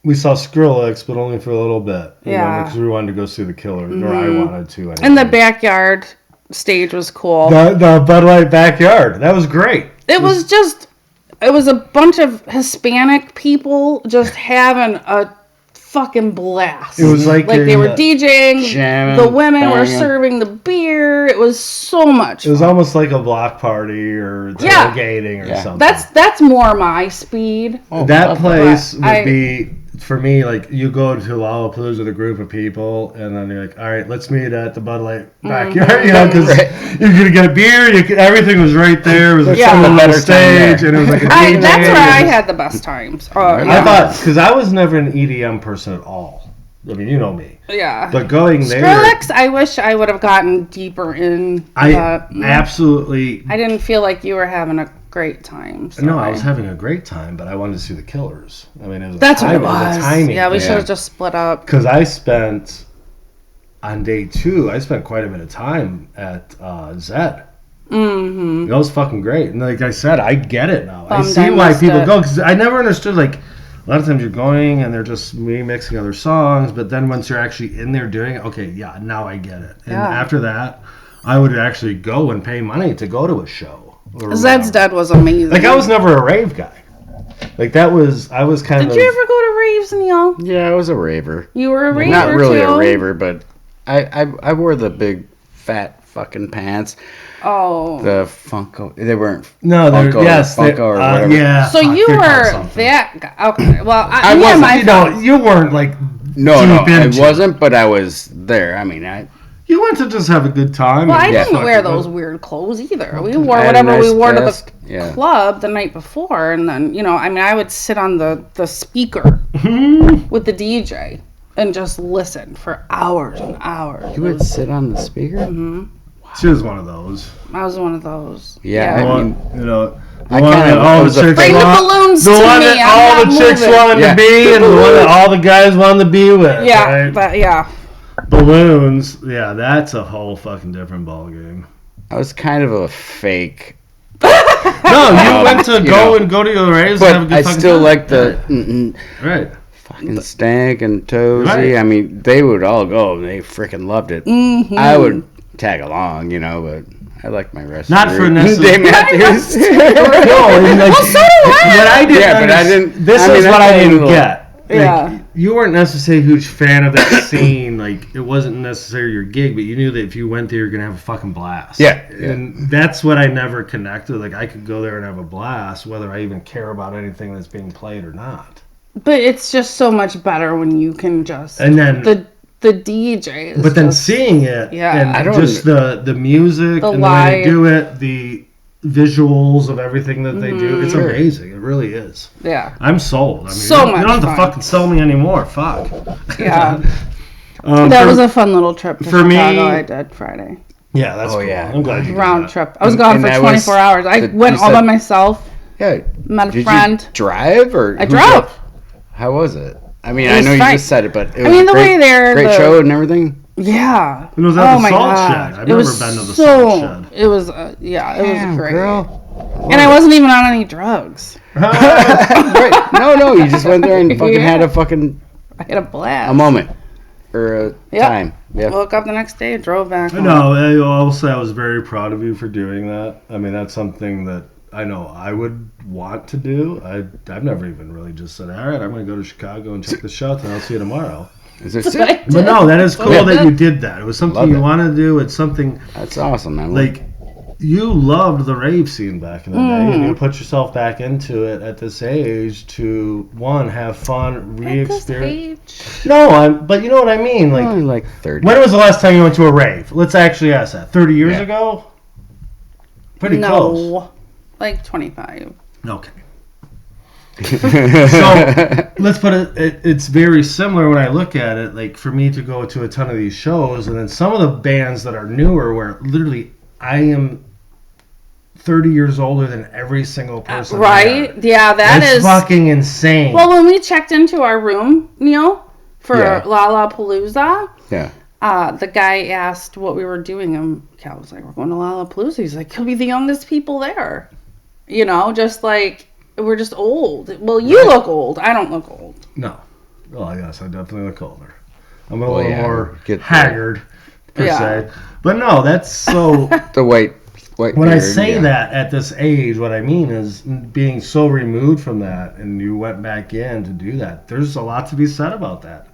We saw Skrillex, but only for a little bit. Yeah. Because we wanted to go see the Killers, or I wanted to. Anyway. And the backyard stage was cool. The Bud Light backyard. That was great. It was a bunch of Hispanic people just having a fucking blast. It was like they were DJing, jamming, the women were banging. serving the beer. It was so much It was fun. almost like a block party or tailgating or something. That's more my speed. That place But would be, for me, like, you go to Lollapalooza with a group of people, and then you're like, all right, let's meet at the Bud Light backyard, because you're going to get a beer, everything was right there. It was like some a better stage, time and it was like a DJ. That's where I had the best times. I thought, because I was never an EDM person at all. I mean, you know me. Yeah. But going there... Skrillex, I wish I would have gotten deeper in. Absolutely... I didn't feel like you were having a great time. So No, I was having a great time, but I wanted to see the Killers. I mean, it was That's what it was was. a timing. Yeah, we should have just split up. Because I spent, on day 2, I spent quite a bit of time at Zed. Mm-hmm. That was fucking great. And like I said, I get it now. I see why people go. Because I never understood, like, a lot of times you're going and they're just remixing other songs, but then once you're actually in there doing it, okay, yeah, now I get it. And after that, I would actually go and pay money to go to a show. Zed's Dead was amazing. Like, I was never a rave guy. Like, I was kind of... Did you ever go to raves, Neil? Yeah, I was a raver. You were a raver, Not really too? a raver, but I wore the big fat fucking pants. Oh. The Funko. They weren't No, Funko, yes, Funko or whatever. Yeah. So you were that guy. Okay. Well, I wasn't. You weren't like No, deep I into wasn't, but I was there. I mean, You went to just have a good time. Well, I and didn't wear fucking- those weird clothes either. We wore I had a whatever we nice wore vest. to the Yeah. club the night before, and then I would sit on the speaker with the DJ and just listen for hours and hours. you would sit on the speaker. Mm-hmm. She was one of those. I was one of those. Yeah, The I one, mean, the I one kinda that all was the a chicks Bring the want, balloons the to one me. that I'm all not the chicks moving. wanted to be, and the one that all the guys wanted to be with. Yeah, right? but yeah. Balloons. Yeah, that's a whole fucking different ball game. I was kind of a fake, No, you went to go to your raves and have a but good I fucking still time. like the Right. fucking Stank and Tozy. Right. I mean, they would all go. They freaking loved it. Mm-hmm. I would tag along, but I liked my rest. Not for necessarily. Dave Matthews. No, and like, Well, so do I. What I didn't Yeah, but I understand- didn't- This I is mean, what I I played a didn't little- get. Like, Yeah. You weren't necessarily a huge fan of that scene. Like, it wasn't necessarily your gig, but you knew that if you went there, you're gonna have a fucking blast. Yeah. And that's what I never connected. Like, I could go there and have a blast, whether I even care about anything that's being played or not. But it's just so much better when you can just And then the DJ is but then just, seeing it, Yeah. and I don't- just the music, The and the way they live. do it, the visuals of everything that they do, it's Sure. amazing. It really is. yeah. I'm sold. I mean, So you much don't have to fun. fucking sell me anymore. Fuck. Yeah. That That was a fun little trip to for me- Chicago I did Friday. yeah. That's Oh, cool. yeah. I'm glad you did Round that. trip. I was gone And for that 24 was hours. I the- went you all by said- myself. Yeah. Met a Did friend. you drive or I who drove. How was it? I mean, It I was know you fine. just said it, but it was I mean, the great, way there, great the- show and everything. Yeah. It was at oh the my Salt God. Shed. I've it never was been to the so, Salt Shed. It was, it Damn, was great. girl. And I wasn't even on any drugs. Right? No, you just went there and fucking had a fucking I had a blast. a moment or a Yep. time. Yeah. Woke up the next day, drove back home. No, I'll say I was very proud of you for doing that. I mean, that's something that I know I would want to do. I've never even really just said, all right, I'm going to go to Chicago and check this out, and I'll see you tomorrow. Is it That's what I sick? did. But no, that is cool Yeah. that you did that. It was something Love you it. wanted to do. It's something That's awesome, man. like you loved the rave scene back in the day, and you put yourself back into it at this age to, one, have fun, re-experience. No, but you know what I mean. Like, only like 30. When was the last time you went to a rave? Let's actually ask that. 30 years ago? Pretty close. No, like 25. Okay. So let's put it's very similar when I look at it. Like, for me to go to a ton of these shows, and then some of the bands that are newer, where literally I am 30 years older than every single person. Right? There. Yeah, It's fucking insane. Well, when we checked into our room, Neil, for Lollapalooza, the guy asked what we were doing, and Cal was like, "We're going to Lollapalooza." He's like, "He'll be the youngest people there." You know, just like, we're just old. Well, you look old. I don't look old. No. Well, I guess I definitely look older. I'm a little more haggard, per se. But no, that's so... the white when beard, I say that at this age, what I mean is being so removed from that, and you went back in to do that. There's a lot to be said about that.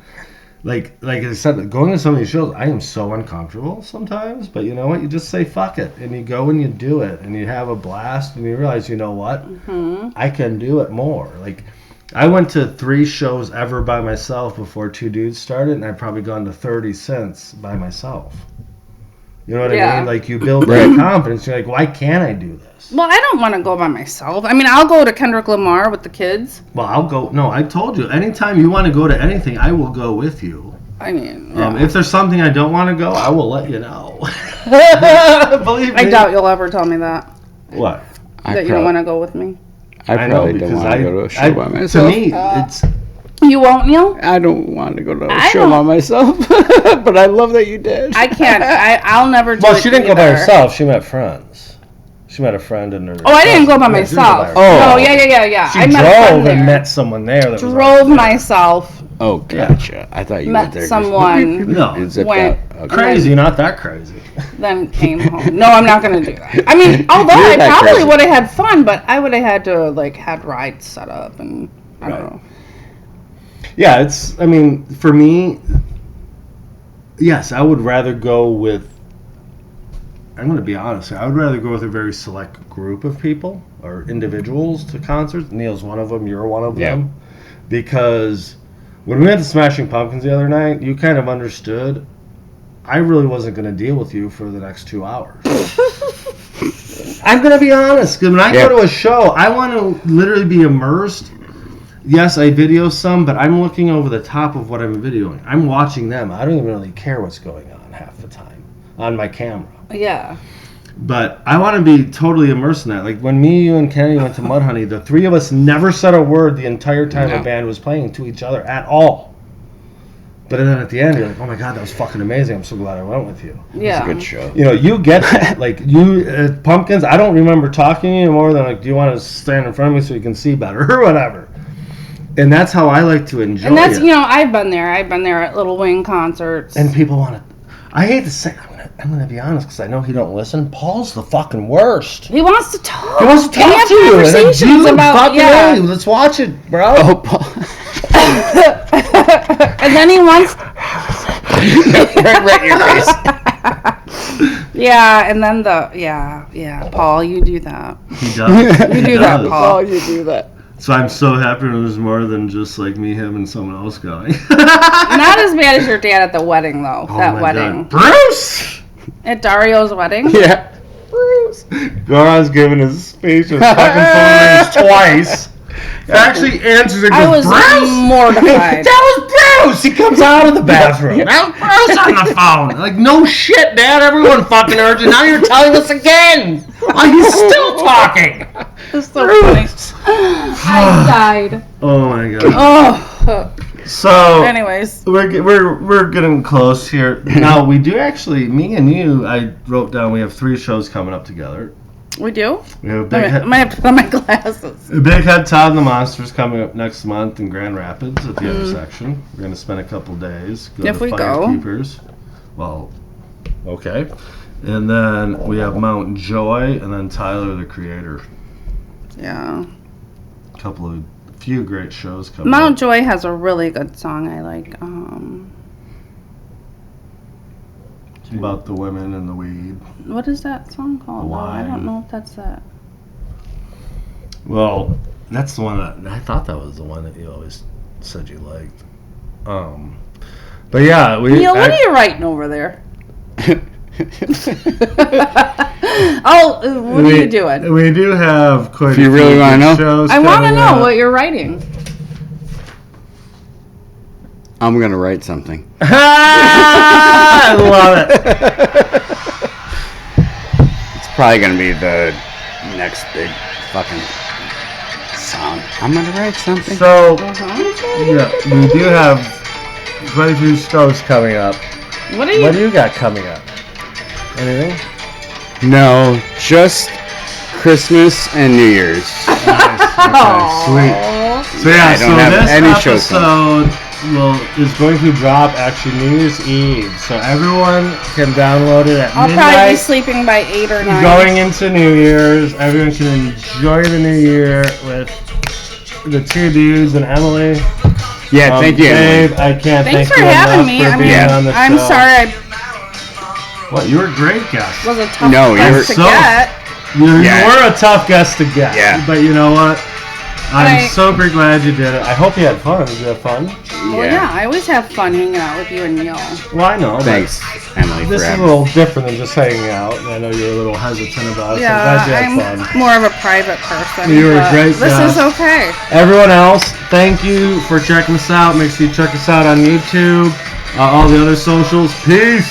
Like I said, going to some of these shows, I am so uncomfortable sometimes. But you know what? You just say fuck it, and you go and you do it, and you have a blast, and you realize, you know what? I can do it more. Like, I went to 3 shows ever by myself before 2 dudes started, and I've probably gone to 30 since by myself. You know what I mean? Like, you build that confidence. You're like, why can't I do this? Well, I don't want to go by myself. I mean, I'll go to Kendrick Lamar with the kids. Well, I'll go. No, I told you. Anytime you want to go to anything, I will go with you. I mean, if there's something I don't want to go, I will let you know. Believe me. I doubt you'll ever tell me that. What? That you don't want to go with me. I probably don't want to go to a show by myself. To me, it's... You won't, Neil? I don't want to go to a show by myself, but I love that you did. I can't. I'll never do it. Well, she didn't go by herself. She met friends. She met a friend in her... Oh, I didn't go by myself. Oh, yeah. She drove and met someone there. That drove myself. Oh, gotcha. I thought you met there someone. No. Went crazy, not that crazy. Then came home. No, I'm not going to do that. I mean, although I probably would have had fun, but I would have had to, like, had rides set up and, I don't know. Yeah, I mean, for me, yes, I would rather go with, I'm going to be honest, I would rather go with a very select group of people or individuals to concerts. Neil's one of them, you're one of them. Because when we went to Smashing Pumpkins the other night, you kind of understood I really wasn't going to deal with you for the next 2 hours. I'm going to be honest, because when I go to a show, I want to literally be immersed. Yes, I video some, but I'm looking over the top of what I'm videoing. I'm watching them. I don't even really care what's going on half the time on my camera. Yeah. But I want to be totally immersed in that. Like, when me, you, and Kenny went to Mudhoney, the 3 of us never said a word the entire time the band was playing to each other at all. But then at the end, you're like, oh my God, that was fucking amazing. I'm so glad I went with you. Yeah. It was a good show. You know, you get that. Like, you, at Pumpkins, I don't remember talking to you more than, like, do you want to stand in front of me so you can see better or whatever. And that's how I like to enjoy it. And that's, you know, I've been there at Lil Wayne concerts. And people want to... I hate to say... I'm going to be honest, because I know he don't listen. Paul's the fucking worst. He wants to talk. He wants to talk to you. Conversations about... Hey, let's watch it, bro. Oh, Paul. And then he wants... right in your face. Yeah, and then Paul, you do that. He does. You do that, Paul. You do that. So I'm so happy there's more than just like me, him, and someone else going. Not as bad as your dad at the wedding, though. Oh that wedding. God. Bruce! At Dario's wedding? Yeah. Bruce. Goran's giving his speech with fucking phone rings twice. Actually answers it. I was mortified. That was Bruce! He comes out of the bathroom. That was Bruce on the phone. Like, no shit, Dad. Everyone fucking heard you. Now you're telling us again. Oh, he's still talking. It's so funny. I died. Oh, my God. Oh. So, anyways, we're getting close here. Now, we do actually, me and you, I wrote down we have 3 shows coming up together. We do? We have I might have to put on my glasses. Big Head Todd and the Monsters coming up next month in Grand Rapids at the intersection. We're going to spend a couple days. If we go. Firekeepers. Well, okay. And then we have Mount Joy and then Tyler, the Creator. Yeah. A few great shows coming Mount up. Joy has a really good song I like. about the women and the weed. What is that song called? I don't know if that's that. Well, that's the one that I thought that was the one that you always said you liked. But yeah, Neil, what are you writing over there? What are you doing? We do have quite. If you really want to know, shows I want to know what you're writing. I'm gonna write something. I love it. It's probably gonna be the next big fucking song. I'm gonna write something. So, yeah, we do have quite a few shows coming up. What do you got coming up? Anything? No, just Christmas and New Year's. Nice. Okay, sweet. So yeah, I don't have this any shows episode is going to drop actually New Year's Eve, so everyone can download it at I'll midnight. probably be sleeping by 8 or 9. Going into New Year's, everyone can enjoy the new year with the two dudes and Emily. Yeah, thank you, Dave, Emily. I can't Thanks thank for you having enough me. for being on the show. I'm sorry What, you were a great guest. I was a tough No, guest to get. You were a tough guest to get. Yeah. But you know what? I'm super glad you did it. I hope you had fun. Did you have fun? Well, yeah, I always have fun hanging out with you and Neil. Well, I know. Thanks, Emily, This is a little different than just hanging out. And I know you're a little hesitant about it. Yeah, so I'm glad you had I'm fun. more of a private person. You were a great This guest. is okay. Everyone else, thank you for checking us out. Make sure you check us out on YouTube, all the other socials. Peace.